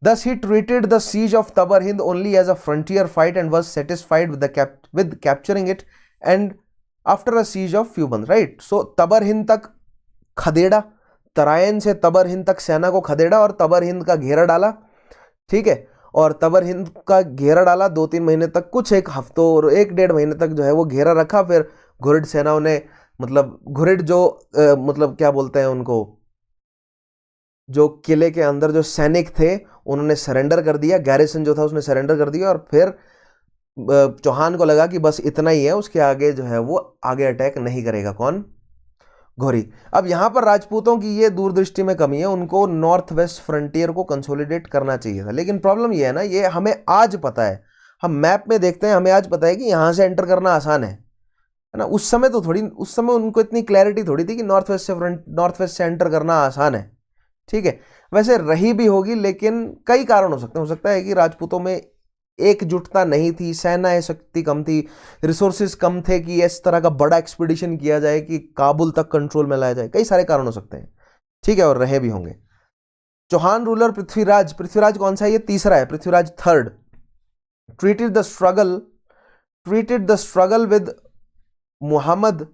Thus, he treated the siege of Tabar Hind only as a frontier fight and was satisfied with capturing it and after a siege of few months, right? So, तबर हिंद तक खदेड़ा, तराइन से तबर हिंद तक सेना को खदेड़ा और तबर हिंद का घेरा डाला, ठीक है। और तबर हिंद का घेरा डाला 2-3 महीने तक, कुछ एक हफ्तों और 1-1.5 महीने तक जो है वो घेरा रखा। फिर घुरिड सेनाओं ने, मतलब घुरिड जो मतलब क्या बोलते हैं उनको, जो किले के अंदर जो सैनिक थे उन्होंने सरेंडर कर दिया, गैरिसन जो था उसने सरेंडर कर दिया और फिर चौहान को लगा कि बस इतना ही है, उसके आगे जो है वो आगे अटैक नहीं करेगा। कौन? घोरी। अब यहाँ पर राजपूतों की ये दूरदृष्टि में कमी है, उनको नॉर्थ वेस्ट फ्रंटियर को कंसोलिडेट करना चाहिए था। लेकिन प्रॉब्लम ये है ना, ये हमें आज पता है, हम मैप में देखते हैं, हमें आज पता है कि यहाँ से एंटर करना आसान है ना। उस समय तो थोड़ी, उस समय उनको इतनी क्लैरिटी थोड़ी थी कि नॉर्थ वेस्ट से एंटर करना आसान है, ठीक है। वैसे रही भी होगी, लेकिन कई कारण हो सकते हैं। हो सकता है कि राजपूतों में एकजुटता नहीं थी, सेना शक्ति कम थी, रिसोर्सेज कम थे कि इस तरह का बड़ा एक्सपीडिशन किया जाए कि काबुल तक कंट्रोल में लाया जाए। कई सारे कारण हो सकते हैं, ठीक है, और रहे भी होंगे। चौहान रूलर पृथ्वीराज, पृथ्वीराज कौन सा है? ये तीसरा है, Prithviraj third. Treated the struggle with Muhammad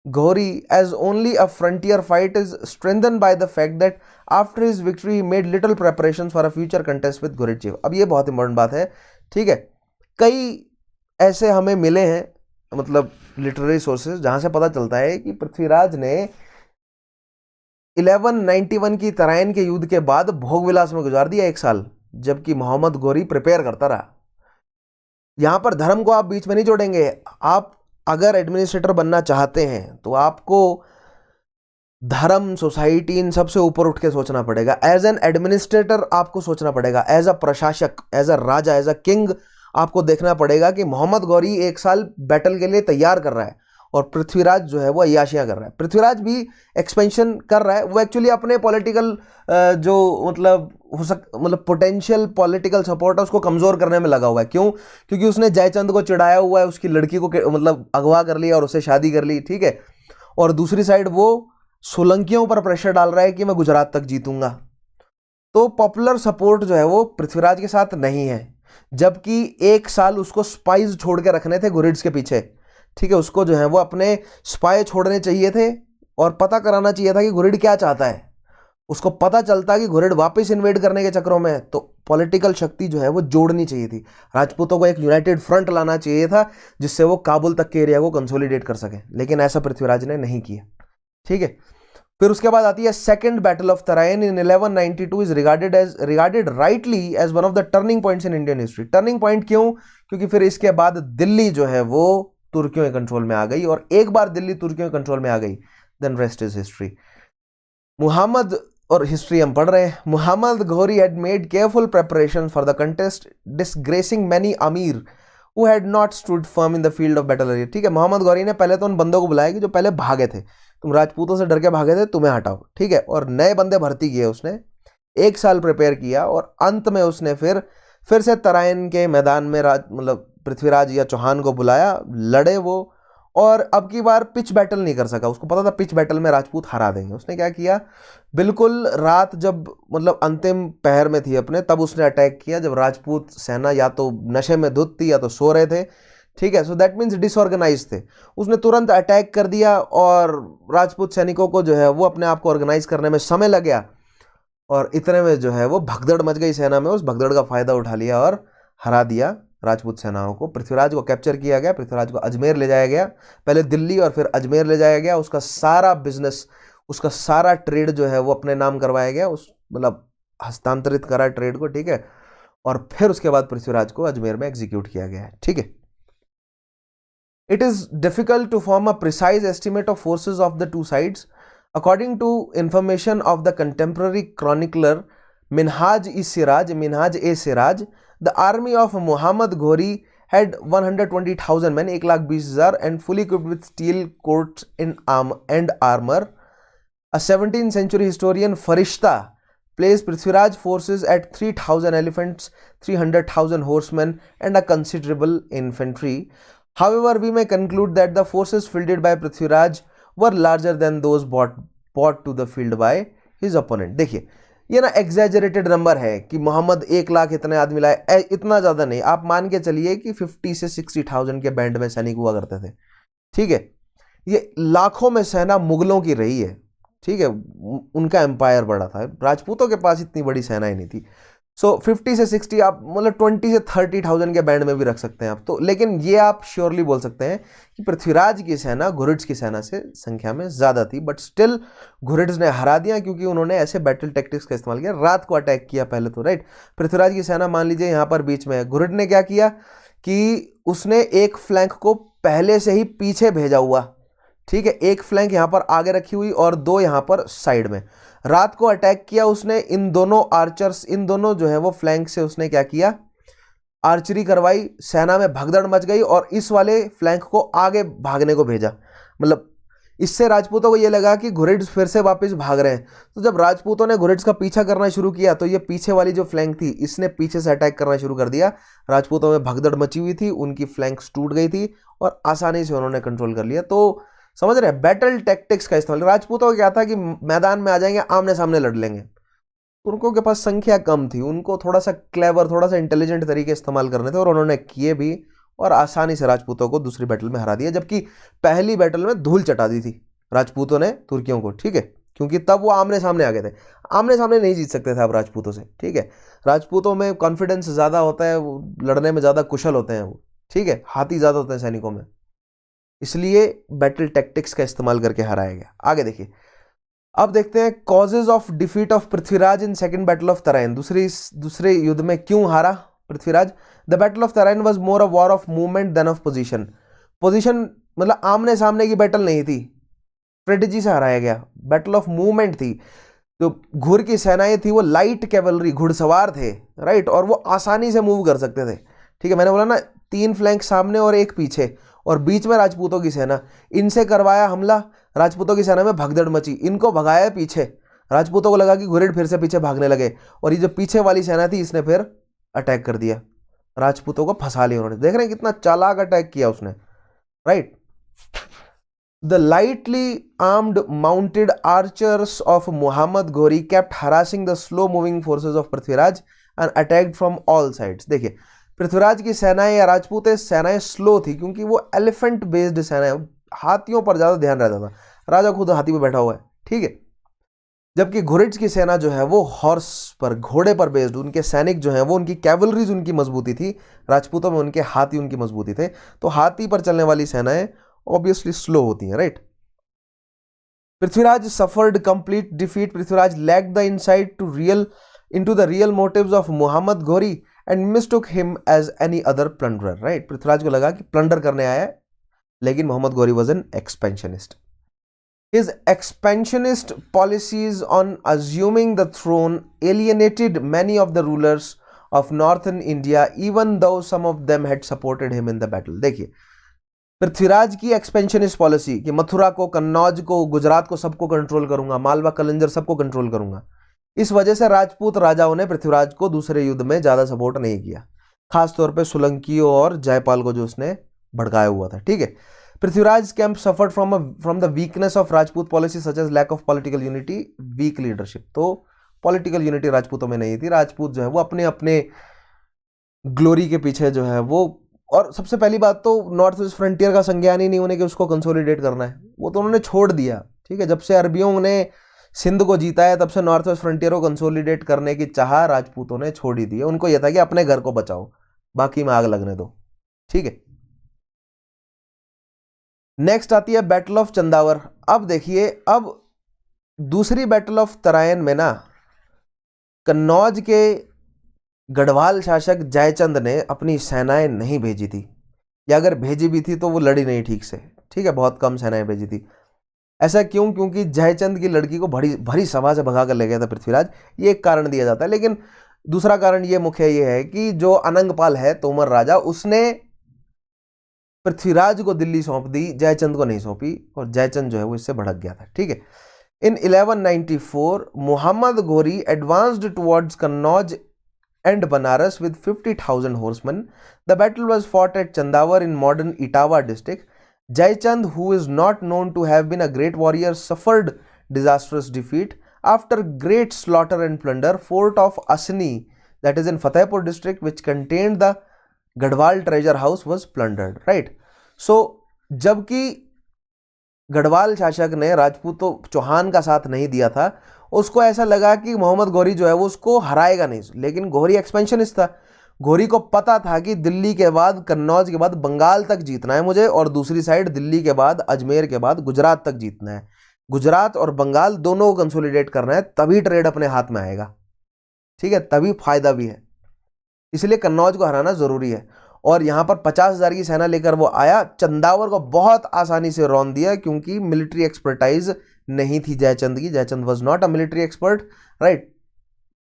Ghori as only a frontier fight is strengthened by the fact that after his victory he made little preparations for a future contest with Ghurid chief। अब ये बहुत important बात है, ठीक है। कई ऐसे हमें मिले हैं, मतलब लिटरेरी सोर्सेज, जहां से पता चलता है कि पृथ्वीराज ने 1191 की तराइन के युद्ध के बाद भोग विलास में गुजार दिया 1 साल, जबकि मोहम्मद घोरी प्रिपेयर करता रहा। यहां पर धर्म को आप बीच में नहीं जोड़ेंगे। आप अगर एडमिनिस्ट्रेटर बनना चाहते हैं तो आपको धर्म, सोसाइटी, इन सबसे ऊपर उठ के सोचना पड़ेगा। एज एन एडमिनिस्ट्रेटर आपको सोचना पड़ेगा, एज अ प्रशासक, एज अ राजा, एज अ किंग आपको देखना पड़ेगा कि मोहम्मद घोरी 1 साल बैटल के लिए तैयार कर रहा है और पृथ्वीराज जो है वो अय्याशियां कर रहा है। पृथ्वीराज भी एक्सपेंशन कर रहा है, वो एक्चुअली अपने पॉलिटिकल जो मतलब पोटेंशियल पॉलिटिकल सपोर्ट है उसको कमज़ोर करने में लगा हुआ है। क्यों? क्योंकि उसने जयचंद को चिढ़ाया हुआ है, उसकी लड़की को मतलब अगवा कर लिया और उससे शादी कर ली, ठीक है। और दूसरी साइड वो सोलंकियों पर प्रेशर डाल रहा है कि मैं गुजरात तक जीतूंगा। तो पॉपुलर सपोर्ट जो है वो पृथ्वीराज के साथ नहीं है, जबकि 1 साल उसको स्पाइस छोड़ के रखने थे घुरिड्स के पीछे, ठीक है। उसको जो है वो अपने स्पाई छोड़ने चाहिए थे और पता कराना चाहिए था कि घुरिड क्या चाहता है। उसको पता चलता कि घुरिड वापस इन्वेड करने के चक्रों में है, तो पॉलिटिकल शक्ति जो है वो जोड़नी चाहिए थी। राजपूतों को एक यूनाइटेड फ्रंट लाना चाहिए था जिससे वो काबुल तक के एरिया को कंसोलिडेट कर सके, लेकिन ऐसा पृथ्वीराज ने नहीं किया, ठीक है। फिर उसके बाद आती है second battle of Tarain in 1192 is regarded rightly as one of the turning points in Indian history. Turning point क्यों? क्योंकि फिर इसके बाद दिल्ली जो है वो तुर्कियों के कंट्रोल में आ गई, और एक बार दिल्ली तुर्कियों के कंट्रोल में आ गई, then rest is history. Muhammad, और हिस्ट्री हम पढ़ रहे हैं, Muhammad Ghori had made careful preparation for the contest, disgracing many amir who had not stood firm in the field of battle area. ठीक है, मोहम्मद घोरी ने पहले तो उन बंदों को बुलाया कि जो पहले भागे थे, तुम राजपूतों से डर के भागे थे, तुम्हें हटाओ, ठीक है, और नए बंदे भर्ती किए उसने। 1 साल प्रिपेयर किया और अंत में उसने फिर से तराइन के मैदान में मतलब पृथ्वीराज या चौहान को बुलाया, लड़े वो, और अब की बार पिच बैटल नहीं कर सका। उसको पता था पिच बैटल में राजपूत हरा देंगे। उसने क्या किया, बिल्कुल रात जब मतलब अंतिम पहर में थी अपने, तब उसने अटैक किया, जब राजपूत सेना या तो नशे में धुत थी या तो सो रहे थे, ठीक है। सो दैट मीन्स डिसऑर्गेनाइज थे। उसने तुरंत अटैक कर दिया और राजपूत सैनिकों को जो है वो अपने आप को ऑर्गेनाइज करने में समय लग गया, और इतने में जो है वो भगदड़ मच गई सेना में। उस भगदड़ का फायदा उठा लिया और हरा दिया राजपूत सेनाओं को। पृथ्वीराज को कैप्चर किया गया, पृथ्वीराज को अजमेर ले जाया गया, पहले दिल्ली और फिर अजमेर ले जाया गया। उसका सारा बिजनेस, उसका सारा ट्रेड जो है वो अपने नाम करवाया गया, उस मतलब हस्तांतरित करा ट्रेड को, ठीक है। और फिर उसके बाद पृथ्वीराज को अजमेर में एग्जीक्यूट किया गया है, ठीक है। It is difficult to form a precise estimate of forces of the two sides. According to information of the contemporary chronicler Minhaj-e-Siraj, the army of Muhammad Ghori had 120,000 men, 1,20,000, and fully equipped with steel coats and armor. A 17th century historian Farishta placed Prithviraj forces at 3,000 elephants, 300,000 horsemen, and a considerable infantry. However, we may conclude that the forces fielded by Prithviraj were larger than those brought to the field by his opponent. देखिए ये ना exaggerated number है कि मोहम्मद 1,00,000 इतने आदमी लाए, इतना ज़्यादा नहीं। आप मान के चलिए कि 50 से 60,000 के बैंड में सैनिक हुआ करते थे, ठीक है। ये लाखों में सेना मुगलों की रही है, ठीक है। उनका एम्पायर बड़ा था, राजपूतों के पास इतनी बड़ी सेना ही नहीं थी। सो 50 से 60, आप मतलब 20 से 30,000 के बैंड में भी रख सकते हैं आप तो। लेकिन ये आप श्योरली बोल सकते हैं कि पृथ्वीराज की सेना घुरिड्स की सेना से संख्या में ज़्यादा थी, बट स्टिल घुरिड्स ने हरा दिया, क्योंकि उन्होंने ऐसे बैटल टैक्टिक्स का इस्तेमाल किया। रात को अटैक किया पहले तो, राइट। पृथ्वीराज की सेना मान लीजिए यहाँ पर बीच में है, घुरिड ने क्या किया कि उसने एक फ्लैंक को पहले से ही पीछे भेजा हुआ, ठीक है। एक फ्लैंक यहाँ पर आगे रखी हुई और 2 यहाँ पर साइड में। रात को अटैक किया उसने, इन दोनों आर्चर्स, इन दोनों जो है वो फ्लैंक से उसने क्या किया, आर्चरी करवाई, सेना में भगदड़ मच गई और इस वाले फ्लैंक को आगे भागने को भेजा। मतलब इससे राजपूतों को ये लगा कि घुरिड्स फिर से वापस भाग रहे हैं। तो जब राजपूतों ने घुरिड्स का पीछा करना शुरू किया तो ये पीछे वाली जो फ्लैंक थी, इसने पीछे से अटैक करना शुरू कर दिया। राजपूतों में भगदड़ मची हुई थी, उनकी फ्लैंक्स टूट गई थी और आसानी से उन्होंने कंट्रोल कर लिया। तो समझ रहे हैं, बैटल टैक्टिक्स का इस्तेमाल। राजपूतों को क्या था कि मैदान में आ जाएंगे, आमने सामने लड़ लेंगे। उनको के पास संख्या कम थी, उनको थोड़ा सा क्लेवर, थोड़ा सा इंटेलिजेंट तरीके इस्तेमाल करने थे और उन्होंने किए भी, और आसानी से राजपूतों को दूसरी बैटल में हरा दिया। जबकि पहली बैटल में धूल चटा दी थी राजपूतों ने तुर्कियों को, ठीक है, क्योंकि तब वो आमने सामने आ गए थे। आमने सामने नहीं जीत सकते थे आप राजपूतों से, ठीक है। राजपूतों में कॉन्फिडेंस ज़्यादा होता है, वो लड़ने में ज़्यादा कुशल होते हैं वो, ठीक है। हाथी ज़्यादा होते हैं सैनिकों में, इसलिए बैटल टैक्टिक्स का इस्तेमाल करके हराया गया। आगे देखिए, अब देखते हैं causes of defeat of Prithviraj in second battle of Tarain. दूसरे युद्ध में क्यों हारा Prithviraj. The battle of Tarain was more a war of movement than of position. Position मतलब आमने सामने की बैटल नहीं थी, स्ट्रेटेजी से हराया गया। बैटल ऑफ मूवमेंट थी। जो घुर की सेनाएं थी वो लाइट कैवलरी, घुड़सवार थे, राइट, और वो आसानी से मूव कर सकते थे, ठीक है। मैंने बोला ना 3 फ्लैंक सामने और 1 पीछे, और बीच में राजपूतों की सेना। इनसे करवाया हमला, राजपूतों की सेना में भगदड़ मची, इनको भगाया पीछे। राजपूतों को लगा कि घुरिड फिर से पीछे भागने लगे, और ये जो पीछे वाली सेना थी इसने फिर अटैक कर दिया, राजपूतों को फंसा लिया उन्होंने। देख रहे हैं कितना चालाक अटैक किया उसने, right. The lightly armed mounted archers of Muhammad Ghori kept harassing the slow moving forces of Prithviraj and attacked from all sides. देखिए पृथ्वीराज की सेनाएं या राजपूत सेनाएं स्लो थी, क्योंकि वो एलिफेंट बेस्ड सेनाएं, हाथियों पर ज़्यादा ध्यान रहता था। राजा खुद हाथी पे बैठा हुआ है, ठीक है। जबकि घुरिड्स की सेना जो है वो हॉर्स पर, घोड़े पर बेस्ड, उनके सैनिक जो हैं वो, उनकी कैवलरीज उनकी मजबूती थी। राजपूतों में उनके हाथी उनकी मजबूती थे। तो हाथी पर चलने वाली सेनाएं ऑब्वियसली स्लो होती हैं, right. Prithviraj suffered complete defeat. Prithviraj lacked the insight to into the real motives of Muhammad Ghori and mistook him as any other plunderer, right? Prithviraj को लगा कि प्लंडर करने आया है, लेकिन Mohammad Ghori was an expansionist. His expansionist policies on assuming the throne alienated many of the rulers of northern India, even though some of them had supported him in the battle. देखिए पृथ्वीराज की expansionist policy कि मथुरा को, कन्नौज को, गुजरात को सबको control करूंगा, मालवा कलंजर सबको control करूंगा, इस वजह से राजपूत राजाओं ने पृथ्वीराज को दूसरे युद्ध में ज्यादा सपोर्ट नहीं किया, खासतौर पे सोलंकियों और जयपाल को जो उसने भड़काया हुआ था, ठीक है। Prithviraj camp suffered from the weakness of Rajput policy such as lack of political unity, weak leadership. तो पॉलिटिकल यूनिटी राजपूतों में नहीं थी। राजपूत जो है वो अपने अपने ग्लोरी के पीछे जो है वो, और सबसे पहली बात तो नॉर्थ ईस्ट फ्रंटियर का संज्ञान ही नहीं होने कि उसको कंसोलिडेट करना है, वो तो उन्होंने छोड़ दिया, ठीक है। जब से अरबियों ने सिंध को जीता है तब से नॉर्थ वेस्ट फ्रंटियर को कंसोलिडेट करने की चाह राजपूतों ने छोड़ ही दी है। उनको यह था कि अपने घर को बचाओ, बाकी में आग लगने दो, ठीक है। नेक्स्ट आती है बैटल ऑफ चंदावर। अब देखिए, अब दूसरी बैटल ऑफ तराइन में ना कन्नौज के गढ़वाल शासक जयचंद ने अपनी सेनाएं नहीं भेजी थी, या अगर भेजी भी थी तो वो लड़ी नहीं ठीक से, ठीक है, बहुत कम सेनाएं भेजी थी। ऐसा क्यों? क्योंकि जयचंद की लड़की को भरी भरी सभा से भगा कर ले गया था पृथ्वीराज, ये एक कारण दिया जाता है। लेकिन दूसरा कारण ये मुख्य ये है कि जो अनंगपाल है तोमर राजा, उसने पृथ्वीराज को दिल्ली सौंप दी, जयचंद को नहीं सौंपी, और जयचंद जो है वो इससे भड़क गया था, ठीक है। इन 1194 मुहम्मद घोरी advanced towards Kannauj and Banaras with 50,000 horsemen. The battle was fought at Chandavar in modern Etawah district. Jaichand, who is not known to have been a great warrior, suffered disastrous defeat. After great slaughter and plunder, fort of Asni, that is in Fatehpur district, which contained the Gadwal treasure house, was plundered. Right? So, जबकि गढ़वाल शासक ने राजपूतों चौहान का साथ नहीं दिया था, उसको ऐसा लगा कि मोहम्मद घोरी जो है वो उसको हराएगा नहीं। लेकिन घोरी एक्सपेंशनिस्ट था, घोरी को पता था कि दिल्ली के बाद, कन्नौज के बाद बंगाल तक जीतना है मुझे, और दूसरी साइड दिल्ली के बाद, अजमेर के बाद गुजरात तक जीतना है। गुजरात और बंगाल दोनों को कंसोलिडेट करना है, तभी ट्रेड अपने हाथ में आएगा, ठीक है, तभी फायदा भी है। इसलिए कन्नौज को हराना जरूरी है। और यहाँ पर 50,000 की सेना लेकर वो आया, चंदावर को बहुत आसानी से रौंद दिया, क्योंकि मिलिट्री एक्सपर्टाइज नहीं थी जयचंद की। Jaichand was not a military expert, right.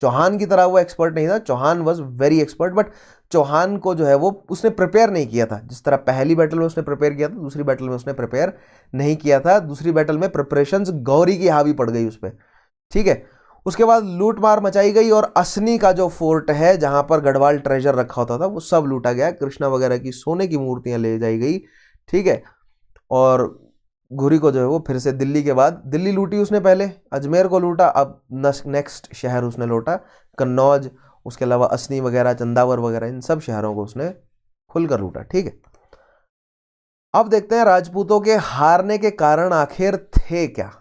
Chauhan की तरह वो एक्सपर्ट नहीं था, Chauhan was very expert, but Chauhan को जो है वो उसने प्रिपेयर नहीं किया था। जिस तरह पहली बैटल में उसने प्रिपेयर किया था, दूसरी बैटल में उसने प्रिपेयर नहीं किया था। दूसरी बैटल में प्रिपरेशंस घोरी की हावी पड़ गई उस पर, ठीक है। उसके बाद लूट मार मचाई गई, और असनी का जो फोर्ट है जहां पर गढ़वाल ट्रेजर रखा होता था वो सब लूटा गया। कृष्णा वगैरह की सोने की मूर्तियां ले जाई गई, ठीक है। और घोरी को जो है वो फिर से दिल्ली के बाद, दिल्ली लूटी उसने, पहले अजमेर को लूटा, अब नेक्स्ट शहर उसने लूटा कन्नौज, उसके अलावा असनी वगैरह, चंदावर वगैरह, इन सब शहरों को उसने खुलकर लूटा, ठीक है। अब देखते हैं राजपूतों के हारने के कारण आखिर थे क्या,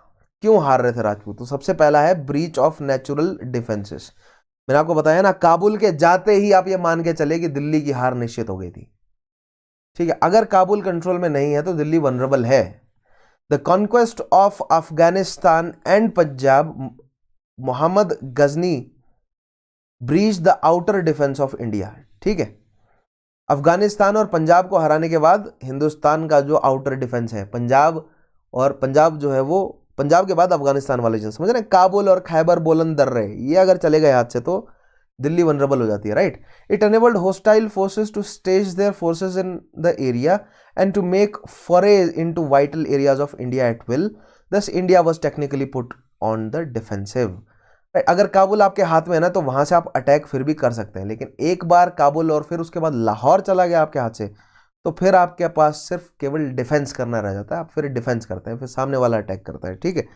क्यों हार रहे थे राजपूत। तो सबसे पहला है ब्रीच ऑफ नेचुरल डिफेंसेस। मैंने आपको बताया ना, काबुल के जाते ही आप ये मान के चले कि दिल्ली की हार निश्चित हो गई थी, ठीक है। अगर काबुल कंट्रोल में नहीं है तो दिल्ली वनरेबल है। The conquest of Afghanistan and Punjab, Mohammad Ghazni breach the outer defence of India, ठीक है। अफगानिस्तान और पंजाब को हराने के बाद हिंदुस्तान का जो आउटर डिफेंस है पंजाब, और पंजाब जो है वो, पंजाब के बाद अफगानिस्तान वाले जन समझ रहे हैं, काबुल और खैबर बोलन दर्रे, ये अगर चले गए हाथ से तो दिल्ली वनरेबल हो जाती है, right. It enabled hostile forces to stage their forces in the area and to make forays into vital areas of India at will. Thus India was technically put on the defensive. अगर काबुल आपके हाथ में है ना, तो वहां से आप अटैक फिर भी कर सकते हैं, लेकिन एक बार काबुल और फिर उसके बाद लाहौर चला गया आपके हाथ से, तो फिर आपके पास सिर्फ केवल डिफेंस करना रह जाता है। आप फिर डिफेंस करते हैं, फिर सामने वाला अटैक करता है, ठीक है।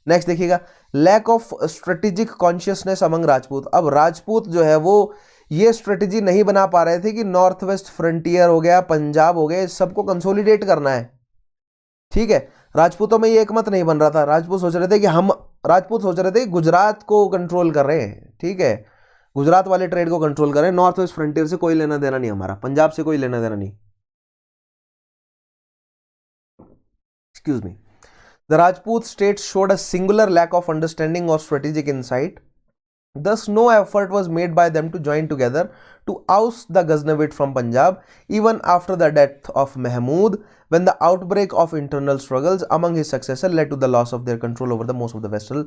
नेक्स्ट देखिएगा, lack of strategic consciousness among Rajput. अब राजपूत जो है वो ये स्ट्रेटेजी नहीं बना पा रहे थे कि नॉर्थ वेस्ट फ्रंटियर हो गया, पंजाब हो गया, सबको कंसोलिडेट करना है, ठीक है। राजपूतों में ये एक मत नहीं बन रहा था। राजपूत सोच रहे थे कि राजपूत सोच रहे थे गुजरात को कंट्रोल कर रहे हैं, ठीक है, गुजरात वाले ट्रेड को कंट्रोल कर रहे हैं, नॉर्थ वेस्ट फ्रंटियर से कोई लेना देना नहीं हमारा, पंजाब से कोई लेना देना नहीं। Excuse me. The Rajput state showed a singular lack of understanding or strategic insight. Thus, no effort was made by them to join together to oust the Ghaznavid from Punjab, even after the death of Mahmud, when the outbreak of internal struggles among his successors led to the loss of their control over the most of the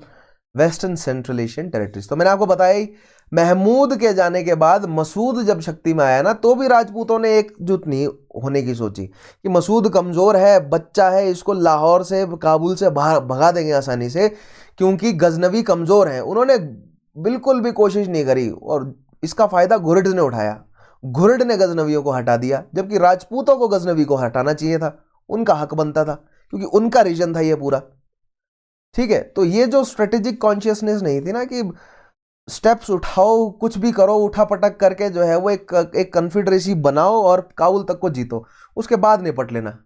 western central Asian territories. तो मैंने आपको बताया ही, महमूद के जाने के बाद मसूद जब शक्ति में आया ना, तो भी राजपूतों ने एकजुट नहीं होने की सोची कि मसूद कमजोर है, बच्चा है, इसको लाहौर से, काबुल से भगा देंगे आसानी से, क्योंकि गजनवी कमजोर हैं। उन्होंने बिल्कुल भी कोशिश नहीं करी, और इसका फायदा घुरिड ने उठाया। घुरिड ने गजनवियों को हटा दिया, जबकि राजपूतों को गजनवी को हटाना चाहिए था, उनका हक बनता था, क्योंकि उनका रीजन था ये पूरा, ठीक है। तो ये जो स्ट्रेटेजिक कॉन्शियसनेस नहीं थी ना, कि स्टेप्स उठाओ, कुछ भी करो, उठा पटक करके जो है वो एक कन्फेडरेसी बनाओ और काबुल तक को जीतो, उसके बाद निपट लेना,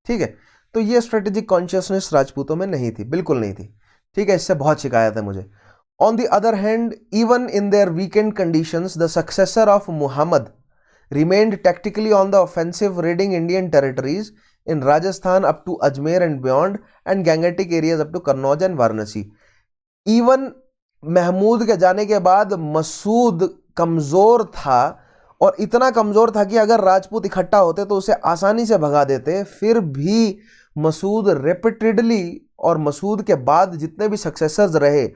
ठीक है। तो ये स्ट्रेटेजिक कॉन्शियसनेस राजपूतों में नहीं थी, बिल्कुल नहीं थी, ठीक है। इससे बहुत शिकायत है मुझे। On the other hand, even in their weekend conditions, the successor of Muhammad remained tactically on the offensive, raiding Indian territories in Rajasthan up to Ajmer and beyond, and Gangetic areas up to Kannauj and Varanasi. Even Mahmud के जाने के बाद मसूद कमजोर था, और इतना कमजोर था कि अगर राजपूत इकट्ठा होते तो उसे आसानी से भगा देते। फिर भी मसूद रेपिटेडली, और मसूद के बाद जितने भी सक्सेसर्स रहे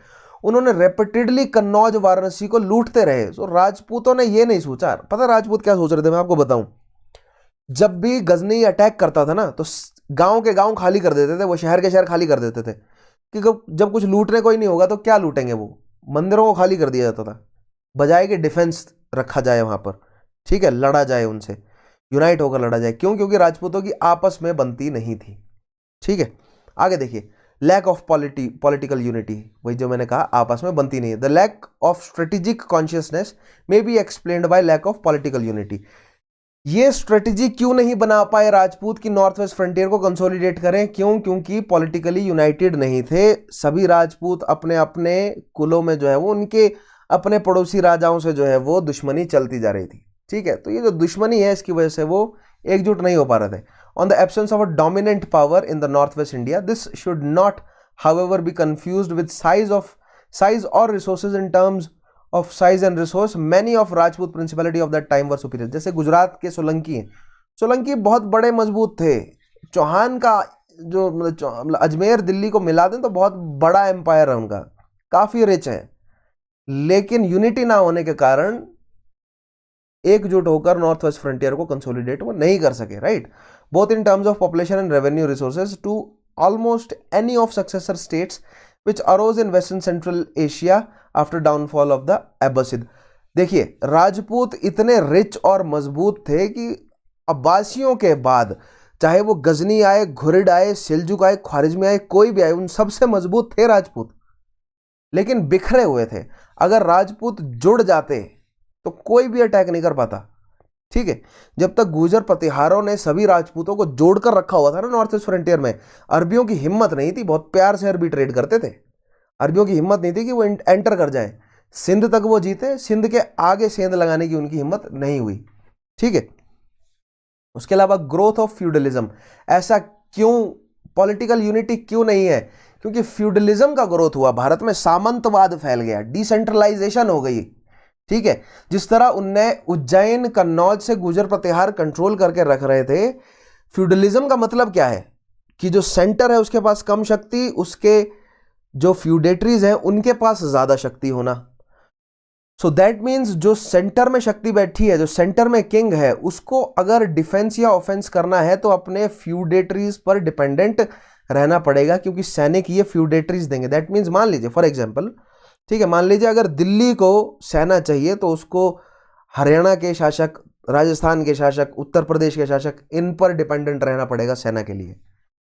उन्होंने रेपिटेडली कन्नौज वाराणसी को लूटते रहे। तो राजपूतों ने ये नहीं सोचा, पता राजपूत क्या सोच रहे थे, मैं आपको बताऊं। जब भी गजनी अटैक करता था ना तो गांव के गांव खाली कर देते थे, वो शहर के शहर खाली कर देते थे कि जब कुछ लूटने कोई नहीं होगा तो क्या लूटेंगे, वो मंदिरों को खाली कर दिया जाता था, बजाय कि डिफेंस रखा जाए वहां पर, ठीक है, लड़ा जाए उनसे, यूनाइट होकर लड़ा जाए। क्यों? क्योंकि राजपूतों की आपस में बनती नहीं थी। ठीक है, आगे देखिए, लैक ऑफ पॉलिटिकल यूनिटी, वही जो मैंने कहा आपस में बनती नहीं है। The lack of strategic consciousness may be explained by lack of political unity. ये स्ट्रेटेजी क्यों नहीं बना पाए राजपूत की नॉर्थ वेस्ट फ्रंटियर को कंसोलिडेट करें? क्यों? क्योंकि पॉलिटिकली यूनाइटेड नहीं थे। सभी राजपूत अपने अपने कुलों में जो है वो उनके अपने पड़ोसी राजाओं से जो है वो दुश्मनी चलती जा रही थी। ठीक है, तो ये जो दुश्मनी है इसकी वजह से वो एकजुट नहीं हो पा रहे थे। On the absence of a dominant power in the north west India, this should not however be confused with size or resources in terms of size and resource. Many of Rajput principality of that time were superior. जैसे गुजरात के सोलंकी हैं, सोलंकी बहुत बड़े मजबूत थे। चौहान का जो मतलब अजमेर दिल्ली को मिला दें तो बहुत बड़ा एम्पायर है उनका, काफी रिच है, लेकिन यूनिटी ना होने के कारण एकजुट होकर नॉर्थ वेस्ट फ्रंटियर को कंसोलिडेट वो नहीं कर सके। Right, both in terms of population and revenue resources to almost any of successor states which arose in western central Asia after downfall of the Abbasid. देखिए, राजपूत इतने रिच और मजबूत थे कि अब्बासियों के बाद चाहे वो गजनी आए, घुरिड आए, सिलजुक आए, ख्वारिज्मी आए, कोई भी आए, उन सबसे मजबूत थे राजपूत, लेकिन बिखरे हुए थे। अगर राजपूत जुड़ जाते तो कोई भी अटैक नहीं कर पाता। ठीक है, जब तक गुर्जर प्रतिहारों ने सभी राजपूतों को जोड़कर रखा हुआ था ना नॉर्थ ईस्ट फ्रंटियर में, अरबियों की हिम्मत नहीं थी, बहुत प्यार से अरबी ट्रेड करते थे, अरबियों की हिम्मत नहीं थी कि वो एंटर कर जाए सिंध तक। वो जीते, सिंध के आगे सेंध लगाने की उनकी हिम्मत नहीं हुई। ठीक है, उसके अलावा ग्रोथ ऑफ फ्यूडलिज्म, ऐसा क्यों, पॉलिटिकल यूनिटी क्यों नहीं है? क्योंकि फ्यूडलिज्म का ग्रोथ हुआ, भारत में सामंतवाद फैल गया, डिसेंट्रलाइजेशन हो गई। ठीक है, जिस तरह उनने उज्जैन कन्नौज से गुर्जर प्रतिहार कंट्रोल करके रख रहे थे। फ्यूडलिज्म का मतलब क्या है कि जो सेंटर है उसके पास कम शक्ति, उसके जो फ्यूडेटरीज हैं उनके पास ज्यादा शक्ति होना। सो दैट मीन्स जो सेंटर में शक्ति बैठी है, जो सेंटर में किंग है, उसको अगर डिफेंस या ऑफेंस करना है तो अपने फ्यूडेटरीज पर डिपेंडेंट रहना पड़ेगा, क्योंकि सैनिक ये फ्यूडेटरीज देंगे। दैट मीन्स मान लीजिए फॉर एग्जाम्पल, ठीक है, मान लीजिए अगर दिल्ली को सेना चाहिए तो उसको हरियाणा के शासक, राजस्थान के शासक, उत्तर प्रदेश के शासक, इन पर डिपेंडेंट रहना पड़ेगा सेना के लिए।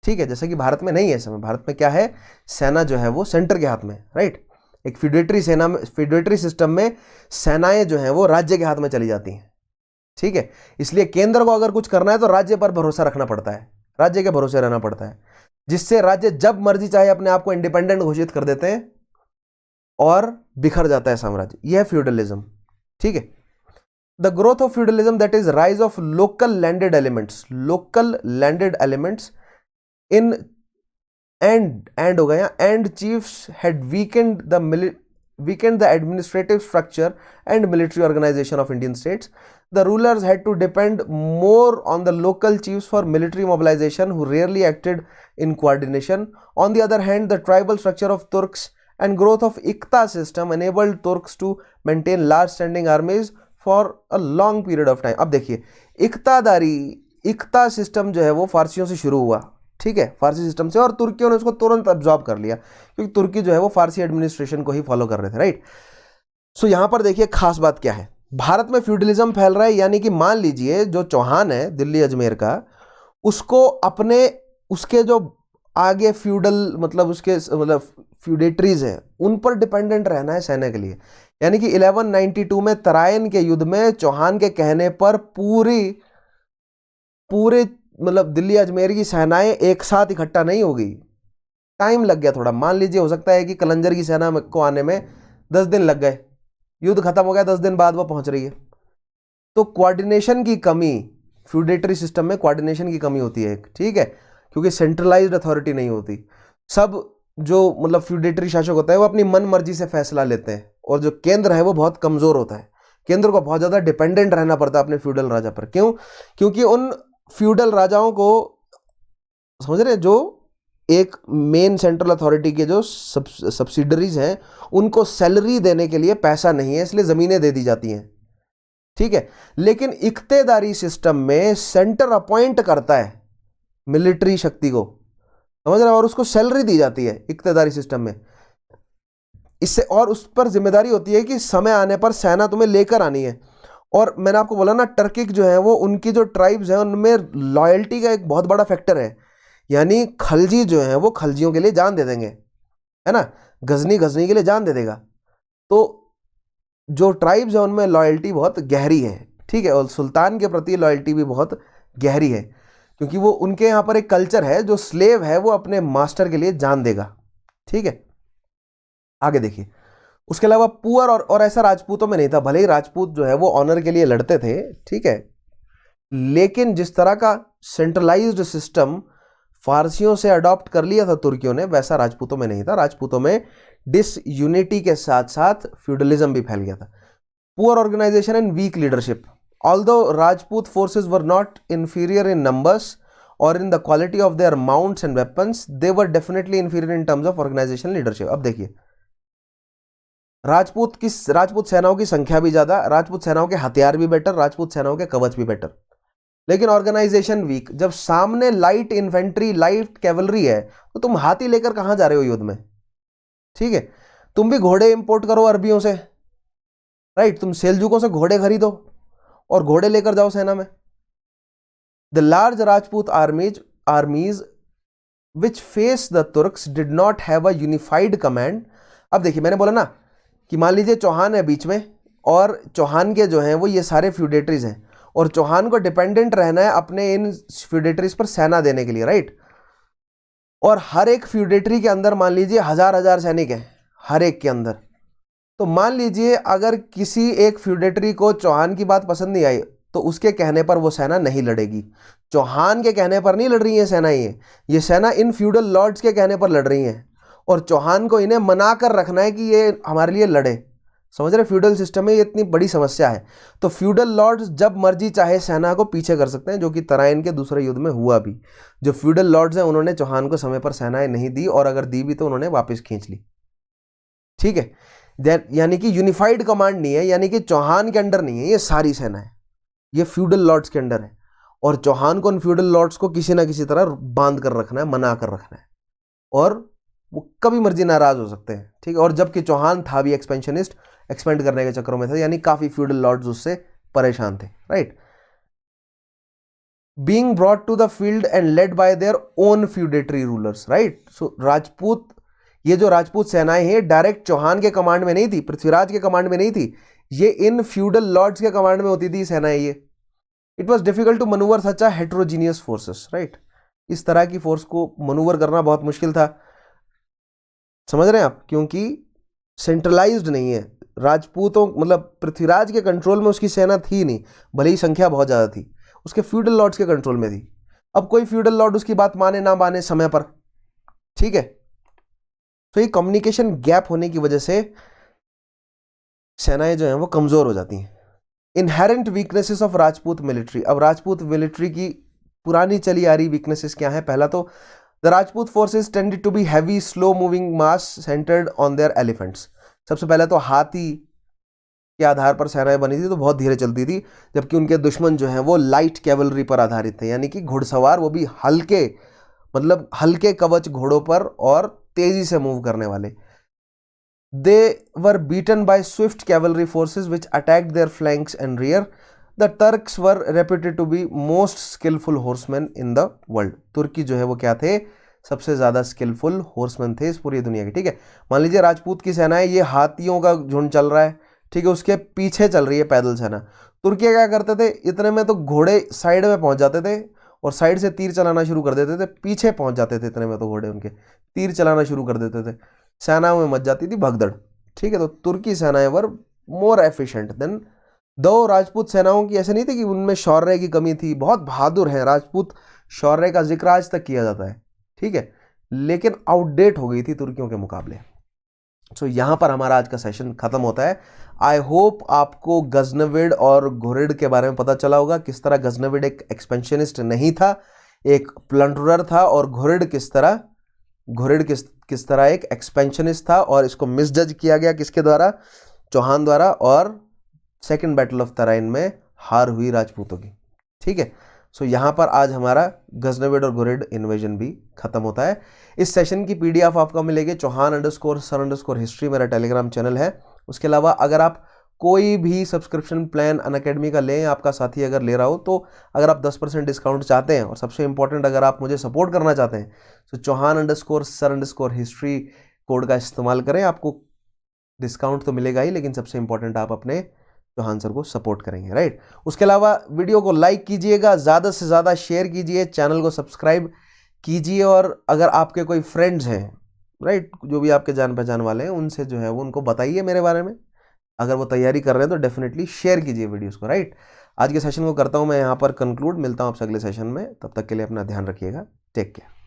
ठीक है, जैसे कि भारत में नहीं है इस समय। भारत में क्या है, सेना जो है वो सेंटर के हाथ में। राइट, एक फ्यूडेटरी सेना में, फ्यूडेटरी सिस्टम में सेनाएं जो हैं वो राज्य के हाथ में चली जाती हैं। ठीक है, इसलिए केंद्र को अगर कुछ करना है तो राज्य पर भरोसा रखना पड़ता है, राज्य के भरोसे रहना पड़ता है, जिससे राज्य जब मर्जी चाहे अपने आप को इंडिपेंडेंट घोषित कर देते हैं और बिखर जाता है साम्राज्य। यह है फ्यूडलिज्म। ठीक है, the growth of feudalism, that is rise of local landed elements, local landed elements in and हो गया, and chiefs had weakened the administrative structure and military organization of Indian states. The rulers had to depend more on the local chiefs for military mobilization, who rarely acted in coordination. On the other hand, the tribal structure of Turks and growth of Iqta system enabled Turks to maintain large standing armies for a long period of time. अब देखिए, इक्ता system जो है वो फारसियों से शुरू हुआ, ठीक है, फारसी सिस्टम से, और तुर्कियों ने उसको तुरंत अब्जॉर्ब कर लिया, क्योंकि तुर्की जो है वो फारसी एडमिनिस्ट्रेशन को ही फॉलो कर रहे थे. राइट, सो यहां पर देखिए खास बात क्या है, भारत में फ्यूडलिज्म फैल रहा है, यानी कि मान लीजिए जो चौहान है दिल्ली अजमेर का, उसको अपने उसके जो आगे फ्यूडल मतलब उसके मतलब फ्यूडेटरीज हैं उन पर डिपेंडेंट रहना है सेना के लिए. यानी कि 1192 में तराइन के युद्ध में चौहान के कहने पर पूरे मतलब दिल्ली अजमेर की सेनाएं एक साथ इकट्ठा नहीं हो गई, टाइम लग गया थोड़ा. मान लीजिए हो सकता है कि कलंजर की सेना को आने में 10 दिन लग गए, युद्ध खत्म हो गया, 10 दिन बाद वो पहुंच रही है. तो कोऑर्डिनेशन की कमी, फ्यूडेटरी सिस्टम में कोऑर्डिनेशन की कमी होती है एक, ठीक है, क्योंकि सेंट्रलाइज्ड अथॉरिटी नहीं होती। सब जो मतलब फ्यूडेटरी शासक होता है वो अपनी मन मर्जी से फैसला लेते हैं, और जो केंद्र है वो बहुत कमजोर होता है। केंद्र को बहुत ज्यादा डिपेंडेंट रहना पड़ता है अपने फ्यूडल राजा पर। क्यों? क्योंकि उन फ्यूडल राजाओं को, समझ रहे हैं, जो एक मेन सेंट्रल अथॉरिटी के जो सब्सिडरीज हैं उनको सैलरी देने के लिए पैसा नहीं है, इसलिए जमीनें दे दी जाती हैं, ठीक है। लेकिन इख्तेदारी सिस्टम में सेंटर अपॉइंट करता है मिलिट्री शक्ति को, समझ रहे हैं, और उसको सैलरी दी जाती है इख्तेदारी सिस्टम में। इससे और उस पर जिम्मेदारी होती है कि समय आने पर सेना तुम्हें लेकर आनी है। और मैंने आपको बोला ना, टर्किक जो है वो, उनकी जो ट्राइब्स हैं उनमें लॉयल्टी का एक बहुत बड़ा फैक्टर है। यानी खलजी जो है वो खलजियों के लिए जान दे देंगे, है ना, गजनी गजनी के लिए जान दे देगा। तो जो ट्राइब्स है उनमें लॉयल्टी बहुत गहरी है, ठीक है, और सुल्तान के प्रति लॉयल्टी भी बहुत गहरी है, क्योंकि वो उनके यहाँ पर एक कल्चर है, जो स्लेव है वो अपने मास्टर के लिए जान देगा, ठीक है। आगे देखिए, उसके अलावा पुअर और ऐसा राजपूतों में नहीं था। भले ही राजपूत जो है वो ऑनर के लिए लड़ते थे, ठीक है, लेकिन जिस तरह का सेंट्रलाइज्ड सिस्टम फारसियों से अडॉप्ट कर लिया था तुर्कियों ने, वैसा राजपूतों में नहीं था। राजपूतों में डिसयूनिटी के साथ साथ फ्यूडलिज्म भी फैल गया था। Poor organisation and weak leadership. Although Rajput forces were not inferior in numbers or in the quality of their mounts and weapons, they were definitely inferior in terms of organisation leadership. अब देखिए, राजपूत सेनाओं की संख्या भी ज्यादा, राजपूत सेनाओं के हथियार भी बेटर, राजपूत सेनाओं के कवच भी बेटर, लेकिन ऑर्गेनाइजेशन वीक। जब सामने लाइट इन्फेंट्री, लाइट कैवलरी है, तो तुम हाथी लेकर कहां जा रहे हो युद्ध में, ठीक है। तुम भी घोड़े इंपोर्ट करो अरबियों से, राइट, तुम सेल्जुकों से घोड़े खरीदो और घोड़े लेकर जाओ सेना में। The large Rajput आर्मीज which face the Turks did not have a unified command. अब देखिए, मैंने बोला ना कि मान लीजिए चौहान है बीच में, और चौहान के जो हैं वो ये सारे फ्यूडेटरीज हैं, और चौहान को डिपेंडेंट रहना है अपने इन फ्यूडेटरीज पर सेना देने के लिए, राइट। और हर एक फ्यूडेटरी के अंदर मान लीजिए हजार हजार सैनिक हैं, हर एक के अंदर। तो मान लीजिए अगर किसी एक फ्यूडेटरी को चौहान की बात पसंद नहीं आई, तो उसके कहने पर वो सेना नहीं लड़ेगी। चौहान के कहने पर नहीं लड़ रही है सेना, ये सेना इन फ्यूडल लॉर्ड्स के कहने पर लड़ रही है, और चौहान को इन्हें मना कर रखना है कि ये हमारे लिए लड़े। समझ रहे, फ्यूडल सिस्टम में ये इतनी बड़ी समस्या है। तो फ्यूडल लॉर्ड्स जब मर्जी चाहे सेना को पीछे कर सकते हैं, जो कि तराइन के दूसरे युद्ध में हुआ भी। जो फ्यूडल लॉर्ड्स हैं उन्होंने चौहान को समय पर सेनाएं नहीं दी, और अगर दी भी तो उन्होंने वापस खींच ली, ठीक है। यानी कि यूनिफाइड कमांड नहीं है, यानी कि चौहान के अंडर नहीं है ये सारी सेनाएं, ये फ्यूडल लॉर्ड्स के अंडर है, और चौहान को उन फ्यूडल लॉर्ड्स को किसी ना किसी तरह बांध कर रखना है, मना कर रखना है, और वो कभी मर्जी नाराज हो सकते हैं, ठीक है। और जबकि चौहान था भी एक्सपेंशनिस्ट, एक्सपेंड करने के चक्करों में था, यानी काफी फ्यूडल लॉर्ड्स उससे परेशान थे, right. Being brought to the field and led by their own feudatory rulers, right. So Rajput, ये जो राजपूत सेनाएं हैं डायरेक्ट चौहान के कमांड में नहीं थी, पृथ्वीराज के कमांड में नहीं थी, ये इन फ्यूडल लॉर्ड्स के कमांड में होती थी सेनाएं ये। It was difficult to manoeuvre such a heterogeneous forces, right. इस तरह की फोर्स को मनूवर करना बहुत मुश्किल था, समझ रहे हैं आप, क्योंकि सेंट्रलाइज्ड नहीं है। राजपूतों मतलब पृथ्वीराज के कंट्रोल में उसकी सेना थी नहीं, भले ही संख्या बहुत ज़्यादा थी, उसके फ्यूडल लॉर्ड्स के कंट्रोल में थी। अब कोई फ्यूडल लॉर्ड उसकी बात माने ना माने समय पर, ठीक है। तो ये कम्युनिकेशन गैप होने की वजह से सेनाएं जो हैं वो कमज़ोर हो जाती हैं। Inherent weaknesses of Rajput military. अब राजपूत मिलिट्री की पुरानी चली आ रही वीकनेसेस क्या है? पहला तो the Rajput forces tended to be heavy slow moving mass centred on their elephants. सबसे पहले तो हाथी के आधार पर सेनाएं बनी थी, तो बहुत धीरे चलती थी, जबकि उनके दुश्मन जो हैं वो लाइट कैवलरी पर आधारित थे, यानी कि घुड़सवार, वो भी हल्के, मतलब हल्के कवच घोड़ों पर और तेजी से मूव करने वाले। They were beaten by swift cavalry forces which attacked their flanks and rear. The Turks were reputed to be most skillful horsemen in the world. तुर्की जो है वो क्या थे? सबसे ज़्यादा स्किलफुल हॉर्समैन थे इस पूरी दुनिया के, ठीक है। मान लीजिए राजपूत की सेना है, ये हाथियों का झुंड चल रहा है, ठीक है, उसके पीछे चल रही है पैदल सेना। तुर्की क्या करते थे, इतने में तो घोड़े साइड में पहुंच जाते थे और साइड से तीर चलाना शुरू कर देते थे, पीछे पहुंच जाते थे, इतने में तो घोड़े उनके तीर चलाना शुरू कर देते थे, सेनाओं में मच जाती थी भगदड़, ठीक है। तो तुर्की सेनाएं वर मोर एफिशिएंट देन दो राजपूत सेनाओं की ऐसे नहीं थी कि उनमें शौर्य की कमी थी, बहुत बहादुर हैं राजपूत, शौर्य का जिक्र आज तक किया जाता है, ठीक है, लेकिन आउटडेट हो गई थी तुर्कियों के मुकाबले। सो यहां पर हमारा आज का सेशन खत्म होता है। आई होप आपको गजनविड और घुरिड के बारे में पता चला होगा, किस तरह गजनविड एक एक्सपेंशनिस्ट नहीं था, एक प्लंडरर था, और घुरिड किस तरह एक एक्सपेंशनिस्ट था, और इसको मिसजज किया गया किसके द्वारा, चौहान द्वारा, और सेकेंड बैटल ऑफ तराइन में हार हुई राजपूतों की, ठीक है। सो यहाँ पर आज हमारा गजनविड और घुरिड इन्वेजन भी खत्म होता है। इस सेशन की पीडीएफ आपको मिलेगी चौहान_सर_हिस्ट्री मेरा टेलीग्राम चैनल है। उसके अलावा अगर आप कोई भी सब्सक्रिप्शन प्लान अनअकैडमी का लें, आपका साथी अगर ले रहा हो, तो अगर आप 10% डिस्काउंट चाहते हैं, और सबसे इंपॉर्टेंट अगर आप मुझे सपोर्ट करना चाहते हैं, तो चौहान_सर_हिस्ट्री कोड का इस्तेमाल करें। आपको डिस्काउंट तो मिलेगा ही, लेकिन सबसे इंपॉर्टेंट आप अपने चौहान सर को सपोर्ट करेंगे, राइट। उसके अलावा वीडियो को लाइक कीजिएगा, ज़्यादा से ज़्यादा शेयर कीजिए, चैनल को सब्सक्राइब कीजिए, और अगर आपके कोई फ्रेंड्स हैं, राइट, जो भी आपके जान पहचान वाले हैं, उनसे जो है वो उनको बताइए मेरे बारे में। अगर वो तैयारी कर रहे हैं तो डेफिनेटली शेयर कीजिए वीडियोस को, राइट। आज के सेशन को करता हूँ मैं यहाँ पर कंक्लूड। मिलता हूँ आपसे अगले सेशन में, तब तक के लिए अपना ध्यान रखिएगा। Take care.